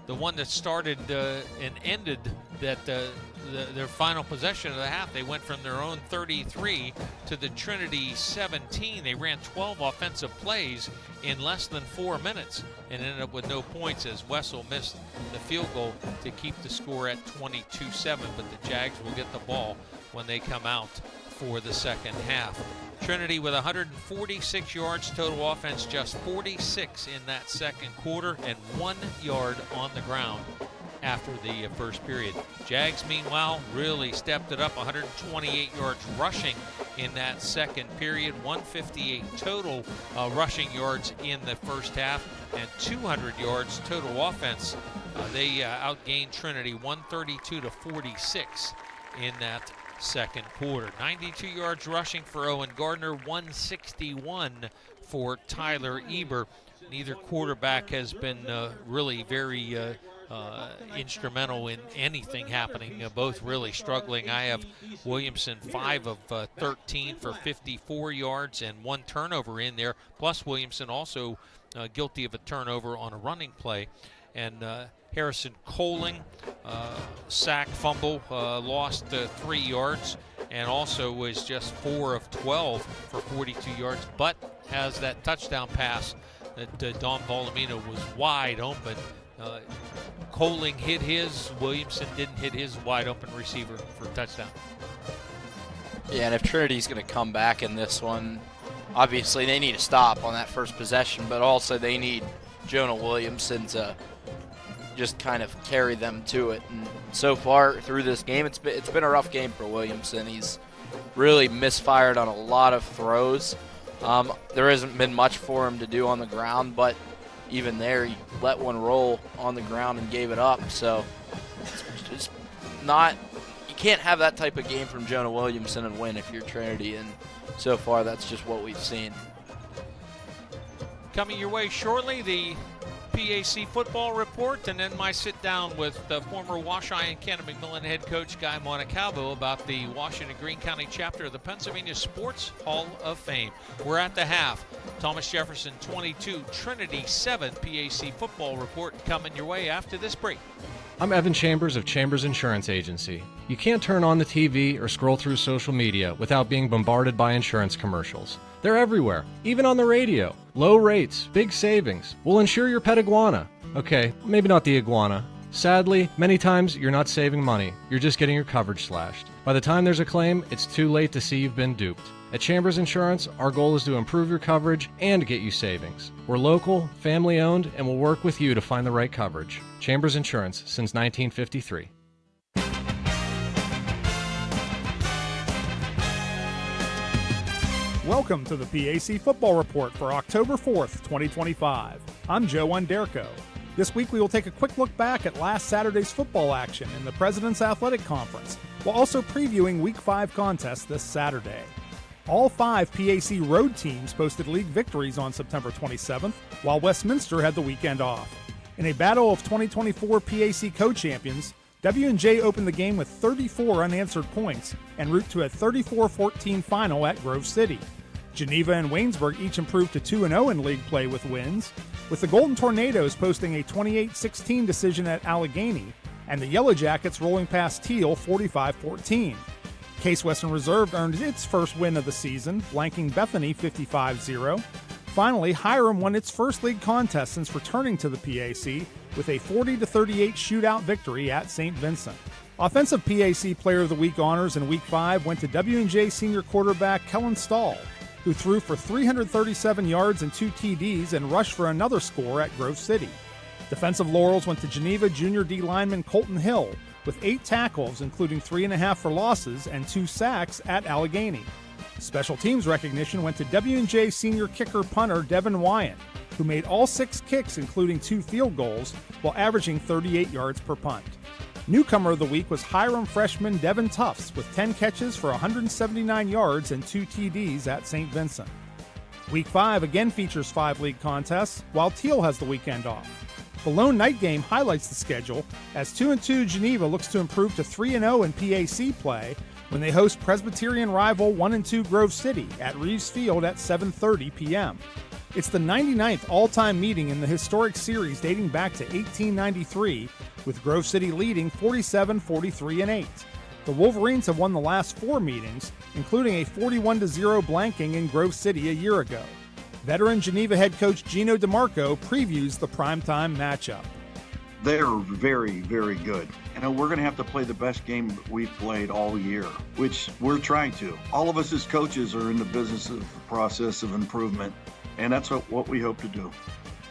Speaker 2: the one that started and ended that their final possession of the half. They went from their own 33 to the Trinity 17. They ran 12 offensive plays in less than 4 minutes and ended up with no points as Wessel missed the field goal to keep the score at 22-7. But the Jags will get the ball when they come out for the second half. Trinity with 146 yards total offense, just 46 in that second quarter, and 1 yard on the ground after the first period. Jags, meanwhile, really stepped it up, 128 yards rushing in that second period, 158 total rushing yards in the first half, and 200 yards total offense. They outgained Trinity 132-46 in that second quarter. 92 yards rushing for Owen Gardner, 161 for Tyler Eber. Neither quarterback has been really very instrumental in anything happening. Both really struggling. I have Williamson 5 of 13 for 54 yards and 1 turnover in there, plus Williamson also guilty of a turnover on a running play. And Harrison Coling, sack, fumble, lost 3 yards, and also was just 4 of 12 for 42 yards, but has that touchdown pass that Dom Volumino was wide open. Coling hit his, Williamson didn't hit his wide open receiver for a touchdown.
Speaker 6: Yeah, and if Trinity's going to come back in this one, obviously they need to stop on that first possession, but also they need Jonah Williamson to just kind of carry them to it. And so far through this game, it's been a rough game for Williamson. He's really misfired on a lot of throws. There hasn't been much for him to do on the ground, but even there, he let one roll on the ground and gave it up. So it's just not, you can't have that type of game from Jonah Williamson and win if you're Trinity, and so far that's just what we've seen.
Speaker 2: Coming your way shortly, the PAC football report, and then my sit down with the former Wash-I and Cannon McMillan head coach Guy Monaco about the Washington Greene County chapter of the Pennsylvania Sports Hall of Fame. We're at the half. Thomas Jefferson 22, Trinity 7. PAC football report coming your way after this break.
Speaker 1: I'm Evan Chambers of Chambers Insurance Agency. You can't turn on the TV or scroll through social media without being bombarded by insurance commercials. They're everywhere, even on the radio. Low rates, big savings. We'll insure your pet iguana. Okay, maybe not the iguana. Sadly, many times you're not saving money. You're just getting your coverage slashed. By the time there's a claim, it's too late to see you've been duped. At Chambers Insurance, our goal is to improve your coverage and get you savings. We're local, family-owned, and we'll work with you to find the right coverage. Chambers Insurance, since 1953.
Speaker 17: Welcome to the PAC Football Report for October 4th, 2025. I'm Joe Underko. This week we will take a quick look back at last Saturday's football action in the President's Athletic Conference, while also previewing Week 5 contests this Saturday. All 5 PAC road teams posted league victories on September 27th, while Westminster had the weekend off. In a battle of 2024 PAC co-champions, W&J opened the game with 34 unanswered points en route to a 34-14 final at Grove City. Geneva and Waynesburg each improved to 2-0 in league play with wins, with the Golden Tornadoes posting a 28-16 decision at Allegheny and the Yellow Jackets rolling past Teal 45-14. Case Western Reserve earned its first win of the season, blanking Bethany 55-0. Finally, Hiram won its first league contest since returning to the PAC with a 40-38 shootout victory at St. Vincent. Offensive PAC Player of the Week honors in Week 5 went to W&J senior quarterback Kellen Stahl, who threw for 337 yards and 2 TDs and rushed for another score at Grove City. Defensive laurels went to Geneva junior D lineman Colton Hill with 8 tackles, including 3.5 for losses and 2 sacks at Allegheny. Special teams recognition went to W&J senior kicker punter Devin Wyatt, who made all 6 kicks, including 2 field goals, while averaging 38 yards per punt. Newcomer of the week was Hiram freshman Devin Tufts with 10 catches for 179 yards and 2 TDs at St. Vincent. Week 5 again features 5 league contests, while Teal has the weekend off. The lone night game highlights the schedule, as 2-2 Geneva looks to improve to 3-0 in PAC play when they host Presbyterian rival 1-2 Grove City at Reeves Field at 7:30 p.m. It's the 99th all-time meeting in the historic series dating back to 1893, with Grove City leading 47-43-8. The Wolverines have won the last 4 meetings, including a 41-0 blanking in Grove City a year ago. Veteran Geneva head coach Gino DeMarco previews the primetime matchup.
Speaker 22: They're very, very good. We're going to have to play the best game we've played all year, which we're trying to. All of us as coaches are in the business of the process of improvement, and that's what we hope to do.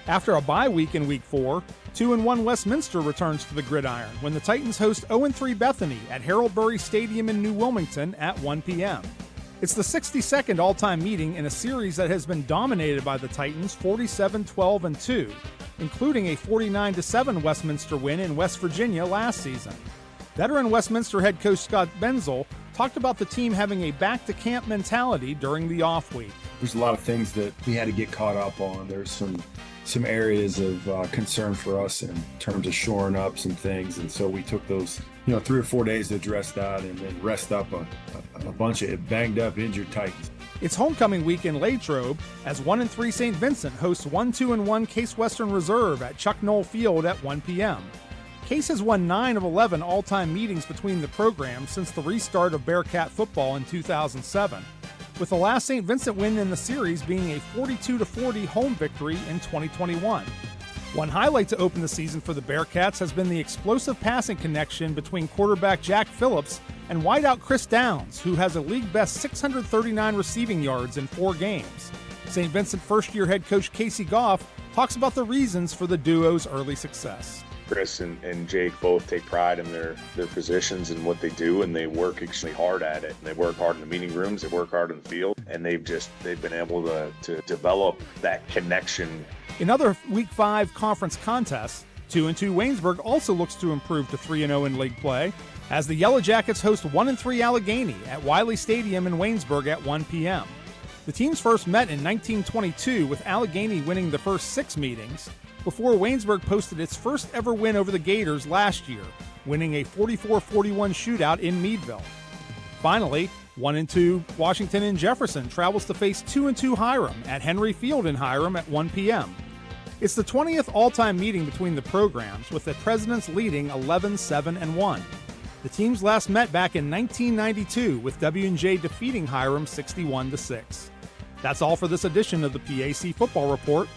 Speaker 17: After a bye week in Week 4, 2-1 Westminster returns to the gridiron when the Titans host 0-3 Bethany at Harold Burry Stadium in New Wilmington at 1 p.m. It's the 62nd all-time meeting in a series that has been dominated by the Titans 47-12-2, including a 49-7 Westminster win in West Virginia last season. Veteran Westminster head coach Scott Benzel talked about the team having a back-to-camp mentality during the off week.
Speaker 23: There's a lot of things that we had to get caught up on. There's some areas of concern for us in terms of shoring up some things, and so we took those 3 or 4 days to address that and then rest up a bunch of banged up injured Titans.
Speaker 17: It's homecoming week in Latrobe as 1-3 St. Vincent hosts 1-2-1 Case Western Reserve at Chuck Knoll Field at 1 p.m. Case has won 9 of 11 all-time meetings between the programs since the restart of Bearcat football in 2007, with the last St. Vincent win in the series being a 42-40 home victory in 2021. One highlight to open the season for the Bearcats has been the explosive passing connection between quarterback Jack Phillips and wideout Chris Downs, who has a league-best 639 receiving yards in 4 games. St. Vincent first-year head coach Casey Goff talks about the reasons for the duo's early success.
Speaker 24: Chris and Jake both take pride in their positions and what they do, and they work extremely hard at it. They work hard in the meeting rooms, they work hard in the field, and they've been able to develop that connection. In
Speaker 17: other Week 5 conference contests, 2-2 Waynesburg also looks to improve to 3-0 in league play, as the Yellow Jackets host 1-3 Allegheny at Wiley Stadium in Waynesburg at 1 p.m. The teams first met in 1922, with Allegheny winning the first 6 meetings, before Waynesburg posted its first ever win over the Gators last year, winning a 44-41 shootout in Meadville. Finally, 1-2 Washington and Jefferson travels to face 2-2 Hiram at Henry Field in Hiram at 1 p.m. It's the 20th all-time meeting between the programs, with the Presidents leading 11-7-1. The teams last met back in 1992, with W&J defeating Hiram 61-6. That's all for this edition of the PAC Football Report.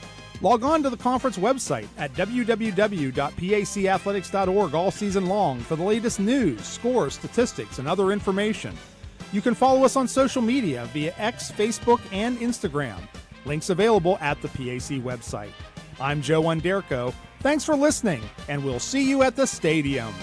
Speaker 17: Log on to the conference website at www.pacathletics.org all season long for the latest news, scores, statistics, and other information. You can follow us on social media via X, Facebook, and Instagram. Links available at the PAC website. I'm Joe Underko. Thanks for listening, and we'll see you at the stadium.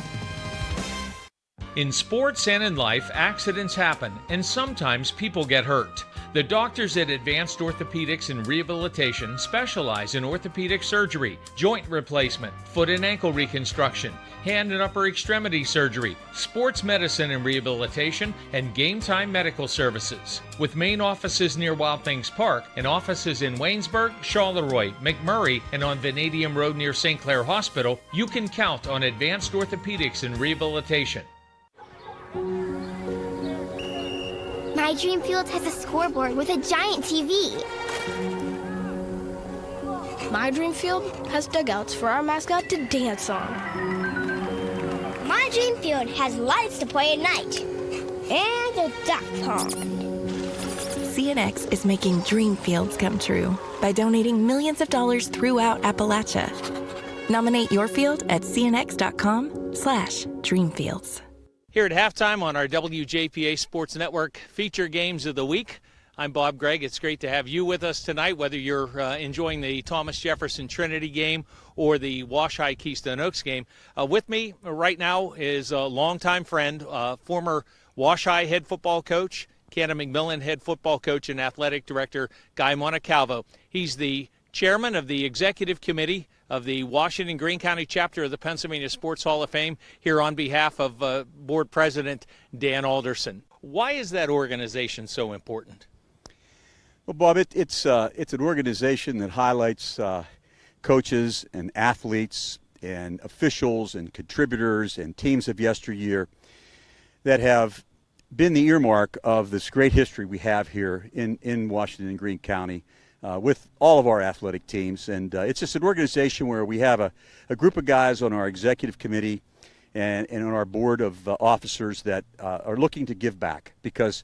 Speaker 2: In sports and in life, accidents happen, and sometimes people get hurt. The doctors at Advanced Orthopedics and Rehabilitation specialize in orthopedic surgery, joint replacement, foot and ankle reconstruction, hand and upper extremity surgery, sports medicine and rehabilitation, and game time medical services. With main offices near Wild Things Park and offices in Waynesburg, Charleroi, McMurray, and on Vanadium Road near St. Clair Hospital, you can count on Advanced Orthopedics and Rehabilitation.
Speaker 18: My dream field has a scoreboard with a giant TV.
Speaker 19: My dream field has dugouts for our mascot to dance on.
Speaker 18: My dream field has lights to play at night. And a duck pond.
Speaker 20: CNX is making dream fields come true by donating millions of dollars throughout Appalachia. Nominate your field at cnx.com/dreamfields.
Speaker 2: Here at halftime on our WJPA Sports Network feature games of the week, I'm Bob Gregg. It's great to have you with us tonight, whether you're enjoying the Thomas Jefferson Trinity game or the Wash High Keystone Oaks game. With me right now is a longtime friend, former Wash High head football coach, Canada McMillan head football coach and athletic director, Guy Monaco. He's the chairman of the executive committee of the Washington Greene County chapter of the Pennsylvania Sports Hall of Fame, here on behalf of board president Dan Alderson. Why is that organization so important?
Speaker 9: Well, Bob, it's an organization that highlights coaches and athletes and officials and contributors and teams of yesteryear that have been the earmark of this great history we have here in Washington and Greene County. With all of our athletic teams. And it's just an organization where we have a group of guys on our executive committee and on our board of officers that are looking to give back, because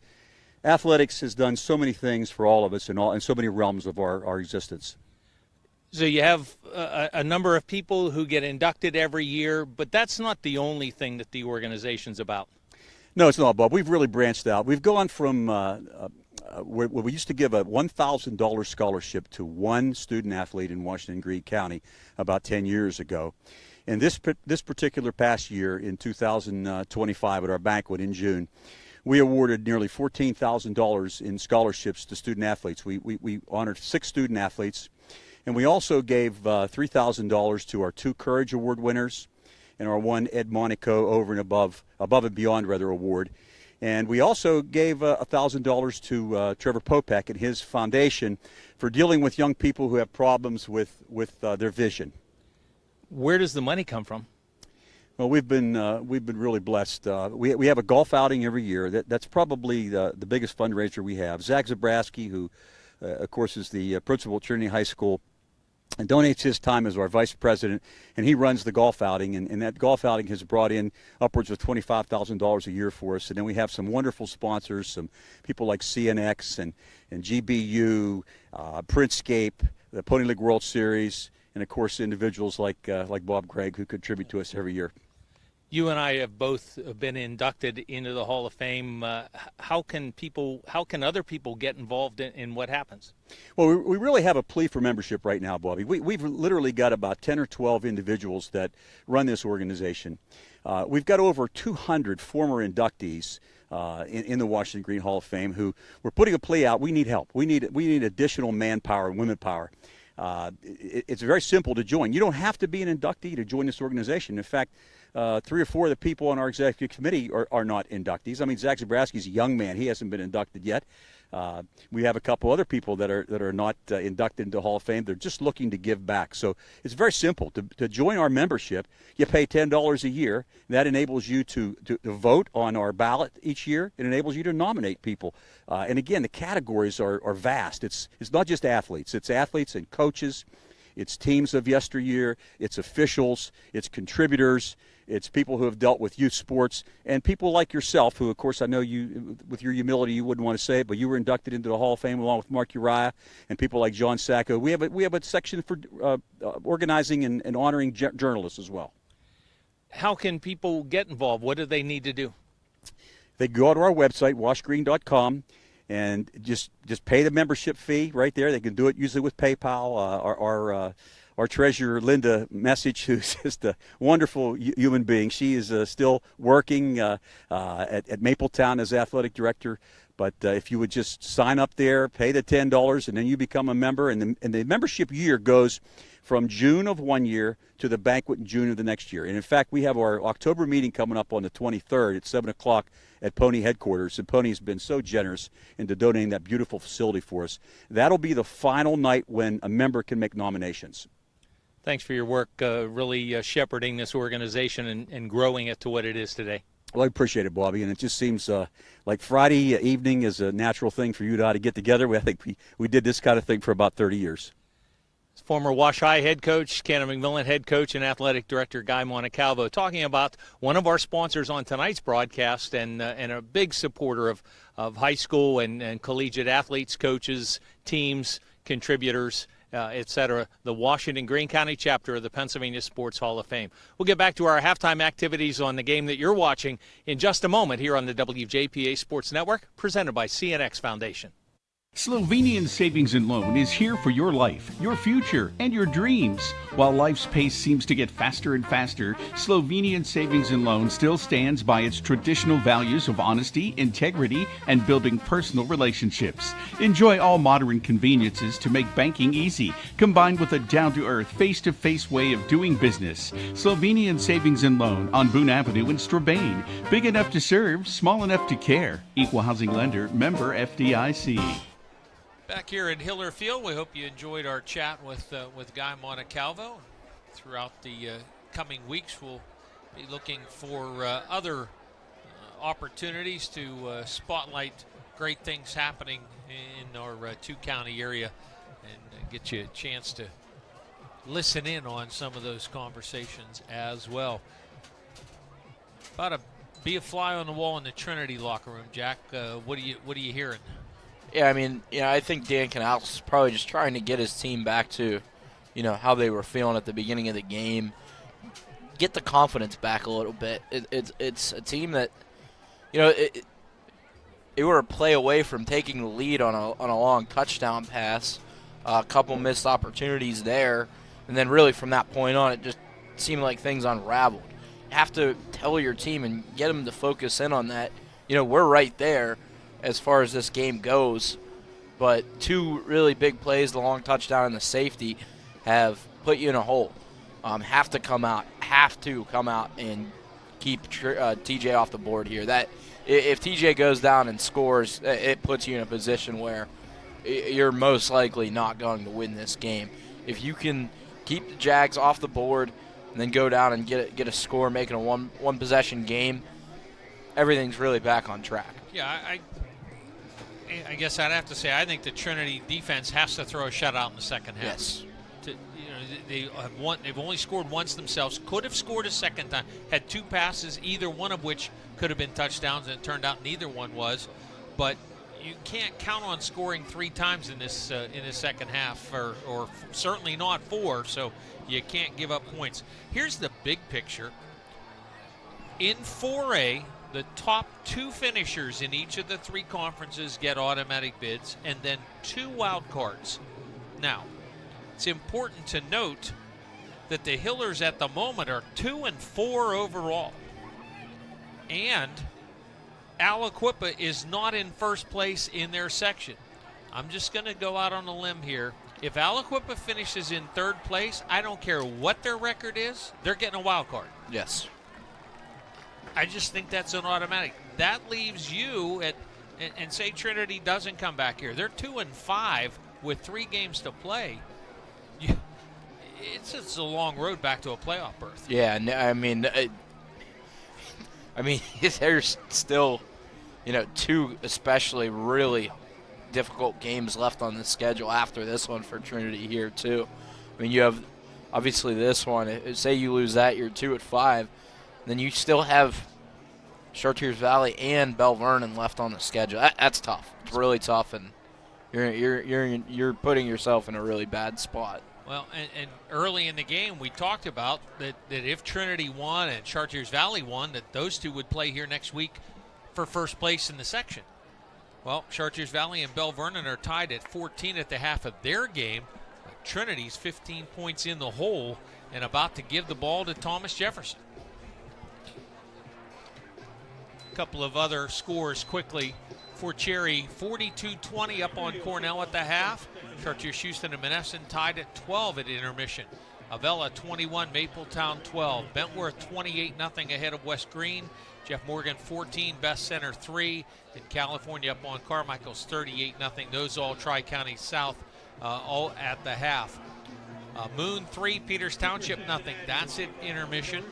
Speaker 9: athletics has done so many things for all of us in so many realms of our existence.
Speaker 2: So you have a number of people who get inducted every year, but that's not the only thing that the organization's about.
Speaker 9: No, it's not, Bob. We've really branched out. We've gone from where we used to give a $1,000 scholarship to one student athlete in Washington and Greene County about 10 years ago. And this particular past year, in 2025, at our banquet in June, we awarded nearly $14,000 in scholarships to student athletes. We honored 6 student athletes, and we also gave $3,000 to our 2 Courage Award winners and our 1 Ed Monaco over and above and beyond award. And we also gave $1,000 to Trevor Popek and his foundation for dealing with young people who have problems with their vision.
Speaker 2: Where does the money come from?
Speaker 9: Well, we've been really blessed. We have a golf outing every year. That's probably the biggest fundraiser we have. Zach Zabrowski, who of course is the principal at Trinity High School, and donates his time as our vice president, and he runs the golf outing, and that golf outing has brought in upwards of $25,000 a year for us. And then we have some wonderful sponsors, some people like CNX and GBU, Printscape, the Pony League World Series, and of course individuals like Bob Gregg, who contribute to us every year.
Speaker 2: You and I have both been inducted into the Hall of Fame. How can other people get involved in what happens?
Speaker 9: Well, we really have a plea for membership right now, Bobby. We've literally got about 10 or 12 individuals that run this organization. We've got over 200 former inductees in the Washington Greene Hall of Fame who we're putting a plea out. We need help. We need additional manpower and women power. It's very simple to join. You don't have to be an inductee to join this organization. In fact, 3 or 4 of the people on our executive committee are not inductees. I mean, Zach Zabrowski's a young man. He hasn't been inducted yet. We have a couple other people that are not inducted into Hall of Fame. They're just looking to give back. So it's very simple. To join our membership, you pay $10 a year. That enables you to vote on our ballot each year. It enables you to nominate people. And again, the categories are vast. It's not just athletes. It's athletes and coaches. It's teams of yesteryear. It's officials. It's contributors. It's people who have dealt with youth sports, and people like yourself, who, of course, I know you, with your humility, you wouldn't want to say it, but you were inducted into the Hall of Fame along with Mark Uriah and people like John Sacco. We have a section for organizing and honoring journalists as well.
Speaker 2: How can people get involved? What do they need to do?
Speaker 9: They go to our website, washgreen.com, and just pay the membership fee right there. They can do it usually with PayPal. Our our treasurer, Linda Message, who's just a wonderful human being. She is still working at Mapletown as athletic director. But if you would just sign up there, pay the $10, and then you become a member. And the membership year goes from June of one year to the banquet in June of the next year. And, in fact, we have our October meeting coming up on the 23rd at 7 o'clock at Pony headquarters. And Pony has been so generous into donating that beautiful facility for us. That'll be the final night when a member can make nominations.
Speaker 2: Thanks for your work really shepherding this organization and growing it to what it is today.
Speaker 9: Well, I appreciate it, Bobby, and it just seems like Friday evening is a natural thing for you to get together. I think we did this kind of thing for about 30 years.
Speaker 2: Former Wash High head coach, Cannon McMillan head coach, and athletic director Guy Monaco talking about one of our sponsors on tonight's broadcast and a big supporter of high school and collegiate athletes, coaches, teams, contributors, etc., the Washington Greene County chapter of the Pennsylvania Sports Hall of Fame. We'll get back to our halftime activities on the game that you're watching in just a moment here on the WJPA Sports Network, presented by CNX Foundation.
Speaker 12: Slovenian Savings and Loan is here for your life, your future, and your dreams. While life's pace seems to get faster and faster, Slovenian Savings and Loan still stands by its traditional values of honesty, integrity, and building personal relationships. Enjoy all modern conveniences to make banking easy, combined with a down-to-earth, face-to-face way of doing business. Slovenian Savings and Loan on Boone Avenue in Strabane. Big enough to serve, small enough to care. Equal housing lender, member FDIC.
Speaker 2: Back here at Hiller Field, we hope you enjoyed our chat with Guy Montecalvo. Throughout the coming weeks, we'll be looking for other opportunities to spotlight great things happening in our two-county area and get you a chance to listen in on some of those conversations as well. About to be a fly on the wall in the Trinity locker room, Jack. What are you hearing?
Speaker 6: Yeah, I mean, I think Dan Canales is probably just trying to get his team back to, how they were feeling at the beginning of the game. Get the confidence back a little bit. It's a team that, it were a play away from taking the lead on a long touchdown pass, a couple missed opportunities there, and then really from that point on, it just seemed like things unraveled. You have to tell your team and get them to focus in on that. We're right there as far as this game goes, but two really big plays, the long touchdown and the safety, have put you in a hole. Have to come out and keep TJ off the board here. That if TJ goes down and scores, it puts you in a position where you're most likely not going to win this game. If you can keep the Jags off the board and then go down and get a score, making a one possession game, everything's really back on track.
Speaker 2: Yeah, I guess I'd have to say I think the Trinity defense has to throw a shutout in the second half.
Speaker 6: Yes.
Speaker 2: They've only scored once themselves. Could have scored a second time. Had two passes, either one of which could have been touchdowns, and it turned out neither one was. But you can't count on scoring three times in this second half, or certainly not four. So you can't give up points. Here's the big picture. In 4A, the top two finishers in each of the three conferences get automatic bids, and then 2 wild cards. Now, it's important to note that the Hillers at the moment are 2-4 overall. And Aliquippa is not in first place in their section. I'm just going to go out on a limb here. If Aliquippa finishes in third place, I don't care what their record is, they're getting a wild card.
Speaker 6: Yes.
Speaker 2: I just think that's an automatic. That leaves you at, and say Trinity doesn't come back here. They're 2-5 with 3 games to play. It's a long road back to a playoff berth.
Speaker 6: Yeah, I mean, there's still, 2 especially really difficult games left on the schedule after this one for Trinity here too. I mean, you have obviously this one. Say you lose that, you're 2-5. Then you still have Chartiers Valley and Bell Vernon left on the schedule. That's tough. It's really tough, and you're putting yourself in a really bad spot.
Speaker 2: Well, and early in the game, we talked about that if Trinity won and Chartiers Valley won, that those two would play here next week for first place in the section. Well, Chartiers Valley and Bell Vernon are tied at 14 at the half of their game. Trinity's 15 points in the hole and about to give the ball to Thomas Jefferson. A couple of other scores quickly for Cherry. 42-20 up on Cornell at the half. Chartiers Houston and Monessen tied at 12 at intermission. Avella 21, Mapletown 12. Bentworth 28-0 ahead of West Green. Jeff Morgan 14, Best Center 3. And California up on Carmichael's 38-0. Those all Tri-County South all at the half. Moon 3, Peters Township 0. That's at intermission.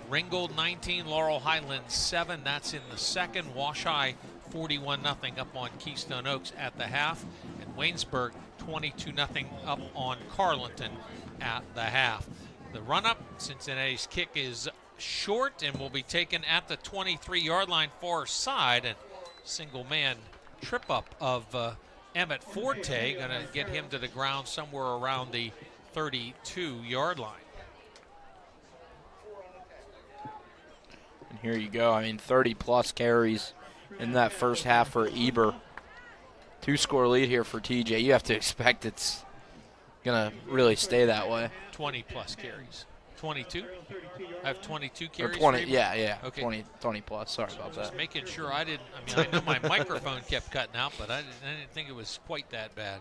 Speaker 2: Ringgold 19, Laurel Highlands 7. That's in the second. Wash High 41-0 up on Keystone Oaks at the half. And Waynesburg 22-0 up on Carleton at the half. The run-up, Cincinnati's kick is short and will be taken at the 23-yard line far side. And single man trip up of Emmett Forte, going to get him to the ground somewhere around the 32-yard line.
Speaker 6: And here you go. I mean, 30-plus carries in that first half for Eber. 2-score lead here for TJ. You have to expect it's going to really stay that way.
Speaker 2: 20-plus carries. 22? I have 22 carries.
Speaker 6: Or 20, yeah.
Speaker 2: Okay.
Speaker 6: 20 plus. Sorry about that.
Speaker 2: Just making sure I didn't. I mean, I know my microphone kept cutting out, but I didn't think it was quite that bad.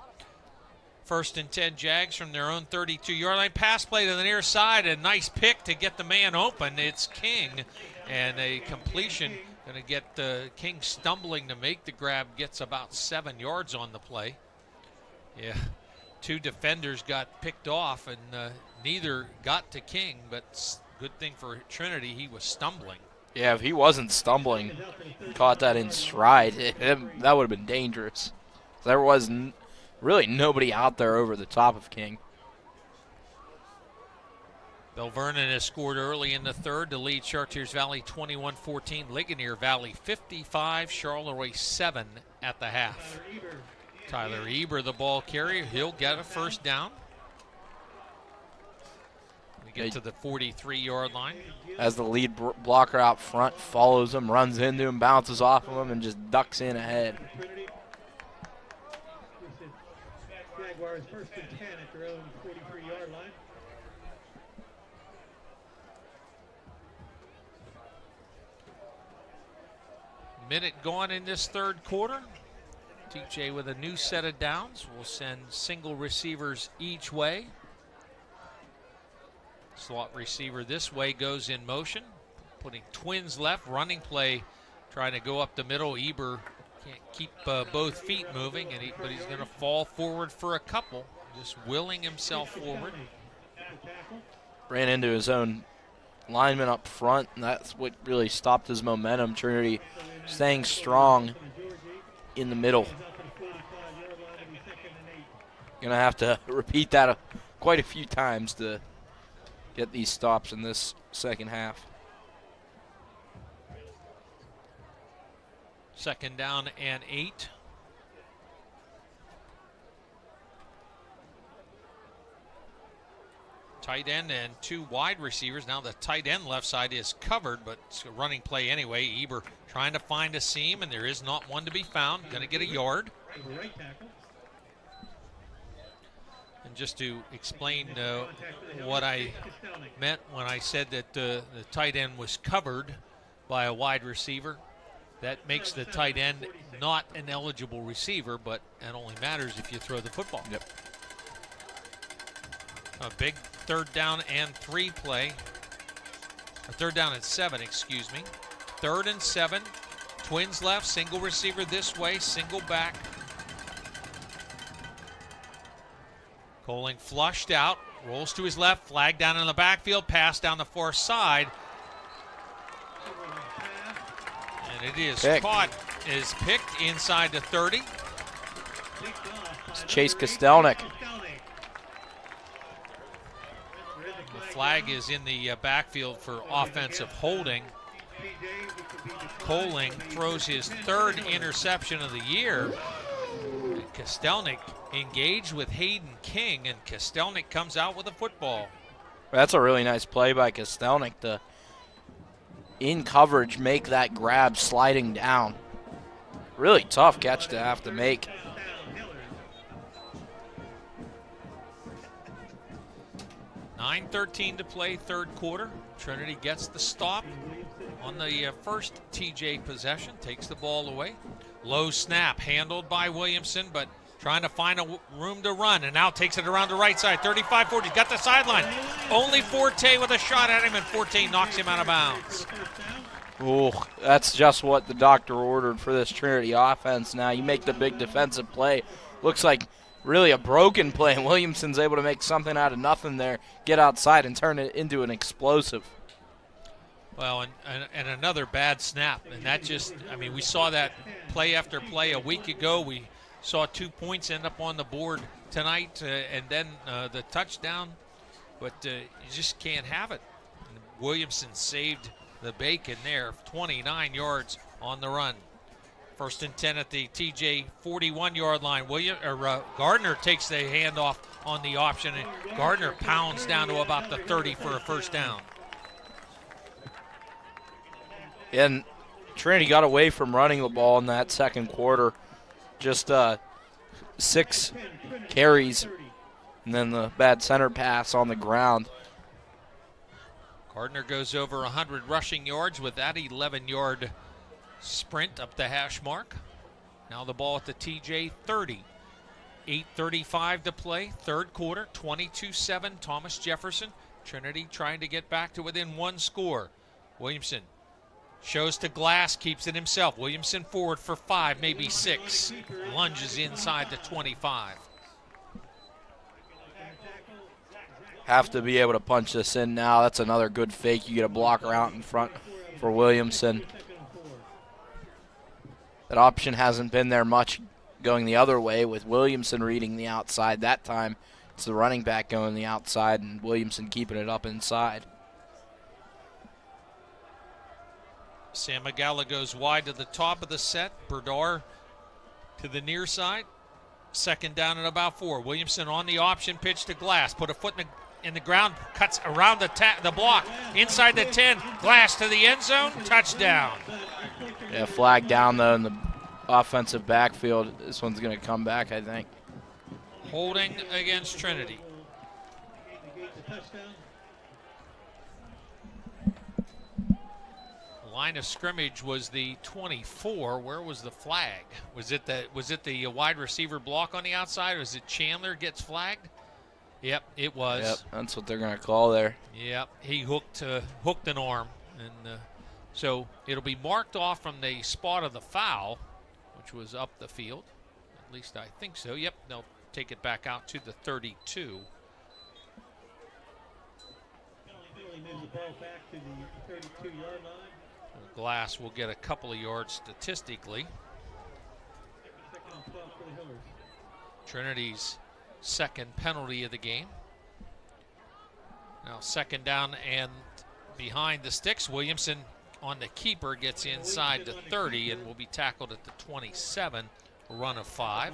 Speaker 2: 1st and 10 Jags from their own 32-yard line. Pass play to the near side. A nice pick to get the man open. It's King. And a completion going to get King stumbling to make the grab. Gets about 7 yards on the play. Yeah. 2 defenders got picked off, and neither got to King, but good thing for Trinity, he was stumbling.
Speaker 6: Yeah, if he wasn't stumbling, caught that in stride, that would have been dangerous. There was really nobody out there over the top of King.
Speaker 2: Bell Vernon has scored early in the third to lead Chartiers Valley 21-14. Ligonier Valley 55, Charleroi 7 at the half. Tyler Eber, the ball carrier. He'll get a first down. We get to the 43-yard line.
Speaker 6: As the lead blocker out front follows him, runs into him, bounces off of him, and just ducks in ahead.
Speaker 13: Jaguars 1st and 10 at their own 43-yard line.
Speaker 2: Minute gone in this third quarter. TJ with a new set of downs will send single receivers each way. Slot receiver this way goes in motion, putting twins left, running play, trying to go up the middle. Eber can't keep both feet moving, but he's going to fall forward for a couple, just willing himself forward.
Speaker 6: Ran into his own lineman up front, and that's what really stopped his momentum. Trinity staying strong in the middle. Gonna have to repeat that quite a few times to get these stops in this second half.
Speaker 2: 2nd down and 8. Tight end and 2 wide receivers. Now the tight end left side is covered, but it's a running play anyway. Eber trying to find a seam, and there is not one to be found. Going to get a yard. And just to explain what I meant when I said that the tight end was covered by a wide receiver, that makes the tight end not an eligible receiver, but it only matters if you throw the football.
Speaker 6: Yep.
Speaker 2: A big 3rd down and 3 play. Or 3rd down and 7, excuse me. 3rd and 7. Twins left, single receiver this way, single back. Coling flushed out, rolls to his left, flag down in the backfield, pass down the far side. And it is caught, is picked inside the 30.
Speaker 6: It's Chase Kostelnik.
Speaker 2: The flag is in the backfield for offensive holding. Coling throws his 3rd interception of the year. And Kostelnik engaged with Hayden King, and Kostelnik comes out with a football.
Speaker 6: That's a really nice play by Kostelnik to, in coverage, make that grab sliding down. Really tough catch to have to make.
Speaker 2: 9:13 to play, third quarter. Trinity gets the stop on the first TJ possession, takes the ball away. Low snap handled by Williamson, but trying to find a room to run, and now takes it around the right side. 35-40, got the sideline. Only Forte with a shot at him, and Forte knocks him out of bounds.
Speaker 6: Oh, that's just what the doctor ordered for this Trinity offense. Now you make the big defensive play. Looks like really a broken play, and Williamson's able to make something out of nothing there, get outside and turn it into an explosive.
Speaker 2: Well, and another bad snap, and that just, I mean, we saw that play after play a week ago. We saw 2 points end up on the board tonight, and then the touchdown, but you just can't have it. And Williamson saved the bacon there, 29 yards on the run. 1st and 10 at the TJ 41-yard line. Gardner takes the handoff on the option, and Gardner pounds down to about the 30 for a first down.
Speaker 6: And Trinity got away from running the ball in that second quarter. Just 6 carries, and then the bad center pass on the ground.
Speaker 2: Gardner goes over 100 rushing yards with that 11-yard sprint up the hash mark. Now the ball at the TJ 30. 8:35 to play, third quarter, 22-7 Thomas Jefferson. Trinity trying to get back to within one score. Williamson shows to Glass, keeps it himself. Williamson forward for 5, maybe 6. Lunges inside the 25.
Speaker 6: Have to be able to punch this in now. That's another good fake. You get a blocker out in front for Williamson. That option hasn't been there much going the other way with Williamson reading the outside. That time it's the running back going the outside and Williamson keeping it up inside.
Speaker 2: Sam Magala goes wide to the top of the set. Berdar to the near side. 2nd down and about 4. Williamson on the option pitch to Glass. Put a foot in the ground, cuts around the block. Inside the 10, Glass to the end zone, touchdown.
Speaker 6: Yeah, flag down though in the offensive backfield. This one's going to come back, I think.
Speaker 2: Holding against Trinity. Line of scrimmage was the 24. Where was the flag? Was it the wide receiver block on the outside, or was it Chandler gets flagged? Yep, it was.
Speaker 6: Yep, that's what they're going to call there.
Speaker 2: Yep, he hooked an arm, and so it'll be marked off from the spot of the foul, which was up the field. At least I think so. Yep, they'll take it back out to the 32.
Speaker 13: Moves the ball back to the 32-yard line.
Speaker 2: Glass will get a couple of yards statistically. Trinity's second penalty of the game. Now 2nd down and behind the sticks. Williamson on the keeper gets inside the 30 and will be tackled at the 27. Run of 5.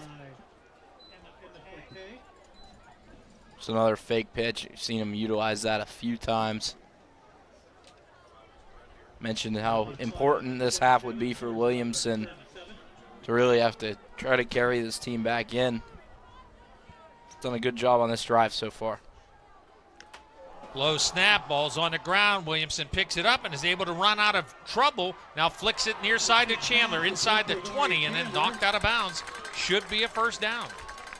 Speaker 6: It's another fake pitch. You've seen him utilize that a few times. Mentioned how important this half would be for Williamson to really have to try to carry this team back in. He's done a good job on this drive so far.
Speaker 2: Low snap, ball's on the ground. Williamson picks it up and is able to run out of trouble. Now flicks it near side to Chandler, inside the 20, and then knocked out of bounds. Should be a first down.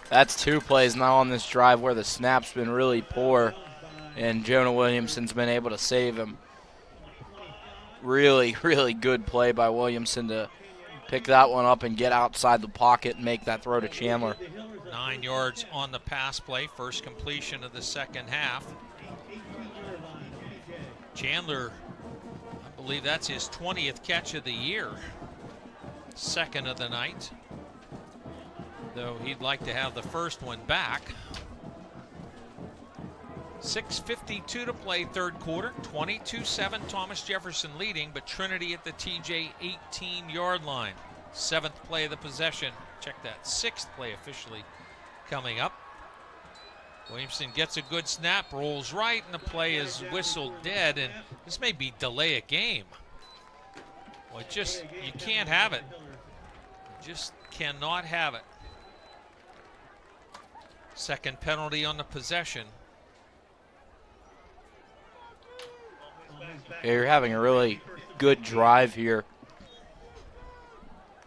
Speaker 6: That's 2 plays now on this drive where the snap's been really poor, and Jonah Williamson's been able to save him. Really, really good play by Williamson to pick that one up and get outside the pocket and make that throw to Chandler.
Speaker 2: 9 yards on the pass play, first completion of the second half. Chandler, I believe that's his 20th catch of the year. 2nd of the night. Though he'd like to have the first one back. 6:52 to play, third quarter. 22-7 Thomas Jefferson leading, but Trinity at the TJ 18-yard line. 7th play of the possession. Check that, 6th play officially coming up. Williamson gets a good snap, rolls right, and the play is whistled dead, and this may be delay a game. Well, you can't have it. You just cannot have it. 2nd penalty on the possession.
Speaker 6: Yeah, you're having a really good drive here.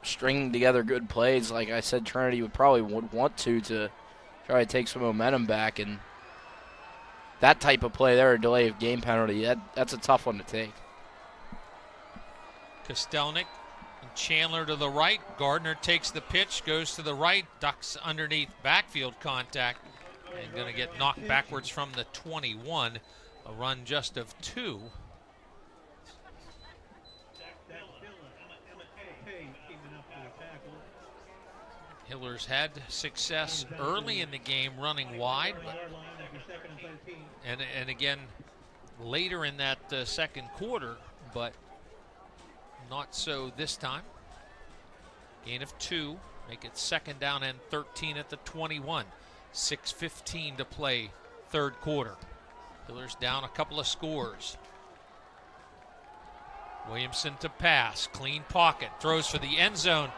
Speaker 6: Stringing together good plays. Like I said, Trinity would want to try to take some momentum back, and that type of play there, a delay of game penalty, that's a tough one to take.
Speaker 2: Kostelnik and Chandler to the right. Gardner takes the pitch, goes to the right, ducks underneath backfield contact, and going to get knocked backwards from the 21. A run just of 2. Hillers had success early in the game running wide, and again later in that second quarter, but not so this time. Gain of 2, make it 2nd down and 13 at the 21. 6:15 to play, third quarter. Hillers down a couple of scores. Williamson to pass, clean pocket, throws for the end zone.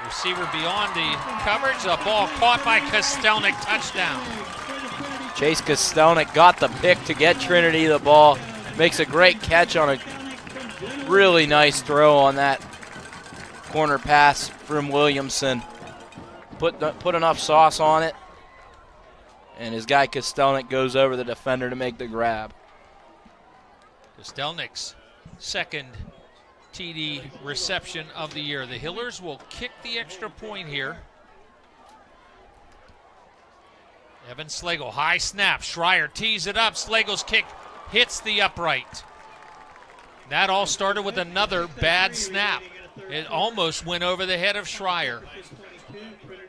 Speaker 2: Receiver beyond the coverage, the ball caught by Kostelnik, touchdown.
Speaker 6: Chase Kostelnik got the pick to get Trinity the ball. Makes a great catch on a really nice throw on that corner pass from Williamson. Put enough sauce on it, and his guy Kostelnik goes over the defender to make the grab.
Speaker 2: Kostelnik's second TD reception of the year. The Hillers will kick the extra point here. Evan Slagle, high snap. Schreier tees it up. Slagle's kick hits the upright. That all started with another bad snap. It almost went over the head of Schreier.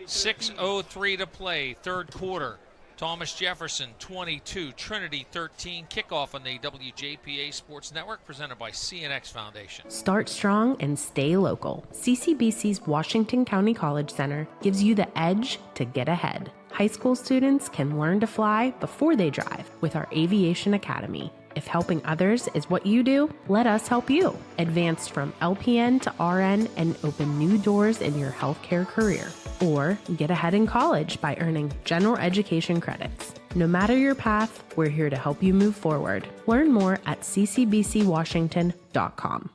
Speaker 2: 6:03 to play, third quarter. Thomas Jefferson 22, Trinity 13. Kickoff on the WJPA Sports Network, presented by CNX Foundation.
Speaker 3: Start strong and stay local. CCBC's Washington County College Center gives you the edge to get ahead. High school students can learn to fly before they drive with our Aviation Academy. If helping others is what you do, let us help you. Advance from LPN to RN and open new doors in your healthcare career. Or get ahead in college by earning general education credits. No matter your path, we're here to help you move forward. Learn more at ccbcwashington.com.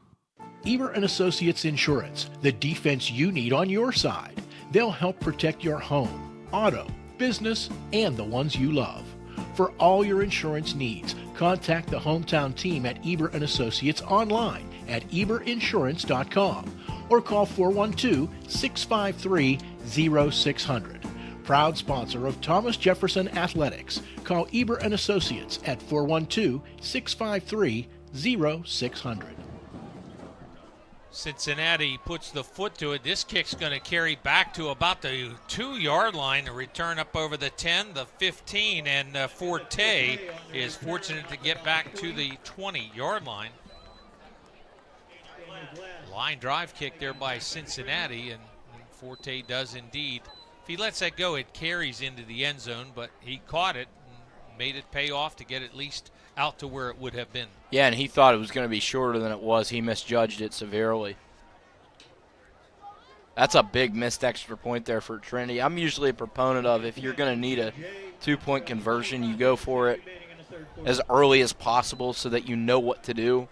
Speaker 4: Eber & Associates Insurance, the defense you need on your side. They'll help protect your home, auto, business, and the ones you love. For all your insurance needs, contact the hometown team at Eber & Associates online at eberinsurance.com or call 412-653-0600. Proud sponsor of Thomas Jefferson Athletics. Call Eber & Associates at 412-653-0600.
Speaker 2: Cincinnati puts the foot to it. This kick's going to carry back to about the 2-yard line to return up over the 10, the 15, and Forte is fortunate to get back to the 20-yard line. Line drive kick there by Cincinnati, and Forte does indeed. If he lets that go, it carries into the end zone, but he caught it and made it pay off to get at least out to where it would have been.
Speaker 6: Yeah, and he thought it was going to be shorter than it was. He misjudged it severely. That's a big missed extra point there for Trinity. I'm usually a proponent of, if you're going to need a 2-point conversion, you go for it as early as possible so that you know what to do.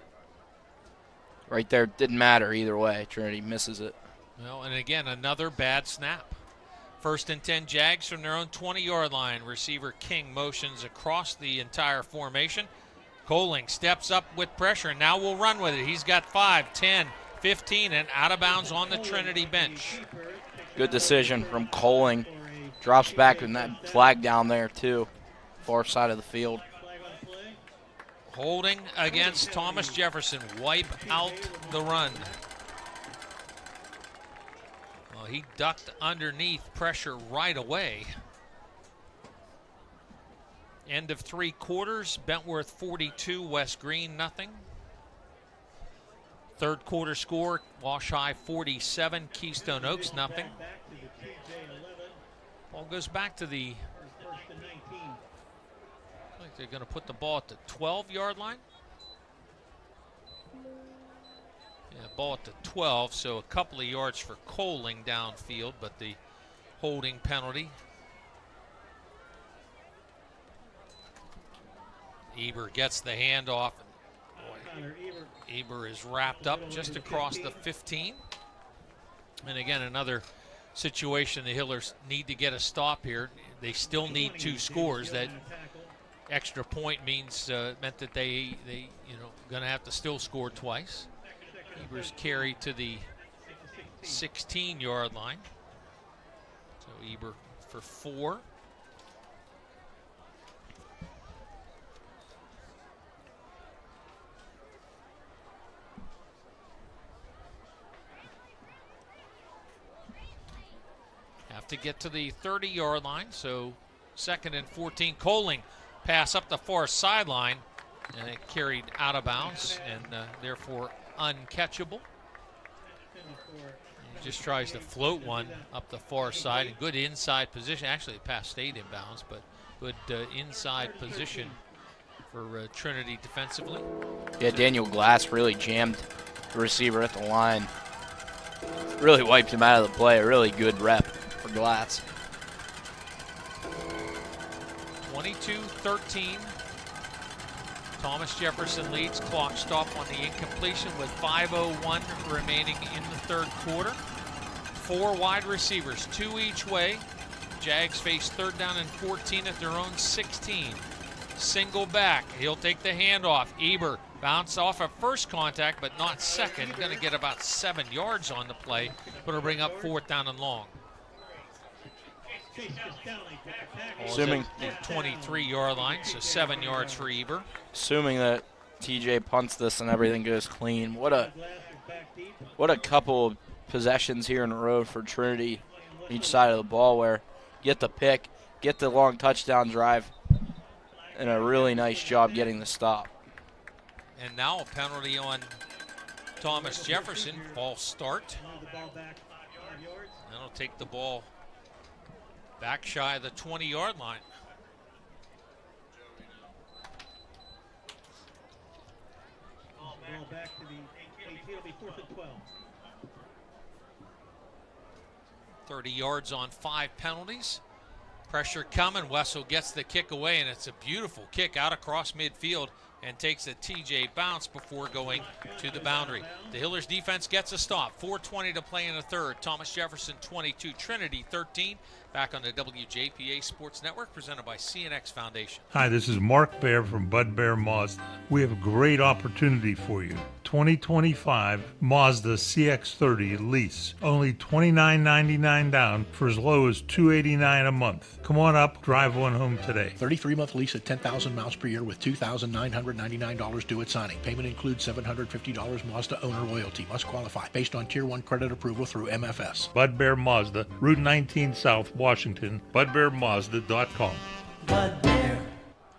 Speaker 6: Right there, didn't matter either way. Trinity misses it.
Speaker 2: Well, and again, another bad snap. 1st and 10 Jags from their own 20-yard line. Receiver King motions across the entire formation. Coling steps up with pressure, and now will run with it. He's got 5, 10, 15, and out of bounds on the Trinity bench.
Speaker 6: Good decision from Coling. Drops back with that flag down there, too. Far side of the field.
Speaker 2: Holding against Thomas Jefferson. Wipe out the run. Well, he ducked underneath pressure right away. End of 3 quarters. Bentworth 42, West Green nothing. Third quarter score, Wash High 47, Keystone Oaks nothing. Ball goes back to the, I think they're going to put the ball at the 12-yard line. Yeah, ball at the 12, so a couple of yards for Coling downfield, but the holding penalty. Eber gets the handoff. Boy, Eber is wrapped up just across the 15. And again, another situation the Hillers need to get a stop here. They still need 2 scores. That extra point meant that they going to have to still score twice. Eber's carry to the 16-yard line. So Eber for 4. Have to get to the 30-yard line, so 2nd and 14. Coling pass up the far sideline, and it carried out of bounds and therefore uncatchable. He just tries to float one up the far side. And good inside position. Actually, the pass stayed in bounds, but good inside position for Trinity defensively.
Speaker 6: Yeah, Daniel Glass really jammed the receiver at the line. Really wiped him out of the play. A really good rep for Glass.
Speaker 2: 22-13. Thomas Jefferson leads. Clock stop on the incompletion with 5:01 remaining in the third quarter. 4 wide receivers, 2 each way. Jags face 3rd down and 14 at their own 16. Single back. He'll take the handoff. Eber bounce off of first contact, but not second. Going to get about 7 yards on the play, but it'll bring up 4th down and long.
Speaker 6: Assuming
Speaker 2: the 23-yard line, so 7 yards for Eber.
Speaker 6: Assuming that TJ punts this and everything goes clean. What a couple of possessions here in a row for Trinity, each side of the ball, where get the pick, get the long touchdown drive, and a really nice job getting the stop.
Speaker 2: And now a penalty on Thomas Jefferson. False start. That'll take the ball back shy of the 20-yard line.
Speaker 13: Ball back to the 18. It'll be 4th and 12.
Speaker 2: 30 yards on 5 penalties. Pressure coming. Wessel gets the kick away, and it's a beautiful kick out across midfield and takes a TJ bounce before going to the boundary. The Hillers defense gets a stop. 4:20 to play in the third. Thomas Jefferson 22, Trinity 13. Back on the WJPA Sports Network, presented by CNX Foundation.
Speaker 5: Hi, this is Mark Baer from Bud Bear Mazda. We have a great opportunity for you. 2025 Mazda CX-30 lease. Only $29.99 down for as low as $289 a month. Come on up, drive one home today.
Speaker 4: 33-month lease at 10,000 miles per year with $2,999 due at signing. Payment includes $750 Mazda owner loyalty. Must qualify. Based on Tier 1 credit approval through MFS.
Speaker 5: Bud Bear Mazda, Route 19 South, Washington. BudBearMazda.com.
Speaker 2: Bud Bear.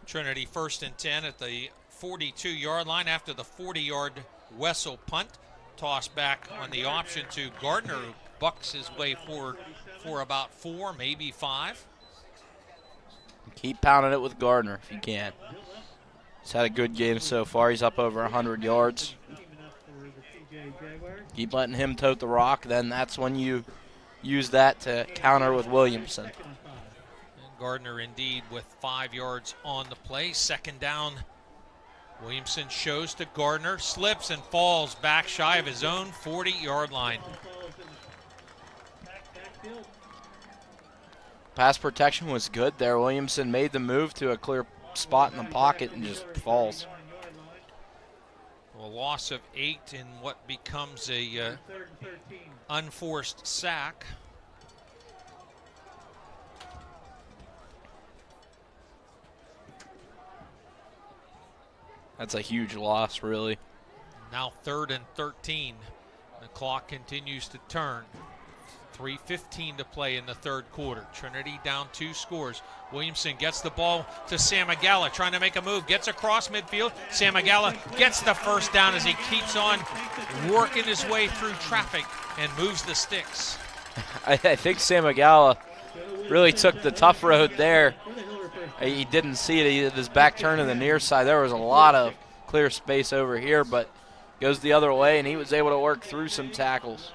Speaker 2: Trinity 1st and 10 at the 42-yard line after the 40-yard Wessel punt. Toss back on the option to Gardner, who bucks his way forward for about 4, maybe 5.
Speaker 6: Keep pounding it with Gardner if you can. He's had a good game so far. He's up over 100 yards. Keep letting him tote the rock, then that's when you use that to counter with Williamson.
Speaker 2: And Gardner indeed with 5 yards on the play. 2nd down. Williamson shows to Gardner, slips and falls back shy of his own 40-yard line.
Speaker 6: Pass protection was good there. Williamson made the move to a clear spot in the pocket and just falls.
Speaker 2: A loss of 8 in what becomes a unforced sack.
Speaker 6: That's a huge loss, really.
Speaker 2: Now 3rd and 13. The clock continues to turn. 3:15 to play in the third quarter. Trinity down 2 scores. Williamson gets the ball to Sam Agala, trying to make a move. Gets across midfield. Sam Agala gets the 1st down as he keeps on working his way through traffic and moves the sticks.
Speaker 6: I think Sam Agala really took the tough road there. He didn't see it. He did his back turn to the near side. There was a lot of clear space over here, but goes the other way, and he was able to work through some tackles,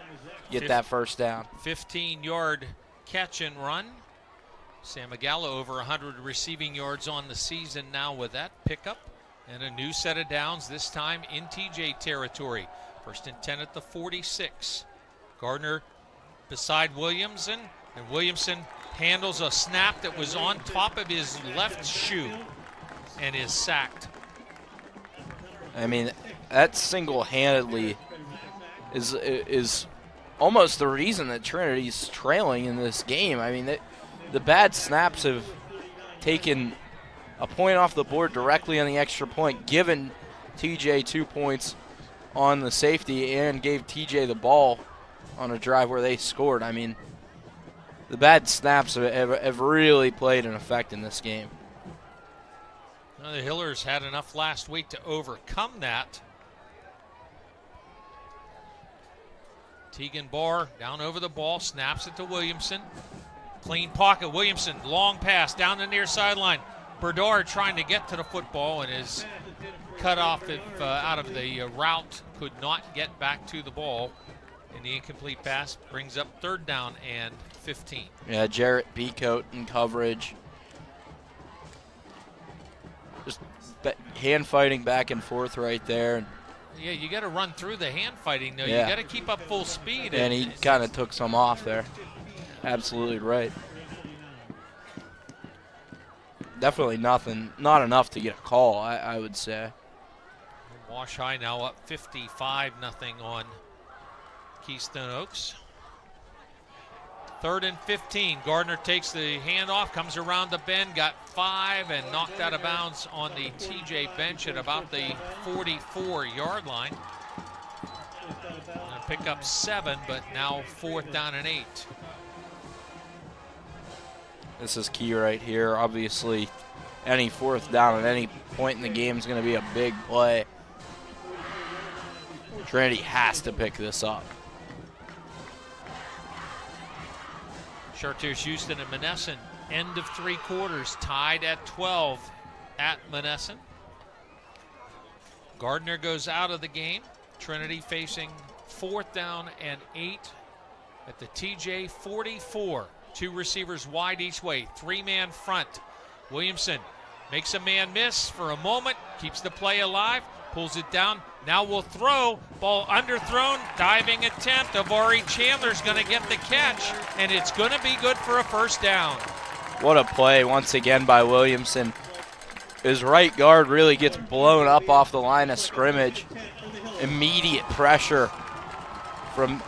Speaker 6: get that 1st down.
Speaker 2: 15-yard catch and run. Sam Agala over 100 receiving yards on the season now with that pickup. And a new set of downs, this time in TJ territory. 1st and 10 at the 46. Gardner beside Williamson, and Williamson handles a snap that was on top of his left shoe and is sacked.
Speaker 6: I mean, that single-handedly is almost the reason that Trinity's trailing in this game. I mean, the bad snaps have taken a point off the board directly on the extra point, given TJ 2 points on the safety, and gave TJ the ball on a drive where they scored. I mean, the bad snaps have really played an effect in this game.
Speaker 2: Well, the Hillers had enough last week to overcome that. Tegan Barr down over the ball, snaps it to Williamson. Clean pocket, Williamson, long pass down the near sideline. Berdard trying to get to the football and is cut off out of the route, could not get back to the ball. And the incomplete pass brings up 3rd down and 15.
Speaker 6: Yeah, Jarrett Beacoat in coverage. Just hand fighting back and forth right there.
Speaker 2: Yeah, you got to run through the hand fighting, though.
Speaker 6: Yeah.
Speaker 2: You got to keep up full speed.
Speaker 6: And he kind of took some off there. Absolutely right. Definitely not enough to get a call, I would say.
Speaker 2: Wash High now up 55-0 on Keystone Oaks. 3rd and 15. Gardner takes the handoff, comes around the bend, got 5, and knocked out of bounds on the TJ bench at about the 44-yard line. Gonna pick up 7, but now 4th down and 8.
Speaker 6: This is key right here. Obviously, any 4th down at any point in the game is going to be a big play. Trinity has to pick this up.
Speaker 2: Chartiers Houston and Monessen, end of 3 quarters, tied at 12 at Monessen. Gardner goes out of the game. Trinity facing 4th down and 8 at the TJ 44. 2 receivers wide each way, 3-man front. Williamson makes a man miss for a moment, keeps the play alive, pulls it down. Now will throw, ball underthrown, diving attempt. Avari Chandler's going to get the catch, and it's going to be good for a 1st down.
Speaker 6: What a play once again by Williamson. His right guard really gets blown up off the line of scrimmage. Immediate pressure from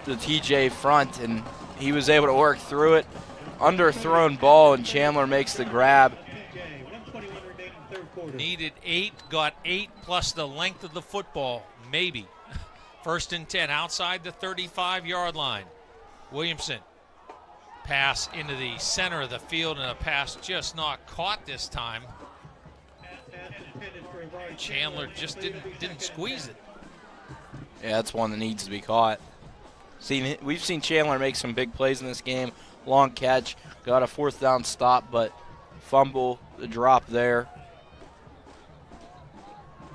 Speaker 6: the TJ front, and he was able to work through it. Underthrown ball, and Chandler makes the grab.
Speaker 2: Needed 8, got 8 plus the length of the football, maybe. 1st and 10 outside the 35-yard line. Williamson, pass into the center of the field, and a pass just not caught this time. Chandler just didn't squeeze it.
Speaker 6: Yeah, that's one that needs to be caught. We've seen Chandler make some big plays in this game. Long catch, got a 4th down stop, but fumble, the drop there.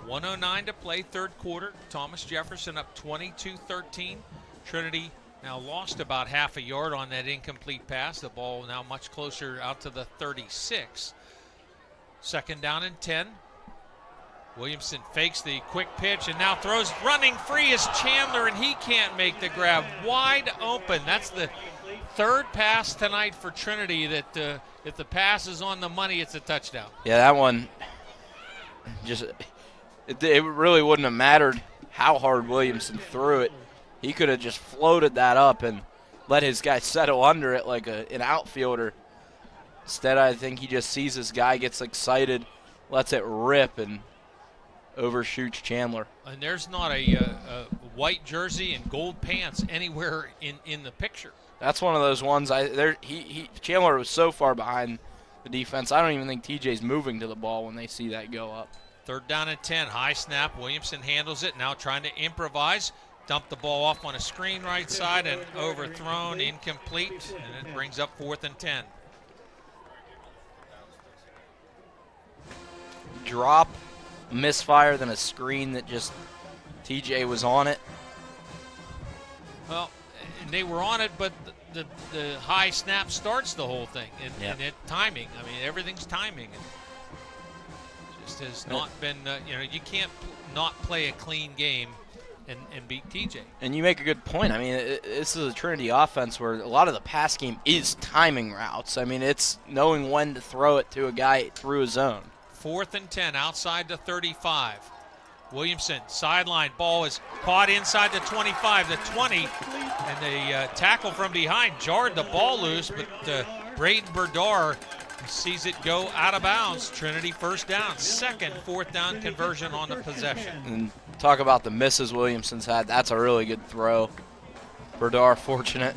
Speaker 2: 1:09 to play, 3rd quarter. Thomas Jefferson up 22-13. Trinity now lost about half a yard on that incomplete pass. The ball now much closer out to the 36. 2nd down and 10. Williamson fakes the quick pitch and now throws. Running free is Chandler, and he can't make the grab. Wide open. That's the 3rd pass tonight for Trinity that if the pass is on the money, it's a touchdown.
Speaker 6: Yeah, that one just... It really wouldn't have mattered how hard Williamson threw it. He could have just floated that up and let his guy settle under it like an outfielder. Instead, I think he just sees his guy, gets excited, lets it rip, and overshoots Chandler.
Speaker 2: And there's not a white jersey and gold pants anywhere in the picture.
Speaker 6: That's one of those ones. Chandler was so far behind the defense, I don't even think TJ's moving to the ball when they see that go up.
Speaker 2: 3rd down and 10. High snap. Williamson handles it. Now trying to improvise. Dump the ball off on a screen right side and overthrown. Incomplete. And it brings up 4th and 10.
Speaker 6: Drop, misfire, then a screen that just TJ was on it.
Speaker 2: Well, they were on it, but the high snap starts the whole thing. And it timing. I mean, everything's timing. past has not been, you can't not play a clean game and beat TJ.
Speaker 6: And you make a good point. I mean, this is a Trinity offense where a lot of the pass game is timing routes. I mean, it's knowing when to throw it to a guy through a zone.
Speaker 2: 4th and 10 outside the 35. Williamson, sideline, ball is caught inside the 25, the 20, and the tackle from behind jarred the ball loose, but Braden Berdar sees it go out of bounds. Trinity first down, second 4th down conversion on the possession.
Speaker 6: And talk about the misses Williamson's had. That's a really good throw. Berdar fortunate,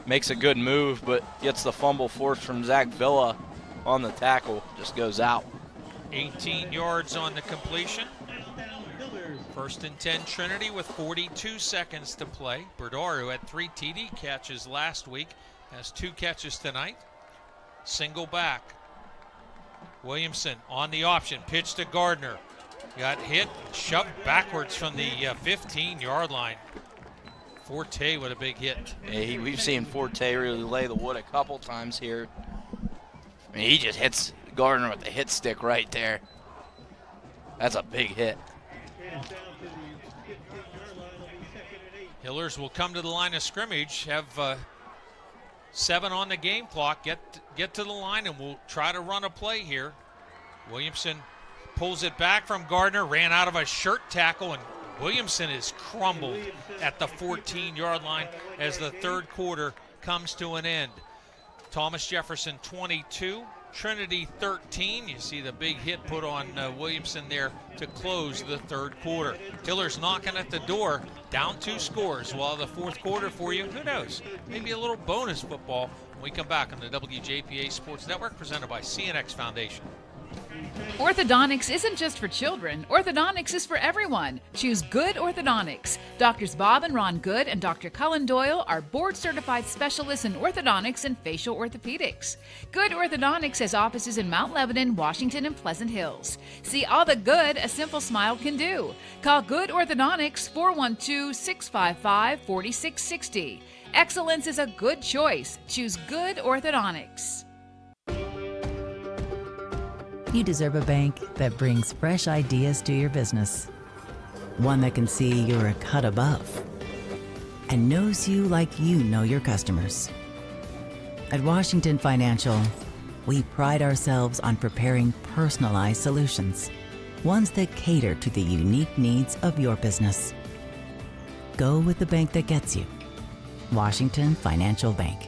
Speaker 6: makes a good move, but gets the fumble forced from Zach Villa on the tackle, just goes out.
Speaker 2: 18 yards on the completion. 1st and 10 Trinity with 42 seconds to play. Berdar, who had 3 TD catches last week, has 2 catches tonight. Single back. Williamson on the option, pitch to Gardner. Got hit, shoved backwards from the 15-yard line. Forte with a big hit.
Speaker 6: Yeah, we've seen Forte really lay the wood a couple times here. I mean, he just hits Gardner with the hit stick right there. That's a big hit.
Speaker 2: Hillers will come to the line of scrimmage, have 7 on the game clock, get to the line, and we'll try to run a play here. Williamson pulls it back from Gardner, ran out of a shirt tackle, and Williamson is crumbled at the 14-yard line as the third quarter comes to an end. Thomas Jefferson 22, Trinity 13. You see the big hit put on Williamson there to close the third quarter. Hillers knocking at the door, down 2 scores. While the fourth quarter for you, who knows, maybe a little bonus football when we come back on the WJPA Sports Network, presented by CNX Foundation.
Speaker 7: Orthodontics isn't just for children. Orthodontics is for everyone. Choose Good Orthodontics. Doctors Bob and Ron Good and Dr. Cullen Doyle are board-certified specialists in orthodontics and facial orthopedics. Good Orthodontics has offices in Mount Lebanon, Washington, and Pleasant Hills. See all the good a simple smile can do. Call Good Orthodontics 412-655-4660. Excellence is a good choice. Choose Good Orthodontics.
Speaker 8: You deserve a bank that brings fresh ideas to your business. One that can see you're a cut above and knows you like you know your customers. At Washington Financial, we pride ourselves on preparing personalized solutions, ones that cater to the unique needs of your business. Go with the bank that gets you. Washington Financial Bank.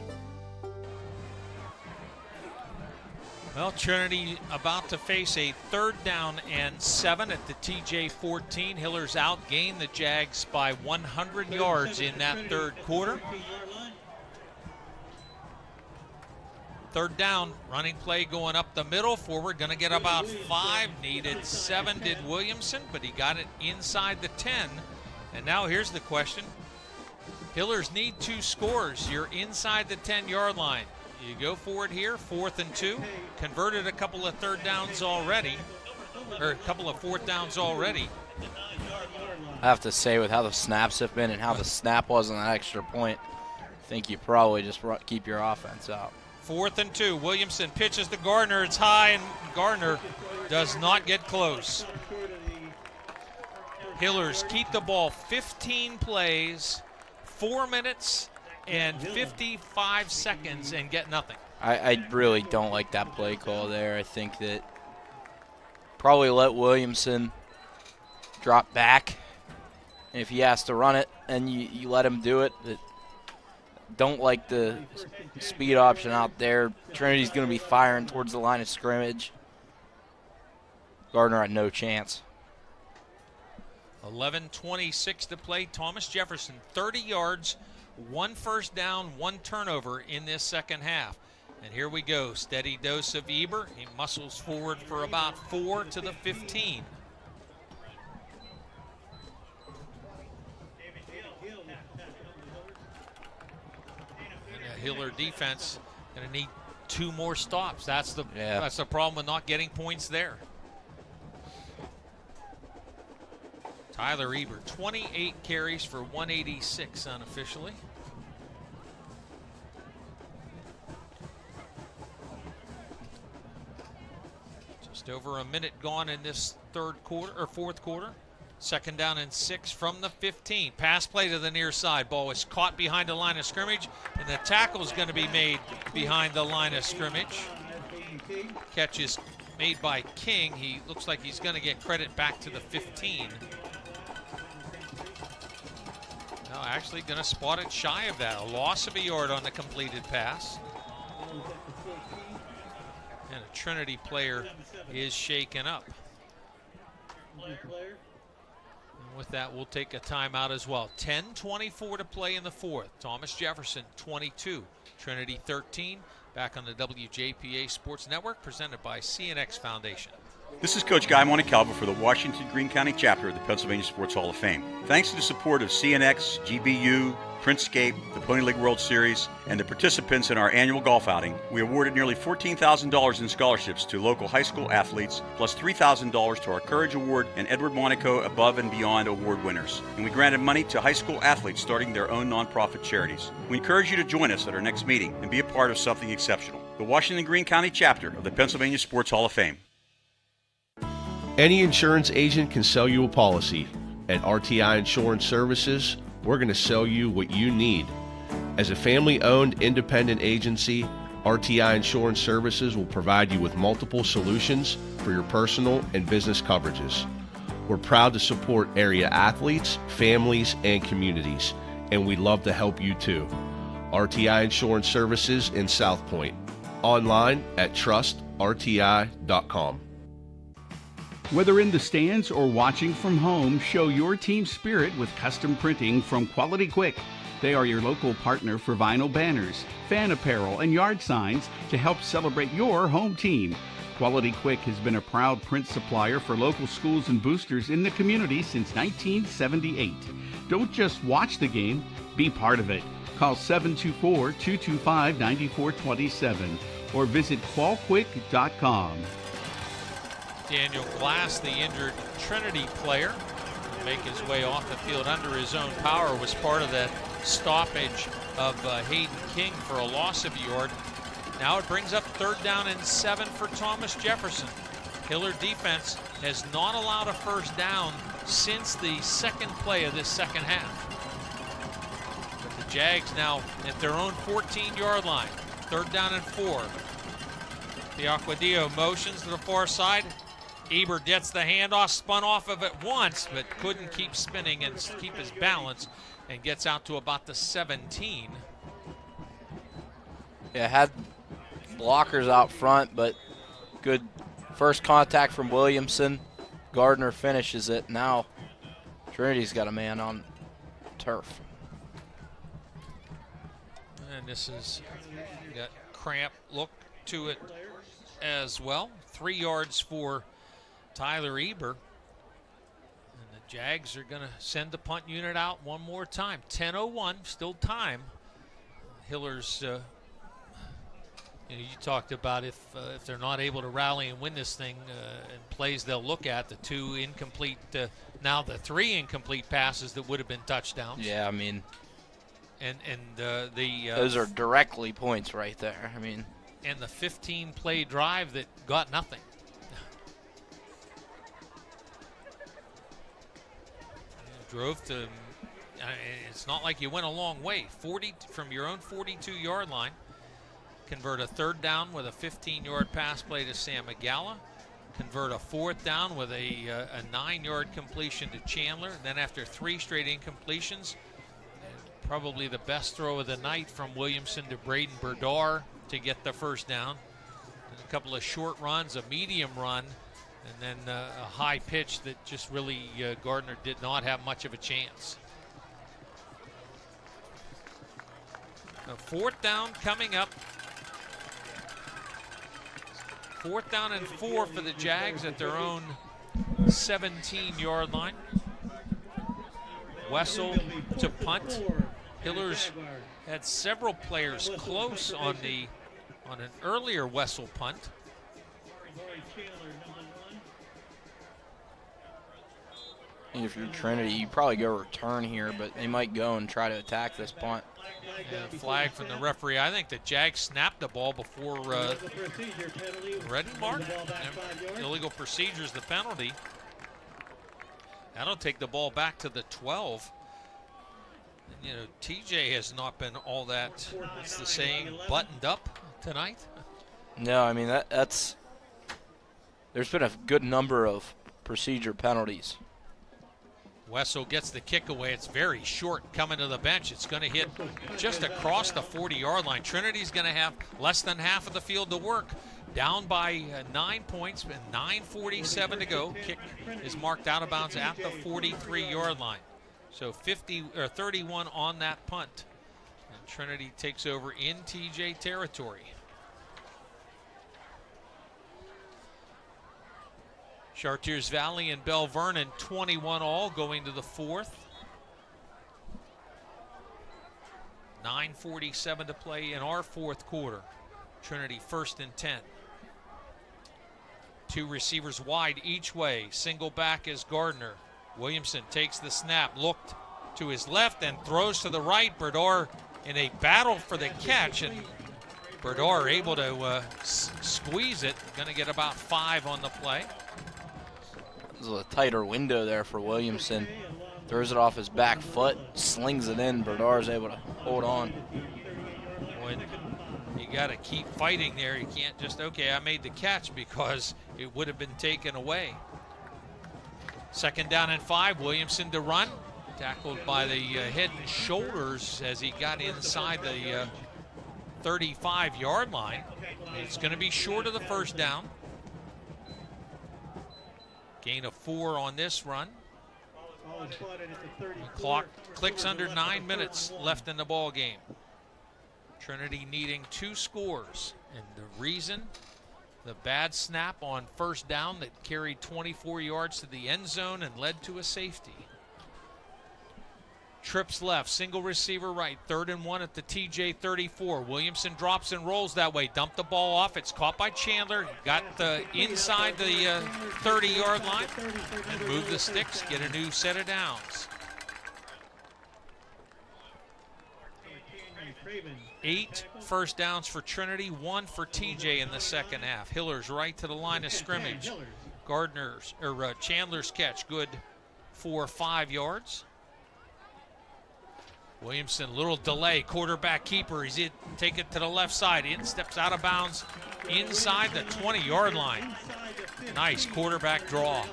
Speaker 2: Well, Trinity about to face a 3rd down and 7 at the TJ 14. Hillers outgained the Jags by 100 yards in that third quarter. 3rd down, running play going up the middle. Forward going to get about 5. Needed 7 did Williamson, but he got it inside the 10. And now here's the question. Hillers need 2 scores. You're inside the 10-yard line. You go for it here, 4th and 2. Converted a couple of 3rd downs already, or a couple of 4th downs already.
Speaker 6: I have to say, with how the snaps have been and how the snap was on that extra point, I think you probably just keep your offense out.
Speaker 2: 4th and 2. Williamson pitches to Gardner. It's high, and Gardner does not get close. Hillers keep the ball 15 plays, 4 minutes and 55 seconds, and get nothing.
Speaker 6: I really don't like that play call there. I think that probably let Williamson drop back. And if he has to run it, and you let him do it. But don't like the speed option out there. Trinity's going to be firing towards the line of scrimmage. Gardner had no chance.
Speaker 2: 11:26 to play. Thomas Jefferson, 30 yards, 1 first down, 1 turnover in this second half. And here we go. Steady dose of Eber. He muscles forward for about 4 to the 15. And the Hiller defense going to need 2 more stops. That's the problem with not getting points there. Tyler Eber, 28 carries for 186 unofficially. Just Just over a minute gone in this fourth quarter. 2nd down and 6 from the 15. Pass play to the near side. Ball was caught behind the line of scrimmage, and the tackle is going to be made behind the line of scrimmage. Catch is made by King. He looks like he's going to get credit back to the 15. No, actually going to spot it shy of that. A loss of a yard on the completed pass. And a Trinity player is shaken up. And with that, we'll take a timeout as well. 10:24 to play in the fourth. Thomas Jefferson 22, Trinity 13. Back on the WJPA Sports Network, presented by CNX Foundation.
Speaker 9: This is Coach Guy Monaco for the Washington Greene County chapter of the Pennsylvania Sports Hall of Fame. Thanks to the support of CNX, GBU, Printscape, the Pony League World Series, and the participants in our annual golf outing, we awarded nearly $14,000 in scholarships to local high school athletes, plus $3,000 to our Courage Award and Edward Monaco Above and Beyond Award winners. And we granted money to high school athletes starting their own nonprofit charities. We encourage you to join us at our next meeting and be a part of something exceptional. The Washington Greene County chapter of the Pennsylvania Sports Hall of Fame.
Speaker 11: Any insurance agent can sell you a policy. At RTI Insurance Services, we're going to sell you what you need. As a family-owned independent agency, RTI Insurance Services will provide you with multiple solutions for your personal and business coverages. We're proud to support area athletes, families, and communities, and we'd love to help you too. RTI Insurance Services in South Point. Online at trustrti.com.
Speaker 12: Whether in the stands or watching from home, show your team spirit with custom printing from Quality Quick. They are your local partner for vinyl banners, fan apparel, and yard signs to help celebrate your home team. Quality Quick has been a proud print supplier for local schools and boosters in the community since 1978. Don't just watch the game, be part of it. Call 724-225-9427 or visit qualquick.com.
Speaker 2: Daniel Glass, the injured Trinity player, make his way off the field under his own power, was part of that stoppage of Hayden King for a loss of a yard. Now it brings up 3rd down and 7 for Thomas Jefferson. Hiller defense has not allowed a first down since the second play of this second half. But the Jags now at their own 14-yard line. 3rd down and 4. The Aquadio motions to the far side. Eber gets the handoff, spun off of it once, but couldn't keep spinning and keep his balance, and gets out to about the 17.
Speaker 6: Yeah, had blockers out front, but good first contact from Williamson. Gardner finishes it. Now Trinity's got a man on turf.
Speaker 2: And this is got cramp look to it as well. 3 yards for Tyler Eber. And the Jags are going to send the punt unit out one more time. 10:01, still time. Hiller's, you talked about if they're not able to rally and win this thing, and plays they'll look at, the 2 incomplete, now the 3 incomplete passes that would have been touchdowns.
Speaker 6: Yeah, I mean,
Speaker 2: and
Speaker 6: those are directly points right there. I mean,
Speaker 2: and the 15-play drive that got nothing. Drove to, it's not like you went a long way. 40 from your own 42-yard line. Convert a 3rd down with a 15-yard pass play to Sam Agala. Convert a 4th down with a 9-yard completion to Chandler. Then after 3 straight incompletions, probably the best throw of the night from Williamson to Braden Berdar to get the first down. And a couple of short runs, a medium run, and then a high pitch that just really Gardner did not have much of a chance. A 4th down coming up. 4th down and 4 for the Jags at their own 17-yard line. Wessel to punt. Hillers had several players close on an earlier Wessel punt.
Speaker 6: if you're Trinity, you probably go return here, but they might go and try to attack this punt.
Speaker 2: And a flag from the referee. I think the Jags snapped the ball before red mark. Illegal procedure is the penalty. That'll take the ball back to the 12. And, you know, TJ has not been all that, what's the saying, buttoned up tonight.
Speaker 6: No, I mean, that's there's been a good number of procedure penalties.
Speaker 2: Wessel gets the kick away. It's very short coming to the bench. It's going to hit just across the 40-yard line. Trinity's going to have less than half of the field to work. Down by 9 points and 9:47 to go. Kick is marked out of bounds at the 43-yard line. So 31 on that punt. And Trinity takes over in TJ territory. Chartiers Valley and Bell Vernon 21 all going to the fourth. 9:47 to play in our fourth quarter. Trinity 1st and 10. Two receivers wide each way. Single back is Gardner. Williamson takes the snap, looked to his left and throws to the right. Berdar in a battle for the catch, and Berdar able to squeeze it. Going to get about 5 on the play.
Speaker 6: There's a tighter window there for Williamson. Throws it off his back foot, slings it in. Berdar's able to hold on.
Speaker 2: When you got to keep fighting there. You can't just, okay, I made the catch, because it would have been taken away. 2nd down and 5. Williamson to run. Tackled by the head and shoulders as he got inside the 35-yard line. It's going to be short of the 1st down. Gain of 4 on this run. The clock clicks under 9 minutes left in the ball game. Trinity needing 2 scores, and the reason, the bad snap on 1st down that carried 24 yards to the end zone and led to a safety. Trips left, single receiver right, 3rd and 1 at the TJ 34. Williamson drops and rolls that way, dumped the ball off. It's caught by Chandler, got inside the 30-yard line, and move the sticks, get a new set of downs. 8 first downs for Trinity, 1 for TJ in the 2nd half. Hiller's right to the line of scrimmage. Chandler's catch, good for 5 yards. Williamson, little delay, quarterback keeper. He's in, take it to the left side. In, steps out of bounds inside the 20-yard line. Nice quarterback draw.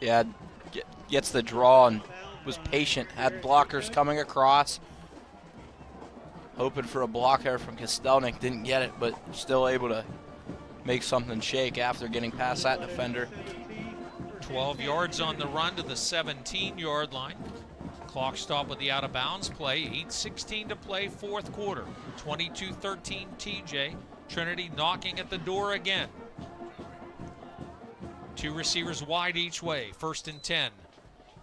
Speaker 6: Yeah, gets the draw and was patient. Had blockers coming across. Hoping for a block there from Kostelnik. Didn't get it, but still able to make something shake after getting past that defender.
Speaker 2: 12 yards on the run to the 17-yard line. Clock stop with the out-of-bounds play. 8:16 to play, 4th quarter. 22-13 TJ. Trinity knocking at the door again. 2 receivers wide each way. 1st and 10.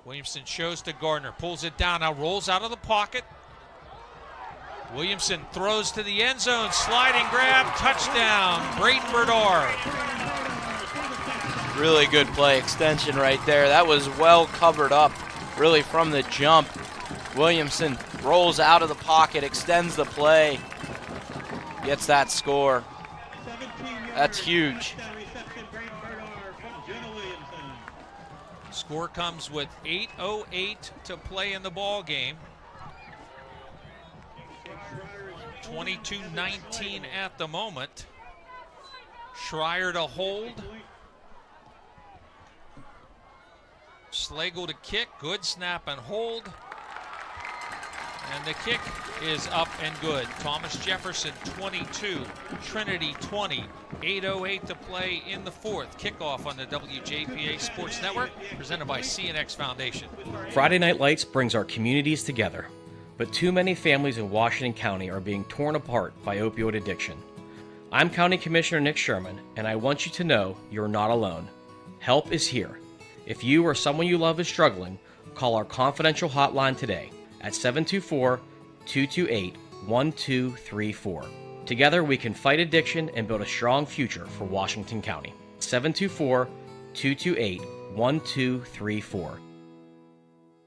Speaker 2: Williamson shows to Gardner. Pulls it down. Now rolls out of the pocket. Williamson throws to the end zone. Sliding grab. Touchdown. Brayden Berdar.
Speaker 6: Really good play extension right there. That was well covered up. Really from the jump. Williamson rolls out of the pocket, extends the play, gets that score. That's huge.
Speaker 2: Score comes with 8:08 to play in the ball game. 22-19 at the moment. Schreier to hold. Slagle to kick, good snap and hold. And the kick is up and good. Thomas Jefferson 22, Trinity 20, 8:08 to play in the 4th. Kickoff on the WJPA Sports Network, presented by CNX Foundation.
Speaker 14: Friday Night Lights brings our communities together, but too many families in Washington County are being torn apart by opioid addiction. I'm County Commissioner Nick Sherman, and I want you to know you're not alone. Help is here. If you or someone you love is struggling, call our confidential hotline today at 724-228-1234. Together we can fight addiction and build a strong future for Washington County. 724-228-1234. 1234.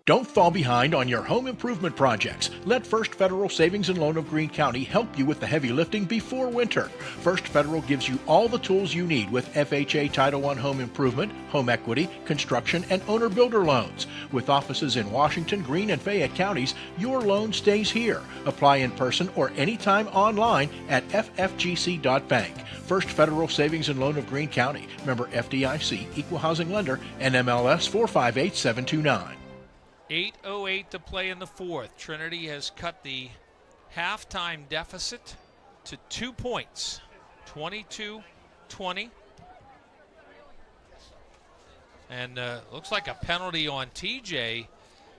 Speaker 4: Don't fall behind on your home improvement projects. Let First Federal Savings and Loan of Greene County help you with the heavy lifting before winter. First Federal gives you all the tools you need with FHA Title I home improvement, home equity, construction, and owner-builder loans. With offices in Washington, Greene, and Fayette counties, your loan stays here. Apply in person or anytime online at ffgc.bank. First Federal Savings and Loan of Greene County. Member FDIC, Equal Housing Lender, NMLS 458729.
Speaker 2: 8:08 to play in the fourth. Trinity has cut the halftime deficit to 2 points, 22-20. And looks like a penalty on TJ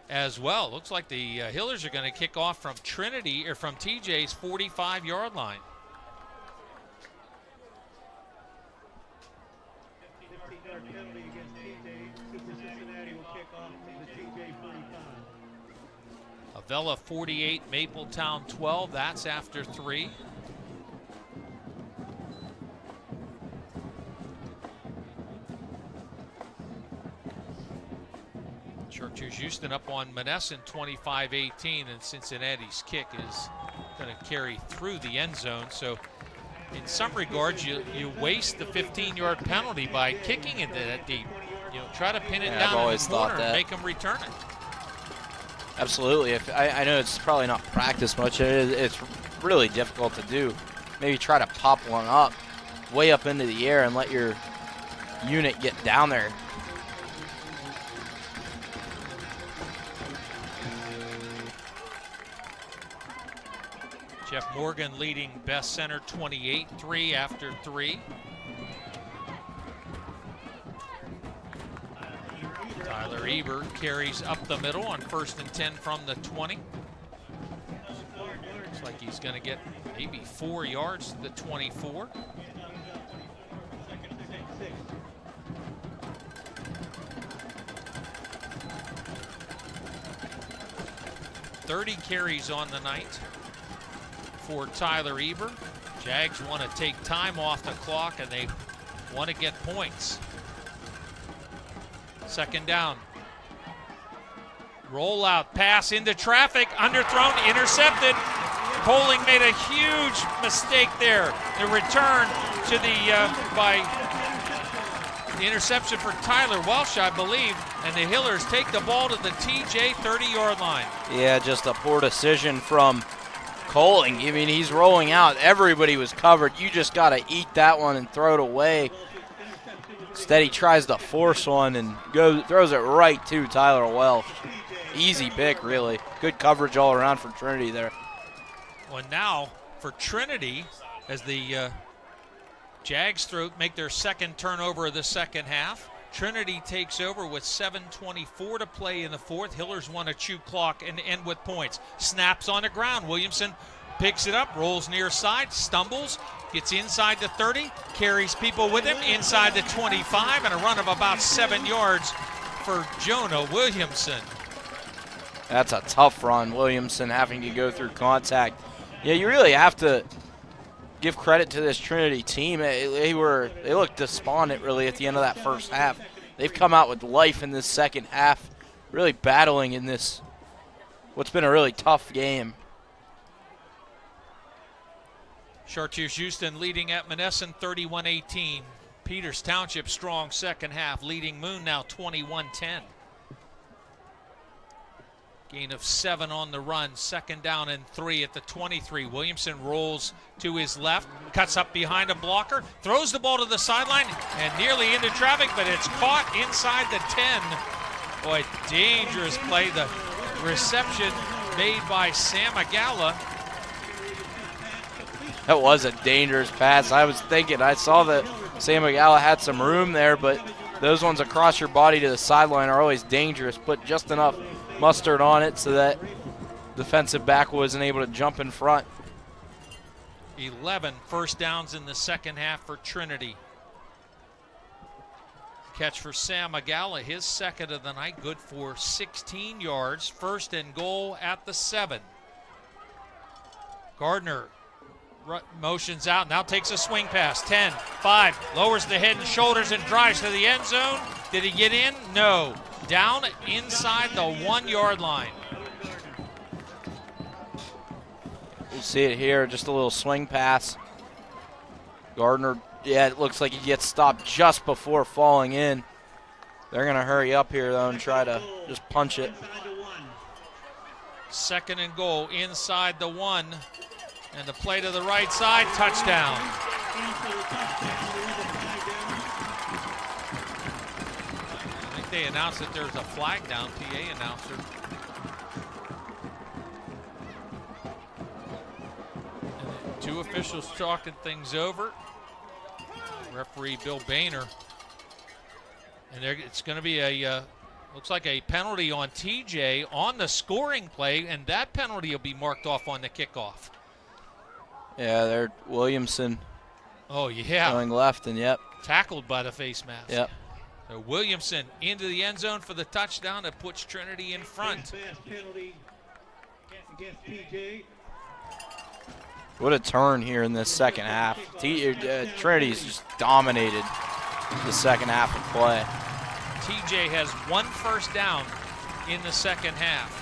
Speaker 2: as well. Looks like the Hillers are going to kick off from Trinity or from TJ's 45-yard line. Avella 48, Mapletown 12. That's after 3. Chartiers Houston up on Monessen 25-18, and Cincinnati's kick is going to carry through the end zone. So in some regards, you waste the 15-yard penalty by kicking it that deep. Try to pin it down in the corner and make them return it.
Speaker 6: Absolutely. I know it's probably not practiced much. It's really difficult to do. Maybe try to pop one up way up into the air and let your unit get down there.
Speaker 2: Jeff Morgan leading Best Center 28-3 after 3. Tyler Eber carries up the middle on 1st and 10 from the 20. Looks like he's going to get maybe 4 yards to the 24. .30 carries on the night for Tyler Eber. Jags want to take time off the clock, and they want to get points. 2nd down. Rollout pass into traffic, underthrown, intercepted. Poling made a huge mistake there. The return to by the interception for Tyler Welsh, I believe, and the Hillers take the ball to the TJ 30-yard line.
Speaker 6: Yeah, just a poor decision from Poling. I mean, he's rolling out. Everybody was covered. You just got to eat that one and throw it away. Instead, he tries to force one and throws it right to Tyler Welsh. Easy pick, really. Good coverage all around for Trinity there.
Speaker 2: Well, now for Trinity, as the Jags make their second turnover of the second half, Trinity takes over with 7:24 to play in the fourth. Hillers want to chew clock and end with points. Snaps on the ground. Williamson picks it up, rolls near side, stumbles, gets inside the 30, carries people with him inside the 25, and a run of about 7 yards for Jonah Williamson.
Speaker 6: That's a tough run, Williamson having to go through contact. Yeah, you really have to give credit to this Trinity team. They looked despondent really at the end of that first half. They've come out with life in this second half, really battling in this what's been a really tough game.
Speaker 2: Chartiers Houston leading at Monessen 31-18. Peters Township strong second half, leading Moon now 21-10. Gain of 7 on the run, 2nd down and 3 at the 23. Williamson rolls to his left, cuts up behind a blocker, throws the ball to the sideline and nearly into traffic, but it's caught inside the 10. Boy, dangerous play. The reception made by Sam Agala.
Speaker 6: That was a dangerous pass. I was thinking, I saw that Sam Agala had some room there, but those ones across your body to the sideline are always dangerous. Put just enough mustard on it so that defensive back wasn't able to jump in front.
Speaker 2: 11 first downs in the second half for Trinity. Catch for Sam Agala, his second of the night, good for 16 yards. 1st and goal at the 7. Gardner motions out, now takes a swing pass. 10, 5, lowers the head and shoulders and drives to the end zone. Did he get in? No. Down inside the 1 yard line.
Speaker 6: We'll see it here, just a little swing pass. Gardner, yeah, it looks like he gets stopped just before falling in. They're going to hurry up here, though, and try to just punch it.
Speaker 2: 2nd and goal inside the 1. And the play to the right side, touchdown. I think they announced that there's a flag down, PA announcer. And 2 officials talking things over. Referee Bill Boehner. And it's going to be a, looks like a penalty on TJ on the scoring play, and that penalty will be marked off on the kickoff.
Speaker 6: Yeah, they're Williamson.
Speaker 2: Oh, yeah.
Speaker 6: Going left, and yep.
Speaker 2: Tackled by the face mask.
Speaker 6: Yep.
Speaker 2: So Williamson into the end zone for the touchdown that puts Trinity in front.
Speaker 6: What a turn here in this second half. Trinity's just dominated the second half of play.
Speaker 2: TJ has 1 first down in the second half.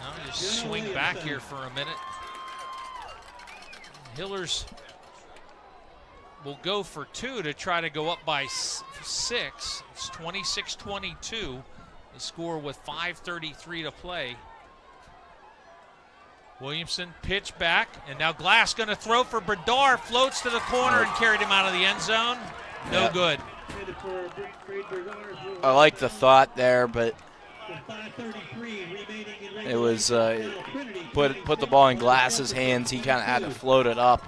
Speaker 2: I'll just swing back here for a minute. Hillers will go for 2 to try to go up by 6. It's 26-22. The score with 5:33 to play. Williamson pitch back, and now Glass going to throw for Bredar. Floats to the corner and carried him out of the end zone. No good.
Speaker 6: I like the thought there, but it was put the ball in Glass's hands. He kind of had to float it up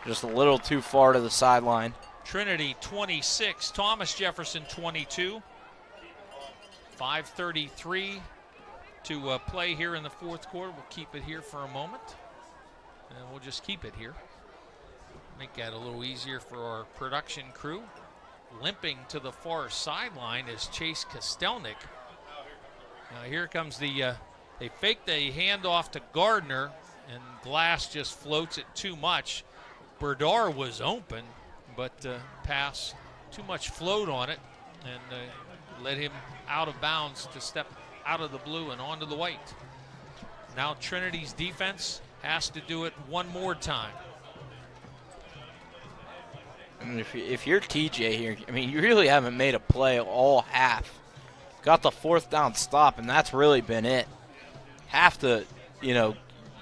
Speaker 6: just a little too far to the sideline.
Speaker 2: Trinity 26, Thomas Jefferson 22. 5:33 to play here in the fourth quarter. We'll keep it here for a moment, and we'll just keep it here. Make that a little easier for our production crew. Limping to the far sideline is Chase Kostelnik. Now here comes the, they fake the handoff to Gardner, and Glass just floats it too much. Bredar was open, but pass, too much float on it, and led him out of bounds to step out of the blue and onto the white. Now Trinity's defense has to do it one more time.
Speaker 6: And if you're TJ here, I mean, you really haven't made a play all half. Got the 4th down stop, and that's really been it. Have to,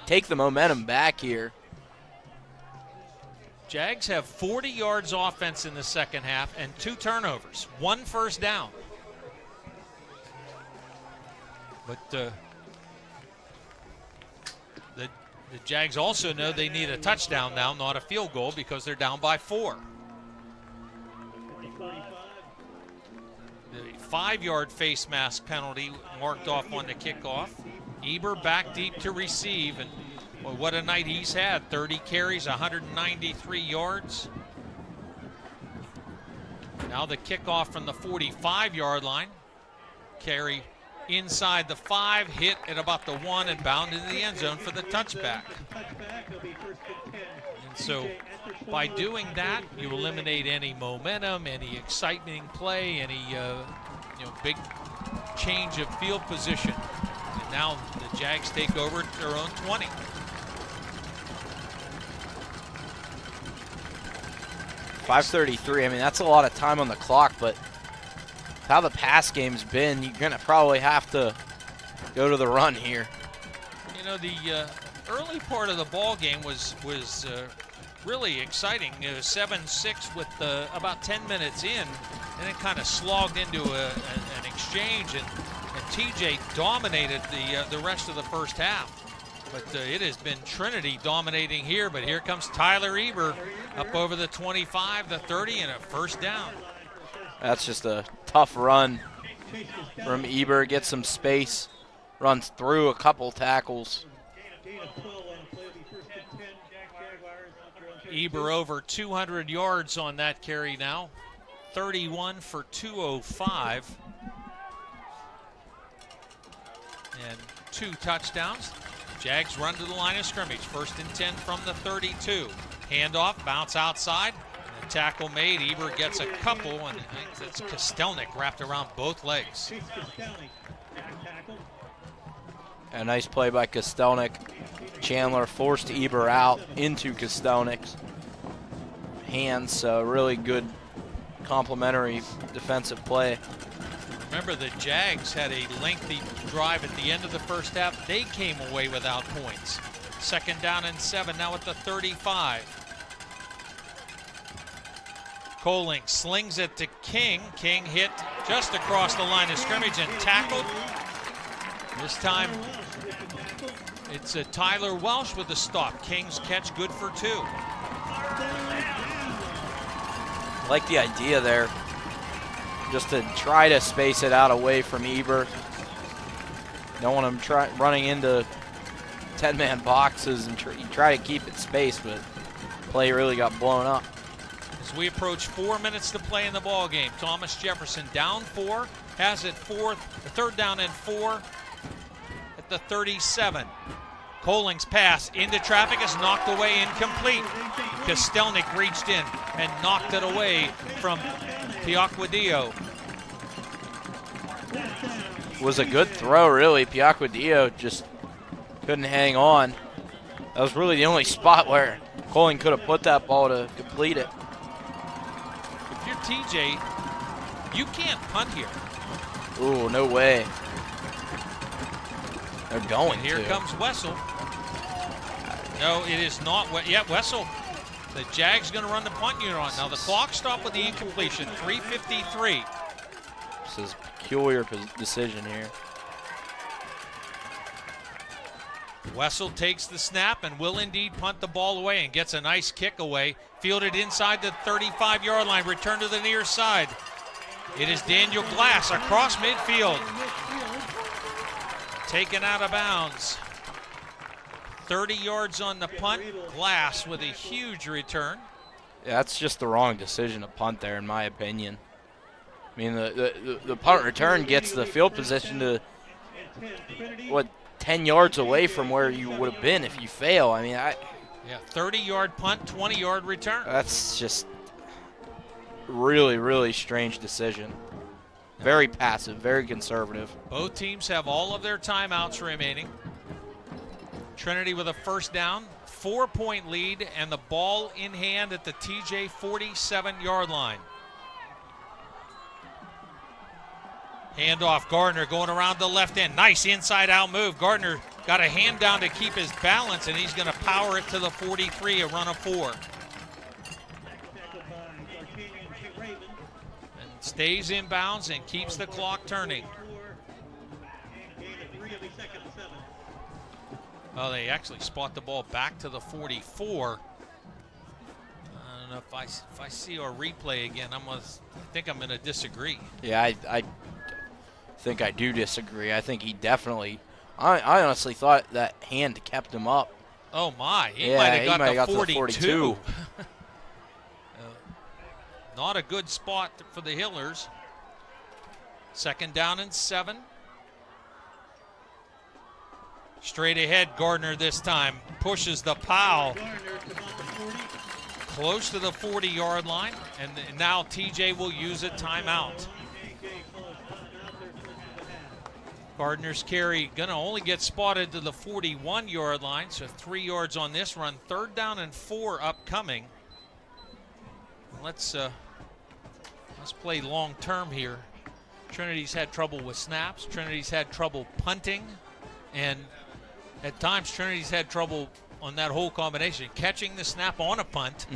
Speaker 6: take the momentum back here.
Speaker 2: Jags have 40 yards offense in the second half and 2 turnovers, 1 first down. But the Jags also know they need a touchdown now, not a field goal, because they're down by 4. The 5-yard face mask penalty marked off on the kickoff. Eber back deep to receive, and boy, what a night he's had. 30 carries, 193 yards. Now the kickoff from the 45-yard line. Carry inside the 5, hit at about the 1, and bound into the end zone for the touchback. And so by doing that, you eliminate any momentum, any exciting play, any big change of field position. And now the Jags take over at their own 20.
Speaker 6: .533, I mean, that's a lot of time on the clock, but how the pass game's been, you're going to probably have to go to the run here.
Speaker 2: The early part of the ball game was really exciting. It was 7-6 with about 10 minutes in, and it kind of slogged into an exchange, and TJ dominated the rest of the first half. But it has been Trinity dominating here, but here comes Tyler Eber up over the 25, the 30, and a first down.
Speaker 6: That's just a tough run from Eber. Gets some space, runs through a couple tackles.
Speaker 2: Eber over 200 yards on that carry now. 31 for 205. And 2 touchdowns. Jags run to the line of scrimmage. 1st and 10 from the 32. Handoff, bounce outside. And tackle made. Eber gets a couple, and I think it's Kostelnik wrapped around both legs.
Speaker 6: A nice play by Kostelnik. Chandler forced Eber out into Kostelnik's hands, so really good complementary defensive play.
Speaker 2: Remember, the Jags had a lengthy drive at the end of the first half. They came away without points. 2nd down and 7, now at the 35. Coling slings it to King. King hit just across the line of scrimmage and tackled. This time, it's Tyler Welsh with the stop. King's catch good for 2.
Speaker 6: Like the idea there, just to try to space it out away from Eber. Don't want him running into 10-man boxes and try to keep it spaced, but play really got blown up.
Speaker 2: As we approach 4 minutes to play in the ball game, Thomas Jefferson down 4, has it 3rd down and 4 at the 37. Coling's pass into traffic is knocked away, incomplete. Kostelnik reached in and knocked it away from Piacquadio.
Speaker 6: Was a good throw, really. Piacquadio just couldn't hang on. That was really the only spot where Coling could have put that ball to complete it.
Speaker 2: If you're TJ, you can't punt here.
Speaker 6: Ooh, no way. They're going
Speaker 2: and here comes Wessel. No, it is not. Yeah, Wessel. The Jags going to run the punt unit on. Now the clock stopped with the incompletion. 3:53.
Speaker 6: This is a peculiar decision here.
Speaker 2: Wessel takes the snap and will indeed punt the ball away and gets a nice kick away. Fielded inside the 35-yard line. Return to the near side. It is Daniel Glass across midfield. Taken out of bounds. 30 yards on the punt. Glass with a huge return.
Speaker 6: Yeah, that's just the wrong decision to punt there, in my opinion. I mean, the punt return gets the field position to, 10 yards away from where you would have been if you fail. I mean,
Speaker 2: yeah, 30-yard punt, 20-yard return.
Speaker 6: That's just really, really strange decision. Very passive, very conservative.
Speaker 2: Both teams have all of their timeouts remaining. Trinity with a 1st down, 4-point lead, and the ball in hand at the TJ 47-yard line. Handoff, Gardner going around the left end. Nice inside-out move. Gardner got a hand down to keep his balance, and he's going to power it to the 43, a run of 4. And stays in bounds and keeps the clock turning. Oh, they actually spot the ball back to the 44. I don't know if I see our replay again. I think I'm going to disagree.
Speaker 6: Yeah, I think I do disagree. I think he definitely. I honestly thought that hand kept him up.
Speaker 2: Oh my! He might have got the 42. Not a good spot for the Hillers. 2nd down and 7. Straight ahead, Gardner this time pushes the Powell close to the 40-yard line, and now TJ will use a timeout. Gardner's carry gonna only get spotted to the 41-yard line, so 3 yards on this run. 3rd down and 4 upcoming. Let's play long term here. Trinity's had trouble with snaps. Trinity's had trouble punting, and at times Trinity's had trouble on that whole combination, catching the snap on a punt.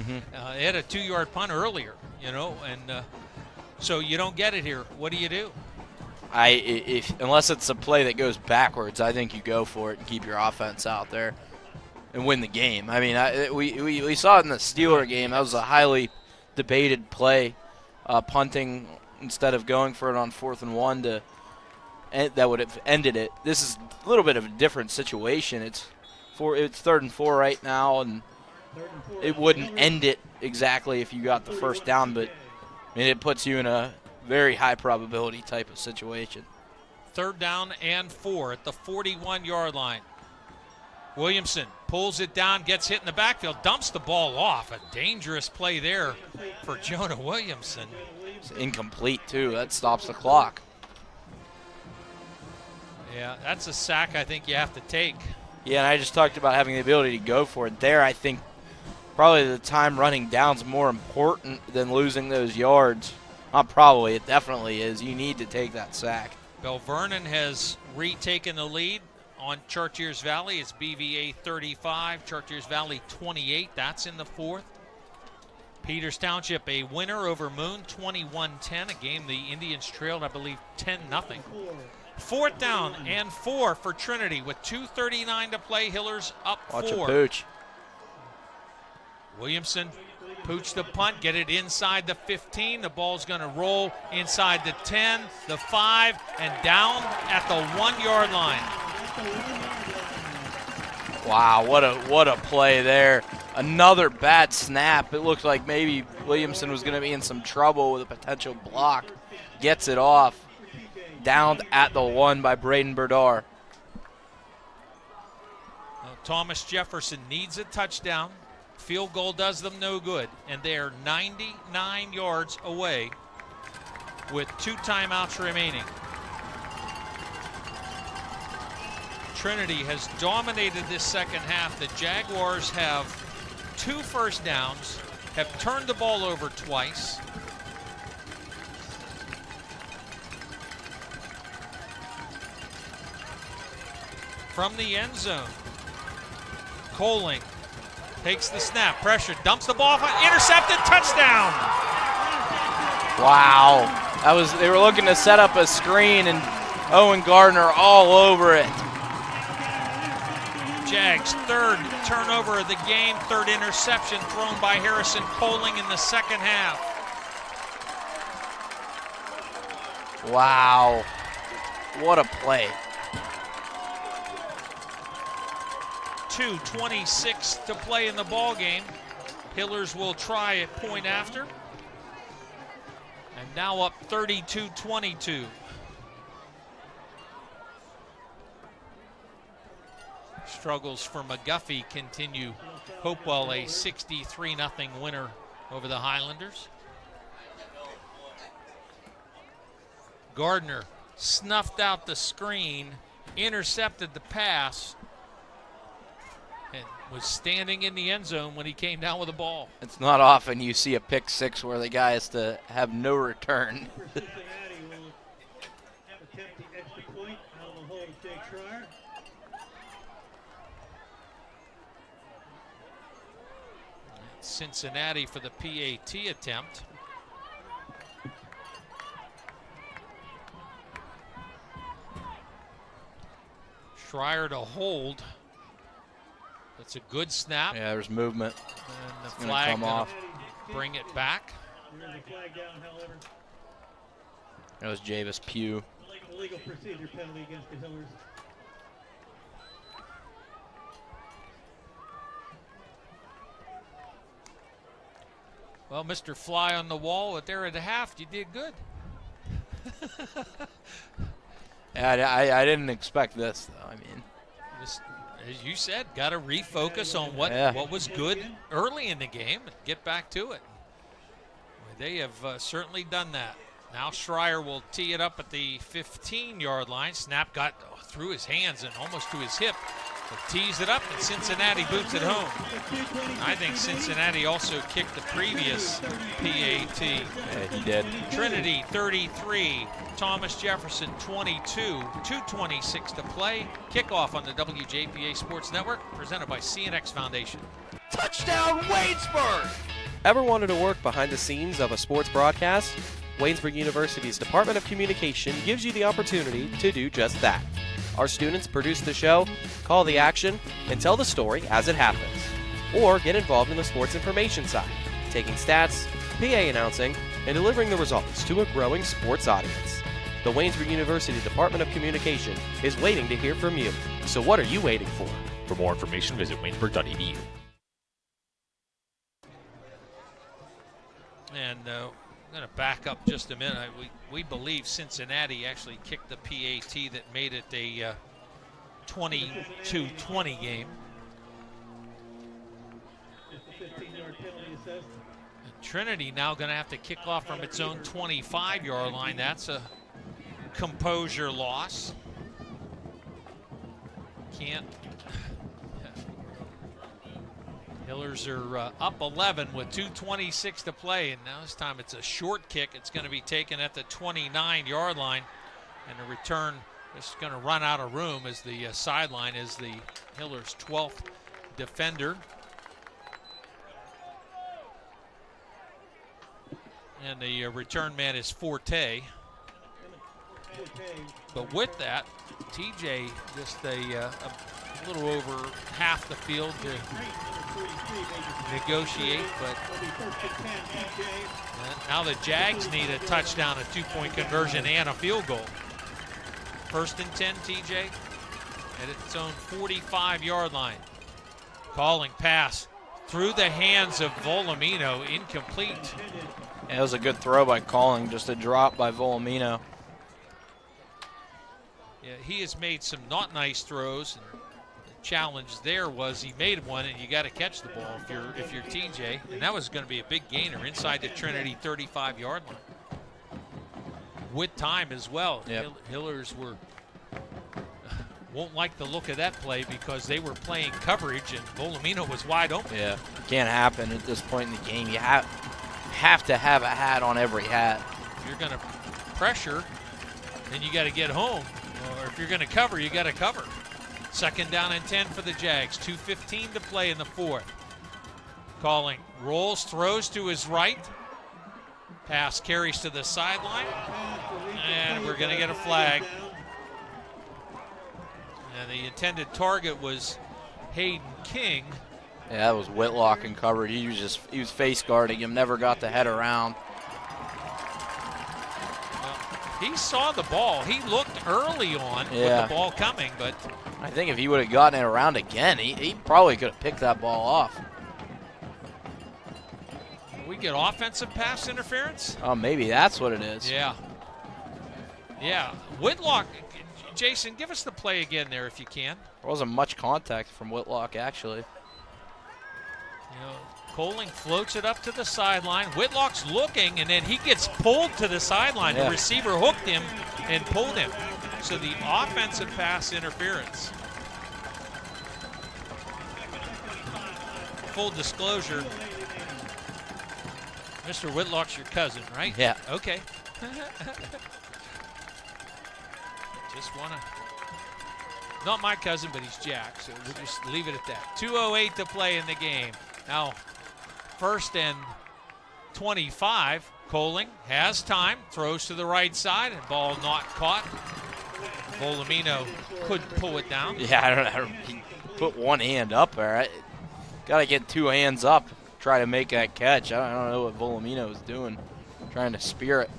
Speaker 2: They had a 2-yard punt earlier, and so you don't get it here. What do you do?
Speaker 6: Unless it's a play that goes backwards, I think you go for it and keep your offense out there and win the game. I mean, we saw it in the Steeler game. That was a highly debated play, punting instead of going for it on 4th and 1 that would have ended it. This is a little bit of a different situation. It's 3rd and 4 right now, and it wouldn't end it exactly if you got the 1st down, but I mean, it puts you in a very high probability type of situation.
Speaker 2: 3rd down and 4 at the 41-yard line. Williamson pulls it down, gets hit in the backfield, dumps the ball off. A dangerous play there for Jonah Williamson.
Speaker 6: It's incomplete, too. That stops the clock.
Speaker 2: Yeah, that's a sack I think you have to take.
Speaker 6: Yeah, and I just talked about having the ability to go for it. There, I think probably the time running down is more important than losing those yards. Not probably, it definitely is. You need to take that sack.
Speaker 2: Bell Vernon has retaken the lead on Chartiers Valley. It's BVA 35, Chartiers Valley 28. That's in the fourth. Peters Township a winner over Moon, 21-10, a game the Indians trailed, I believe, 10-0. Fourth down and 4 for Trinity with 2:39 to play. Hillers up 4.
Speaker 6: Watch a pooch.
Speaker 2: Williamson pooch the punt, get it inside the 15. The ball's going to roll inside the 10, the 5, and down at the 1-yard line.
Speaker 6: Wow, what a play there. Another bad snap. It looked like maybe Williamson was going to be in some trouble with a potential block. Gets it off. Downed at the 1 by Braden Berdar.
Speaker 2: Thomas Jefferson needs a touchdown. Field goal does them no good, and they're 99 yards away with 2 timeouts remaining. Trinity has dominated this second half. The Jaguars have 2 first downs, have turned the ball over twice. From the end zone, Coling takes the snap, pressure, dumps the ball, intercepted, touchdown!
Speaker 6: Wow, they were looking to set up a screen, and Owen Gardner all over it.
Speaker 2: Jags' 3rd turnover of the game, 3rd interception thrown by Harrison Coling in the second half.
Speaker 6: Wow, what a play.
Speaker 2: 2:26 to play in the ball game. Hillers will try a point after. And now up 32-22. Struggles for McGuffey continue. Hopewell a 63-0 winner over the Highlanders. Gardner snuffed out the screen, intercepted the pass, and was standing in the end zone when he came down with the ball.
Speaker 6: It's not often you see a pick 6 where the guy has to have no return.
Speaker 2: Cincinnati for the PAT attempt. Schreier to hold. That's a good snap.
Speaker 6: Yeah, there's movement.
Speaker 2: And the flag come off. Bring it back.
Speaker 6: That was Javis Pugh.
Speaker 13: Illegal procedure penalty against the Hillers.
Speaker 2: Well, Mr. Fly on the wall at there at the half, you did good.
Speaker 6: I didn't expect this, though. I mean,
Speaker 2: just, as you said, got to refocus on what was good early in the game and get back to it. They have certainly done that. Now Schreier will tee it up at the 15-yard line. Snap got through his hands and almost to his hip. But tees it up, and Cincinnati boots it home. I think Cincinnati also kicked the previous PAT.
Speaker 6: Yeah, he did.
Speaker 2: Trinity 33, Thomas Jefferson 22, 2:26 to play. Kickoff on the WJPA Sports Network, presented by CNX Foundation.
Speaker 6: Touchdown, Waynesburg!
Speaker 10: Ever wanted to work behind the scenes of a sports broadcast? Waynesburg University's Department of Communication gives you the opportunity to do just that. Our students produce the show, call the action, and tell the story as it happens. Or get involved in the sports information side, taking stats, PA announcing, and delivering the results to a growing sports audience. The Waynesburg University Department of Communication is waiting to hear from you. So what are you waiting for?
Speaker 15: For more information, visit waynesburg.edu.
Speaker 2: And I'm going to back up just a minute. We believe Cincinnati actually kicked the PAT that made it a 22-20 game.
Speaker 13: 15-yard penalty assessed.
Speaker 2: Trinity now going to have to kick off from its own 25-yard line. That's a composure loss. Can't. Hillers are up 11 with 2:26 to play, and now this time it's a short kick. It's going to be taken at the 29-yard line, and the return is going to run out of room as the sideline is the Hillers' 12th defender. And the return man is Forte. But with that, TJ just a little over half the field to negotiate, but now the Jags need a touchdown, a two-point conversion, and a field goal. 1st and 10, TJ at its own 45-yard line. Calling pass through the hands of Volumino, incomplete.
Speaker 6: Yeah, it was a good throw by Calling, just a drop by Volumino.
Speaker 2: Yeah, he has made some not nice throws. And the challenge there was he made one, and you got to catch the ball if you're TJ. And that was going to be a big gainer inside the Trinity 35-yard line. With time as well.
Speaker 6: Yep.
Speaker 2: Hillers won't like the look of that play because they were playing coverage and Volumino was wide open.
Speaker 6: Yeah, can't happen at this point in the game. You have to have a hat on every hat.
Speaker 2: If you're going to pressure, then you got to get home. Or if you're going to cover, you got to cover. 2nd down and 10 for the Jags. 2:15 to play in the 4th. Calling rolls, throws to his right. Pass carries to the sideline. And we're going to get a flag. And the intended target was Hayden King.
Speaker 6: Yeah, that was Whitlock and covered. He was face guarding him, never got the head around.
Speaker 2: He saw the ball. He looked early on with the ball coming, but
Speaker 6: I think if he would have gotten it around again, he probably could have picked that ball off.
Speaker 2: We get offensive pass interference?
Speaker 6: Oh, maybe that's what it is.
Speaker 2: Yeah. Yeah. Whitlock, Jason, give us the play again there if you can.
Speaker 6: There wasn't much contact from Whitlock, actually.
Speaker 2: You know, Coling floats it up to the sideline. Whitlock's looking, and then he gets pulled to the sideline.
Speaker 6: Yeah.
Speaker 2: The receiver hooked him and pulled him. So the offensive pass interference. Full disclosure, Mr. Whitlock's your cousin, right?
Speaker 6: Yeah.
Speaker 2: Okay. Just want to. Not my cousin, but he's Jack, so we'll just leave it at that. 2:08 to play in the game. Now, 1st and 25. Coling has time, throws to the right side, and ball not caught. Volumino couldn't pull it down.
Speaker 6: Yeah, I don't know. He put one hand up there. Got to get two hands up, try to make that catch. I don't know what Volumino was doing, trying to spear it.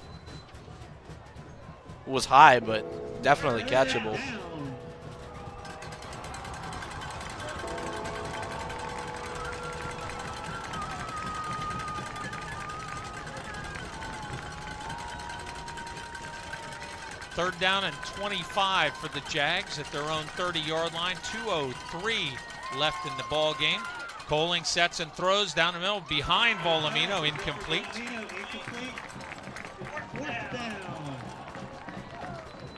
Speaker 6: It was high, but definitely catchable.
Speaker 2: Third down and 25 for the Jags at their own 30-yard line. 2:03 left in the ball game. Coling sets and throws down the middle behind Volumino, incomplete.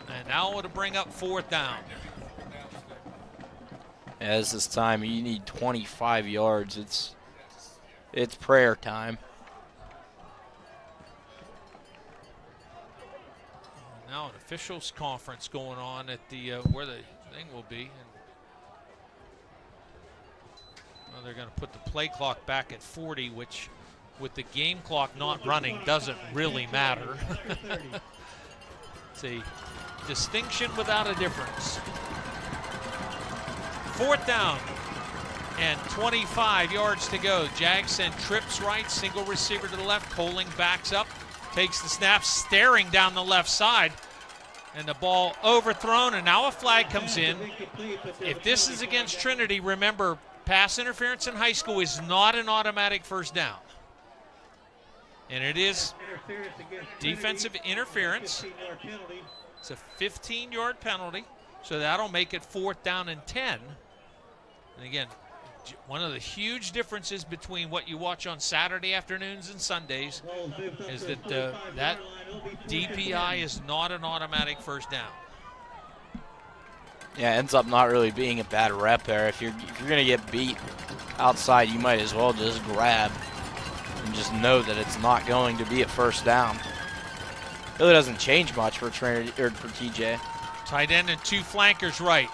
Speaker 2: And now to bring up 4th down.
Speaker 6: As this time, you need 25 yards. It's prayer time.
Speaker 2: Now an officials conference going on at the where the thing will be. Well, they're going to put the play clock back at 40, which with the game clock not running doesn't really matter. It's a distinction without a difference. 4th down and 25 yards to go. Jags send trips right, single receiver to the left. Coling backs up, takes the snap, staring down the left side. And the ball overthrown, and now a flag comes in. If this is against Trinity, remember, pass interference in high school is not an automatic 1st down. And it is defensive interference. It's a 15-yard penalty, so that'll make it 4th down and 10. And again, one of the huge differences between what you watch on Saturday afternoons and Sundays is that that DPI is not an automatic first down.
Speaker 6: Yeah, it ends up not really being a bad rep there. If you're going to get beat outside, you might as well just grab and just know that it's not going to be a first down. Really doesn't change much for Trinity or for TJ.
Speaker 2: Tight end and two flankers right.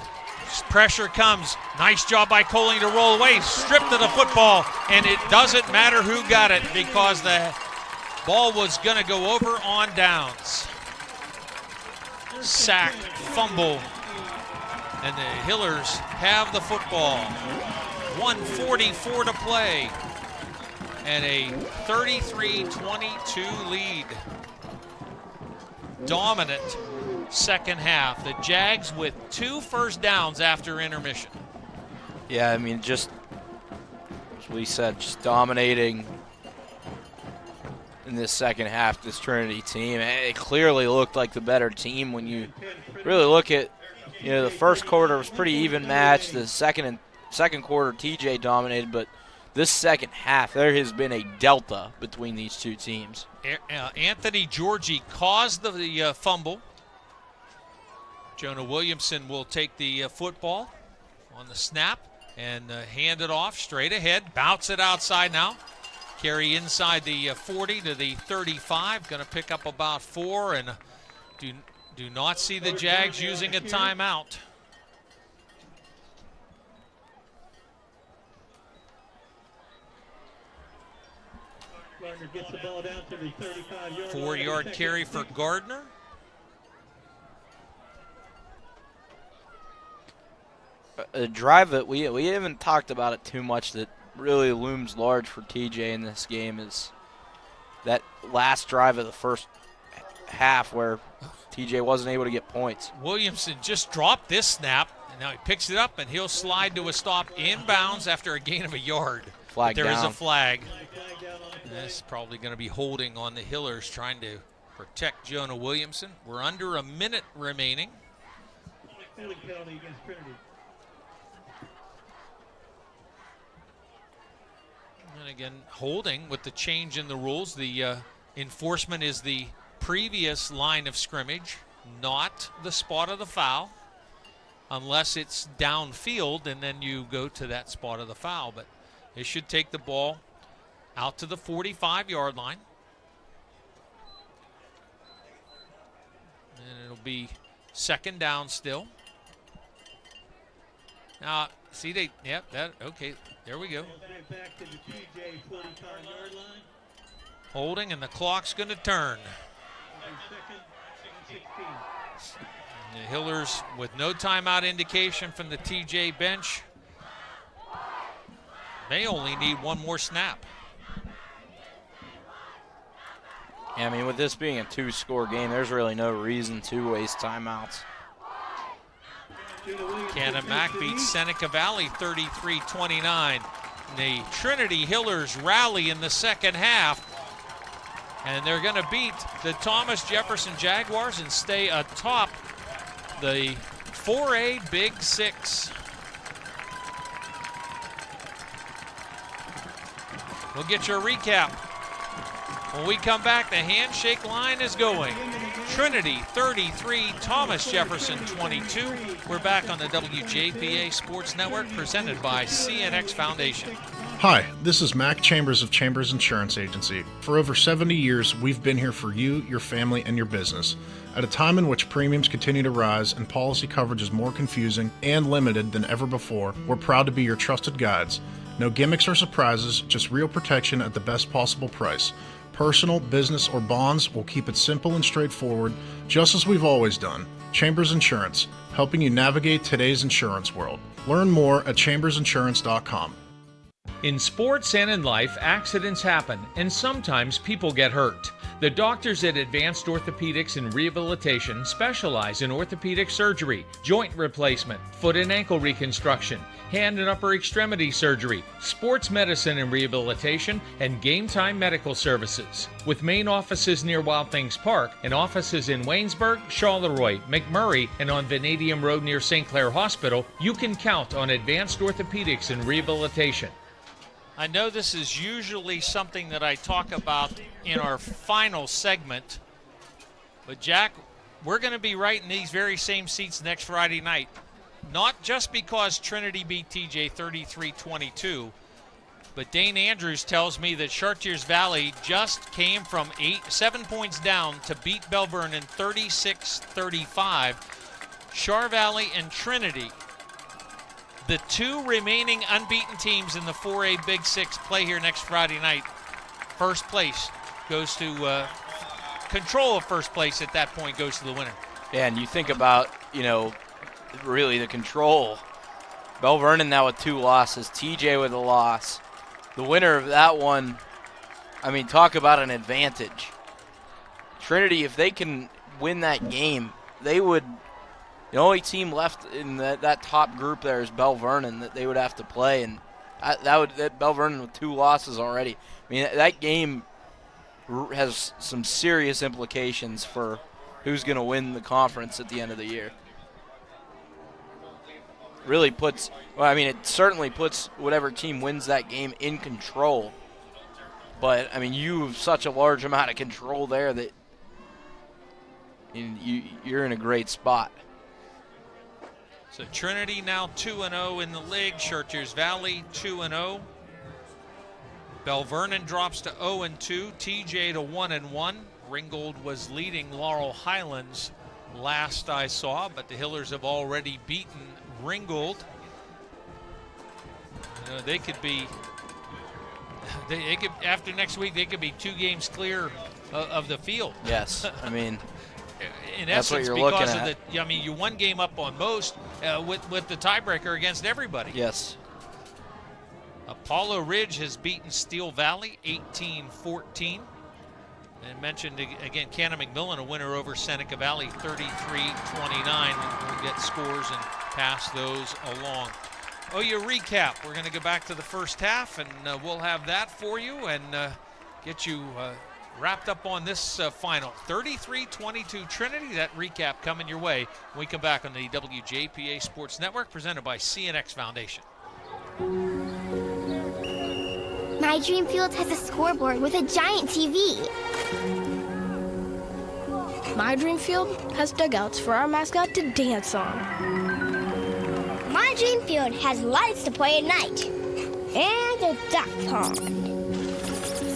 Speaker 2: Pressure comes. Nice job by Coling to roll away. Stripped of the football, and it doesn't matter who got it because the ball was going to go over on downs. Sack, fumble, and the Hillers have the football. 1:44 to play, and a 33-22 lead. Dominant second half. The Jags with 2 first downs after intermission.
Speaker 6: Yeah, I mean, just as we said, just dominating in this second half, this Trinity team. It clearly looked like the better team when you really look at, the first quarter was pretty even match. The second quarter, TJ dominated, but this second half, there has been a delta between these two teams.
Speaker 2: Anthony Georgie caused the fumble. Jonah Williamson will take the football on the snap and hand it off straight ahead. Bounce it outside now. Carry inside the 40 to the 35. Going to pick up about 4, and do not see the Jags using a timeout.
Speaker 13: Gardner gets the ball down to the 35-yard
Speaker 2: 4-yard carry for Gardner.
Speaker 6: A drive that we haven't talked about it too much that really looms large for TJ in this game is that last drive of the first half where TJ wasn't able to get points.
Speaker 2: Williamson just dropped this snap, and now he picks it up, and he'll slide to a stop inbounds after a gain of a yard.
Speaker 6: Flag
Speaker 2: but there
Speaker 6: down.
Speaker 2: is a flag. That's probably going to be holding on the Hillers, trying to protect Jonah Williamson. We're under a minute remaining.
Speaker 13: Holding penalty against Trinity.
Speaker 2: And again, holding with the change in the rules. The enforcement is the previous line of scrimmage, not the spot of the foul, unless it's downfield, and then you go to that spot of the foul. But they should take the ball out to the 45-yard line. And it'll be second down still. Now, see, okay, there we go.
Speaker 13: Back to the TJ 45-yard line.
Speaker 2: Holding, and the clock's going to turn.
Speaker 13: Second and 16.
Speaker 2: The Hillers with no timeout indication from the TJ bench. They only need one more snap.
Speaker 6: Yeah, I mean, with this being a 2-score game, there's really no reason to waste timeouts.
Speaker 2: Canamac beats Seneca Valley 33-29. The Trinity Hillers rally in the second half, and they're going to beat the Thomas Jefferson Jaguars and stay atop the 4A Big Six. We'll get your recap. When we come back, the handshake line is going. Trinity 33, Thomas Jefferson 22. We're back on the WJPA Sports Network, presented by CNX Foundation.
Speaker 1: Hi, this is Mac Chambers of Chambers Insurance Agency. For over 70 years, we've been here for you, your family, and your business. At a time in which premiums continue to rise and policy coverage is more confusing and limited than ever before, we're proud to be your trusted guides. No gimmicks or surprises, just real protection at the best possible price. Personal, business, or bonds, will keep it simple and straightforward, just as we've always done. Chambers Insurance, helping you navigate today's insurance world. Learn more at chambersinsurance.com.
Speaker 2: In sports and in life, accidents happen, and sometimes people get hurt.
Speaker 16: The doctors at Advanced Orthopedics and Rehabilitation specialize in orthopedic surgery, joint replacement, foot and ankle reconstruction, hand and upper extremity surgery, sports medicine and rehabilitation, and game time medical services. With main offices near Wild Things Park and offices in Waynesburg, Charleroi, McMurray, and on Vanadium Road near St. Clair Hospital, you can count on Advanced Orthopedics and Rehabilitation.
Speaker 2: I know this is usually something that I talk about in our final segment, but Jack, we're going to be right in these very same seats next Friday night. Not just because Trinity beat TJ 33-22, but Dane Andrews tells me that Chartiers Valley just came from 7 points down to beat Belle Vernon 36-35. Char Valley and Trinity, the two remaining unbeaten teams in the 4A Big Six, play here next Friday night. First place goes to control of first place at that point goes to the winner.
Speaker 6: Yeah, and you think about, really the control. Belle Vernon now with 2 losses, TJ with a loss. The winner of that one, talk about an advantage. Trinity, if they can win that game, they would. The only team left in that top group there is Belle Vernon that they would have to play, and that Belle Vernon with 2 losses already. That game has some serious implications for who's going to win the conference at the end of the year. Really it certainly puts whatever team wins that game in control. But you have such a large amount of control there that you're in a great spot.
Speaker 2: So Trinity now 2-0 in the league. Chartiers Valley 2-0. Belle Vernon drops to 0-2. TJ to 1-1. Ringgold was leading Laurel Highlands last I saw, but the Hillers have already beaten Ringgold. They could be. They could, after next week, they could be 2 games clear of the field.
Speaker 6: Yes,
Speaker 2: in
Speaker 6: that's
Speaker 2: essence,
Speaker 6: what you're
Speaker 2: because
Speaker 6: looking
Speaker 2: of you're 1 game up on most with the tiebreaker against everybody.
Speaker 6: Yes.
Speaker 2: Apollo Ridge has beaten Steel Valley 18-14. And mentioned again, Cannon McMillan, a winner over Seneca Valley 33-29. We'll get scores and pass those along. OU recap. We're going to go back to the first half, and we'll have that for you and get you wrapped up on this final. 33-22 Trinity. That recap coming your way when we come back on the WJPA Sports Network, presented by CNX Foundation.
Speaker 18: My Dream Field has a scoreboard with a giant TV.
Speaker 19: My Dream Field has dugouts for our mascot to dance on.
Speaker 18: My Dream Field has lights to play at night. And a duck pond.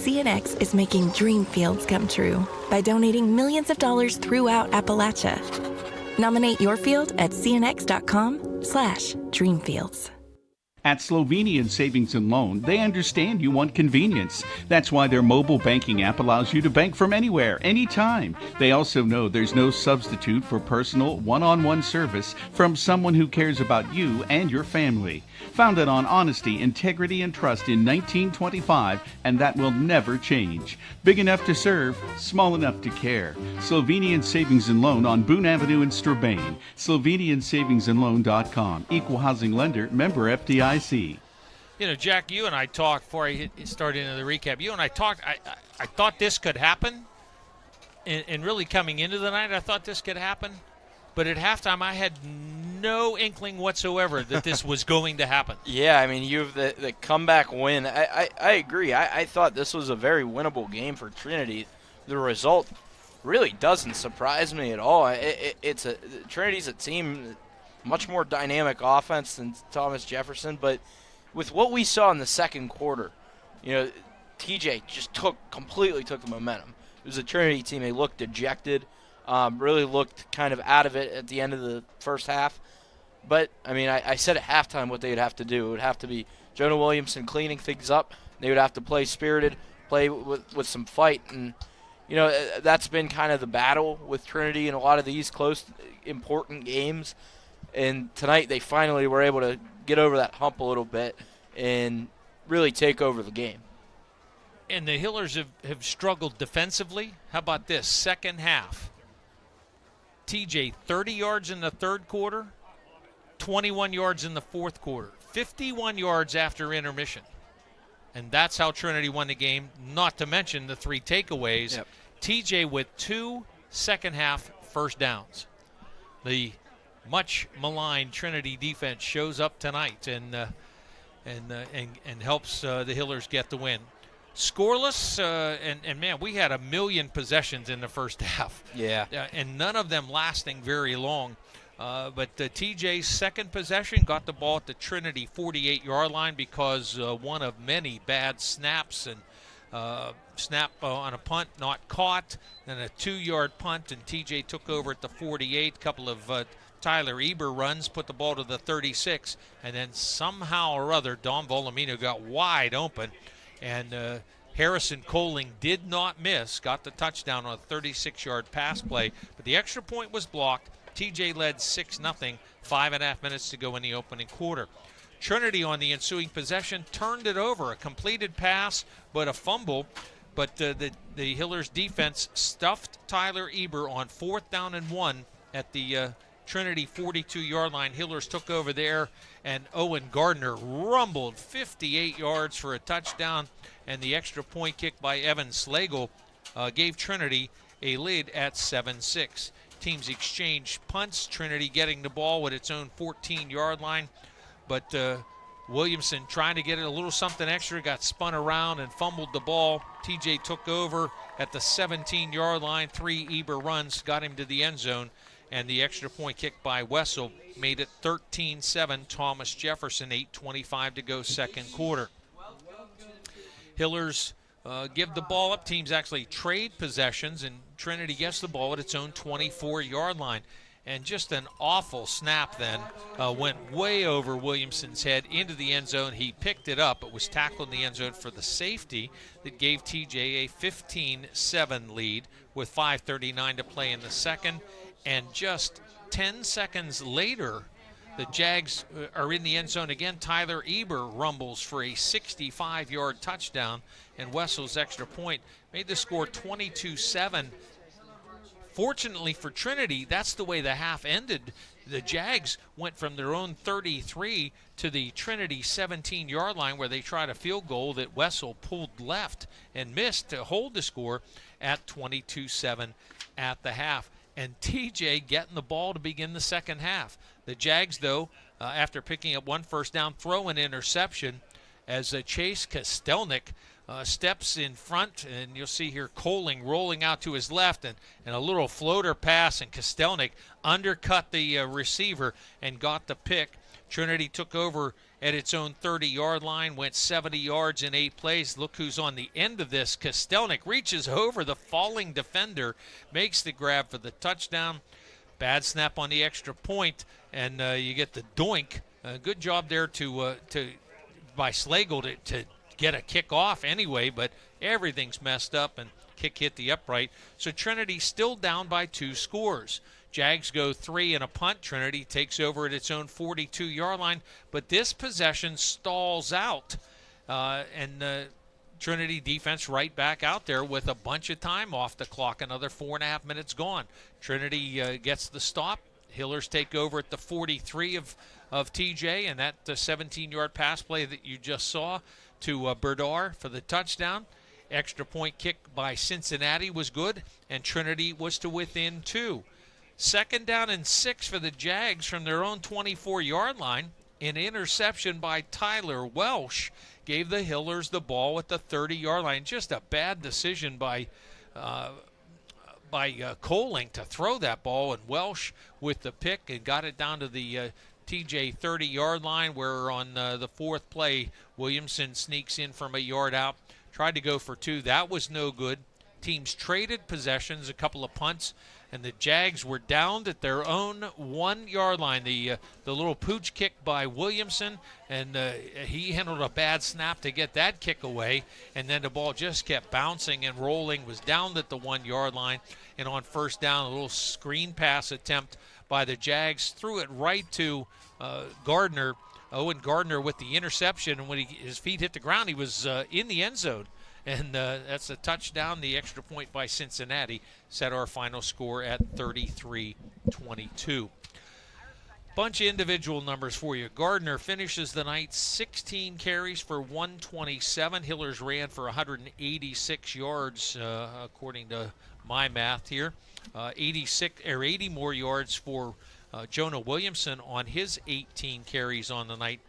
Speaker 20: CNX is making dream fields come true by donating millions of dollars throughout Appalachia. Nominate your field at cnx.com/dreamfields.
Speaker 12: At Slovenian Savings and Loan, they understand you want convenience. That's why their mobile banking app allows you to bank from anywhere, anytime. They also know there's no substitute for personal, one-on-one service from someone who cares about you and your family. Founded on honesty, integrity, and trust in 1925, and that will never change. Big enough to serve, small enough to care. Slovenian Savings and Loan on Boone Avenue in Strabane. SlovenianSavingsandLoan.com. Equal housing lender, member FDIC.
Speaker 2: Jack, you and I talked before I started into the recap. You and I talked. I thought this could happen, and really coming into the night, I thought this could happen. But at halftime, I had no inkling whatsoever that this was going to happen.
Speaker 6: Yeah, you have the comeback win. I agree. I thought this was a very winnable game for Trinity. The result really doesn't surprise me at all. Trinity's a team, much more dynamic offense than Thomas Jefferson, but with what we saw in the second quarter, TJ just completely took the momentum. It was a Trinity team. They looked dejected, really looked kind of out of it at the end of the first half. But, I said at halftime what they would have to do. It would have to be Jonah Williamson cleaning things up. They would have to play spirited, play with some fight. And, that's been kind of the battle with Trinity in a lot of these close, important games. And tonight they finally were able to get over that hump a little bit and really take over the game.
Speaker 2: And the Hillers have struggled defensively. How about this? Second half. TJ 30 yards in the third quarter, 21 yards in the fourth quarter, 51 yards after intermission. And that's how Trinity won the game, not to mention the 3 takeaways.
Speaker 6: Yep.
Speaker 2: TJ with 2 second-half first downs. The much maligned Trinity defense shows up tonight and helps the Hillers get the win. Scoreless, and man, we had 1 million possessions in the first half.
Speaker 6: Yeah.
Speaker 2: And none of them lasting very long. But TJ's second possession got the ball at the Trinity 48-yard line because one of many bad snaps, and snap on a punt not caught, then a 2-yard punt, and TJ took over at the 48. Couple of Tyler Eber runs, put the ball to the 36, and then somehow or other Dom Volumino got wide open, and Harrison Coling did not miss, got the touchdown on a 36-yard pass play, but the extra point was blocked. TJ led 6-0, 5.5 minutes to go in the opening quarter. Trinity on the ensuing possession turned it over, a completed pass, but a fumble. But the Hillers defense stuffed Tyler Eber on 4th down and 1 at the Trinity 42-yard line. Hillers took over there, and Owen Gardner rumbled 58 yards for a touchdown, and the extra point kick by Evan Slagle gave Trinity a lead at 7-6. Teams exchanged punts, Trinity getting the ball with its own 14-yard line, but Williamson trying to get it a little something extra, got spun around and fumbled the ball. TJ took over at the 17-yard line. 3 Eber runs got him to the end zone, and the extra point kick by Wessel made it 13-7. Thomas Jefferson, 8:25 to go second quarter. Hillers give the ball up. Teams actually trade possessions, and Trinity gets the ball at its own 24-yard line. And just an awful snap then. Went way over Williamson's head into the end zone. He picked it up, but was tackled in the end zone for the safety that gave TJ a 15-7 lead with 5:39 to play in the second. And just 10 seconds later, the Jags are in the end zone again. Tyler Eber rumbles for a 65-yard touchdown, and Wessel's extra point made the score 22-7. Fortunately for Trinity, that's the way the half ended. The Jags went from their own 33 to the Trinity 17-yard line where they tried a field goal that Wessel pulled left and missed to hold the score at 22-7 at the half. And TJ getting the ball to begin the second half. The Jags, though, after picking up 1 first down, throw an interception as Chase Kostelnik steps in front, and you'll see here Coling rolling out to his left, and a little floater pass, and Kostelnik undercut the receiver and got the pick. Trinity took over at its own 30-yard line, went 70 yards in 8 plays. Look who's on the end of this. Kostelnik reaches over the falling defender, makes the grab for the touchdown. Bad snap on the extra point, and you get the doink. Good job there by Slagle to get a kick off anyway, but everything's messed up, and kick hit the upright. So Trinity still down by 2 scores. Jags go 3 and a punt. Trinity takes over at its own 42-yard line, but this possession stalls out, and Trinity defense right back out there with a bunch of time off the clock. Another 4.5 minutes gone. Trinity gets the stop. Hillers take over at the 43 of TJ, and that 17-yard pass play that you just saw to Berdar for the touchdown. Extra point kick by Cincinnati was good, and Trinity was to within 2. 2nd down and 6 for the Jags from their own 24-yard line. An interception by Tyler Welsh gave the Hillers the ball at the 30-yard line. Just a bad decision by Coling to throw that ball, and Welsh with the pick and got it down to the TJ 30-yard line, where on the 4th play, Williamson sneaks in from a yard out. Tried to go for 2. That was no good. Teams traded possessions, a couple of punts, and the Jags were downed at their own 1-yard line. The little pooch kick by Williamson, and he handled a bad snap to get that kick away, and then the ball just kept bouncing and rolling, was downed at the 1-yard line, and on first down, a little screen pass attempt by the Jags, threw it right to Gardner. Owen Gardner with the interception, and when his feet hit the ground, he was in the end zone. and that's a touchdown. The extra point by Cincinnati set our final score at 33-22. Bunch of individual numbers for you. Gardner finishes the night 16 carries for 127. Hillers ran for 186 yards, according to my math here. 80 more yards for Jonah Williamson on his 18 carries on the night.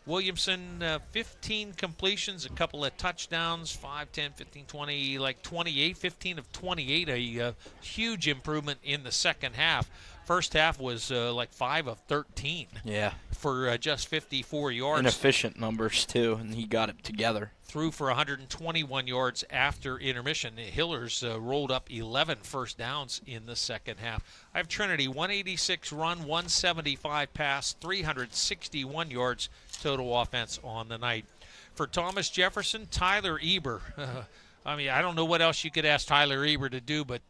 Speaker 2: Williamson, 15 completions, a couple of touchdowns, 5, 10, 15, 20, like 28, 15 of 28, a huge improvement in the second half. First half was like 5 of 13.
Speaker 6: Yeah.
Speaker 2: For just 54 yards.
Speaker 6: Inefficient numbers, too, and he got it together.
Speaker 2: Threw for 121 yards after intermission. Hillers rolled up 11 first downs in the second half. I have Trinity, 186 run, 175 pass, 361 yards total offense on the night. For Thomas Jefferson, Tyler Eber. I mean, I don't know what else you could ask Tyler Eber to do, but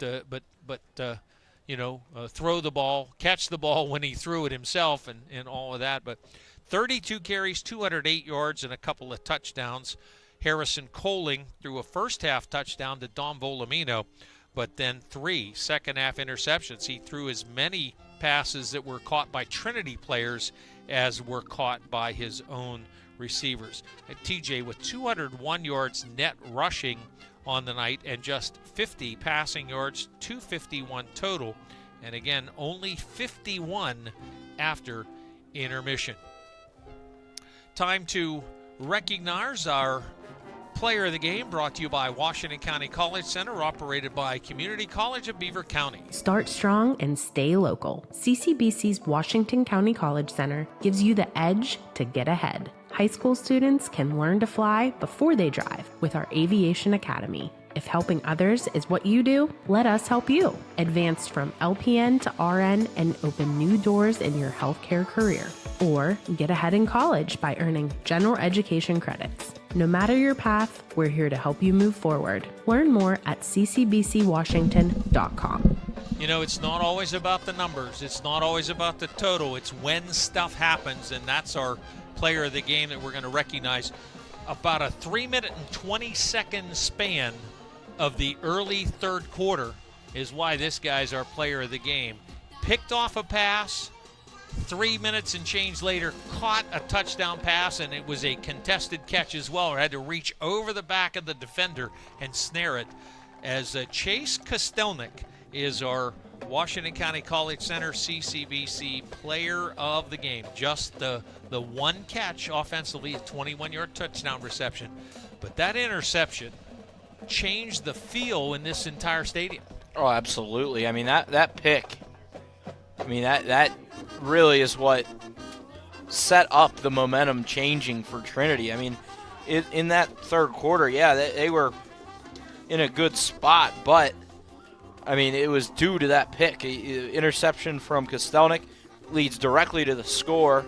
Speaker 2: throw the ball, catch the ball when he threw it himself and all of that. But 32 carries, 208 yards, and a couple of touchdowns. Harrison Coling threw a first-half touchdown to Dom Volumino, but then 3 second-half interceptions. He threw as many passes that were caught by Trinity players as were caught by his own receivers. And TJ with 201 yards net rushing on the night and just 50 passing yards, 251 total, and again, only 51 after intermission. Time to recognize our player of the game, brought to you by Washington County College Center, operated by Community College of Beaver County.
Speaker 3: Start strong and stay local. CCBC's Washington County College Center gives you the edge to get ahead. High school students can learn to fly before they drive with our Aviation Academy. If helping others is what you do, let us help you. Advance from LPN to RN and open new doors in your healthcare career. Or get ahead in college by earning general education credits. No matter your path, we're here to help you move forward. Learn more at ccbcwashington.com.
Speaker 2: You know, it's not always about the numbers. It's not always about the total. It's when stuff happens, and that's our player of the game that we're going to recognize. About a 3-minute and 20-second span of the early third quarter is why this guy's our player of the game. Picked off a pass, 3 minutes and change later, caught a touchdown pass, and it was a contested catch as well. Had to reach over the back of the defender and snare it, as Chase Kostelnik is our Washington County College Center CCBC player of the game. Just the one catch offensively, a 21-yard touchdown reception. But that interception changed the feel in this entire stadium.
Speaker 6: Oh, absolutely. I mean, that pick, I mean, that really is what set up the momentum changing for Trinity. I mean, in that third quarter, yeah, they were in a good spot, but I mean, it was due to that pick. Interception from Kostelnik leads directly to the score.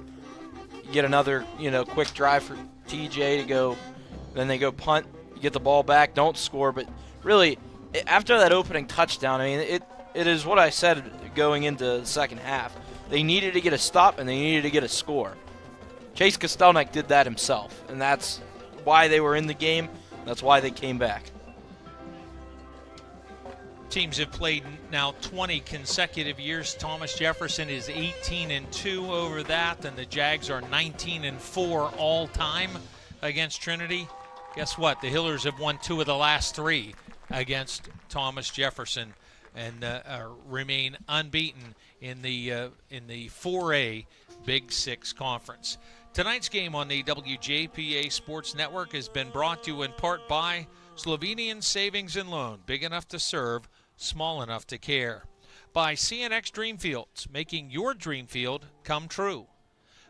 Speaker 6: You get another, quick drive for TJ to go. Then they go punt. You get the ball back, don't score. But really, after that opening touchdown, I mean, it is what I said going into the second half. They needed to get a stop, and they needed to get a score. Chase Kostelnik did that himself, and that's why they were in the game. That's why they came back.
Speaker 2: Teams have played now 20 consecutive years. Thomas Jefferson is 18-2 over that, and the Jags are 19-4 all time against Trinity. Guess what? The Hillers have won 2 of the last 3 against Thomas Jefferson and remain unbeaten in the 4A Big Six Conference. Tonight's game on the WJPA Sports Network has been brought to you in part by Slovenian Savings and Loan, big enough to serve, small enough to care. By CNX Dreamfields, making your dream field come true.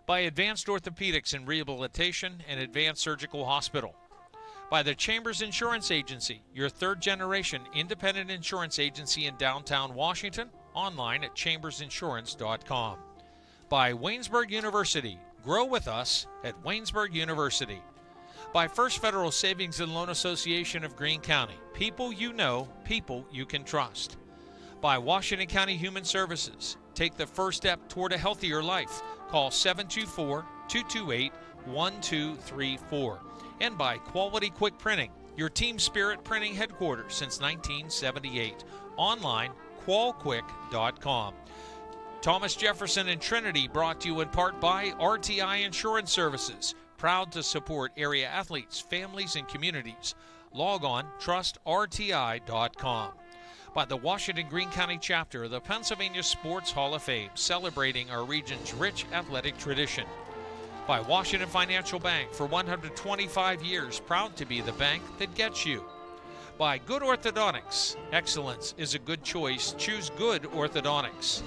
Speaker 2: By Advanced Orthopedics and Rehabilitation and Advanced Surgical Hospital. By the Chambers Insurance Agency, your third-generation independent insurance agency in downtown Washington, online at chambersinsurance.com. By Waynesburg University, grow with us at Waynesburg University. By First Federal Savings and Loan Association of Greene County, people you know, people you can trust. By Washington County Human Services, take the first step toward a healthier life. Call 724-228-1234. And by Quality Quick Printing, your Team Spirit printing headquarters since 1978. Online, qualquick.com. Thomas Jefferson and Trinity brought to you in part by RTI Insurance Services, proud to support area athletes, families, and communities. Log on, trustrti.com. By the Washington Greene County chapter of the Pennsylvania Sports Hall of Fame, celebrating our region's rich athletic tradition. By Washington Financial Bank, for 125 years, proud to be the bank that gets you. By Good Orthodontics, excellence is a good choice. Choose Good Orthodontics.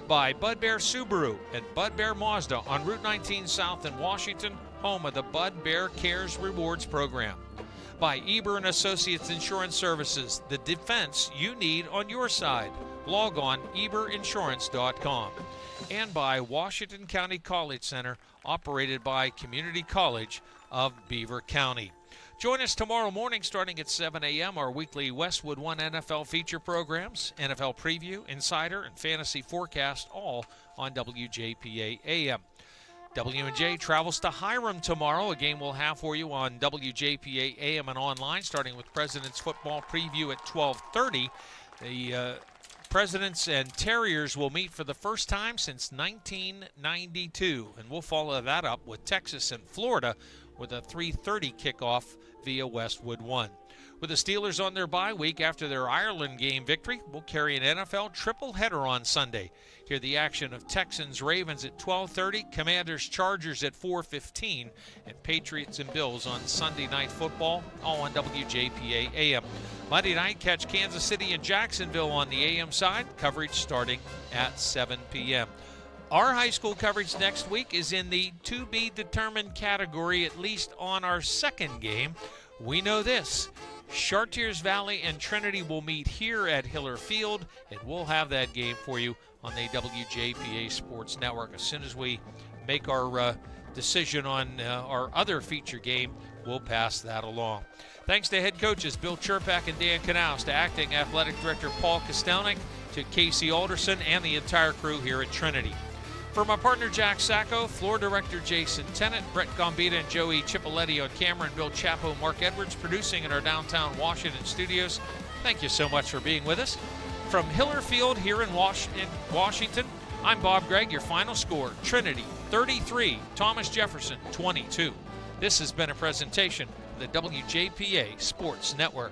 Speaker 2: By Bud Bear Subaru and Bud Bear Mazda on Route 19 South in Washington, home of the Bud Bear Cares Rewards Program. By Eber & Associates Insurance Services, the defense you need on your side. Log on eberinsurance.com. And by Washington County College Center, operated by Community College of Beaver County. Join us tomorrow morning starting at 7 a.m. Our weekly Westwood One NFL feature programs, NFL Preview, Insider, and Fantasy Forecast, all on WJPA AM. W&J travels to Hiram tomorrow, a game we'll have for you on WJPA AM and online, starting with President's Football Preview at 12:30. The Presidents and Terriers will meet for the first time since 1992, and we'll follow that up with Texas and Florida with a 3:30 kickoff via Westwood One. With the Steelers on their bye week after their Ireland game victory, we'll carry an NFL triple header on Sunday. Hear the action of Texans-Ravens at 12:30, Commanders-Chargers at 4:15, and Patriots and Bills on Sunday Night Football, all on WJPA AM. Monday night, catch Kansas City and Jacksonville on the AM side, coverage starting at 7 p.m. Our high school coverage next week is in the to-be-determined category, at least on our second game. We know this: Chartiers Valley and Trinity will meet here at Hiller Field, and we'll have that game for you on the WJPA Sports Network. As soon as we make our decision on our other feature game, we'll pass that along. Thanks to head coaches Bill Cherpak and Dan Knaus, to acting athletic director Paul Kostelnik, to Casey Alderson, and the entire crew here at Trinity. For my partner Jack Sacco, floor director Jason Tennant, Brett Gambita and Joey Cipoletti on camera, and Bill Chapo, Mark Edwards producing in our downtown Washington studios, thank you so much for being with us. From Hiller Field here in Washington, I'm Bob Gregg. Your final score: Trinity 33, Thomas Jefferson 22. This has been a presentation of the WJPA Sports Network.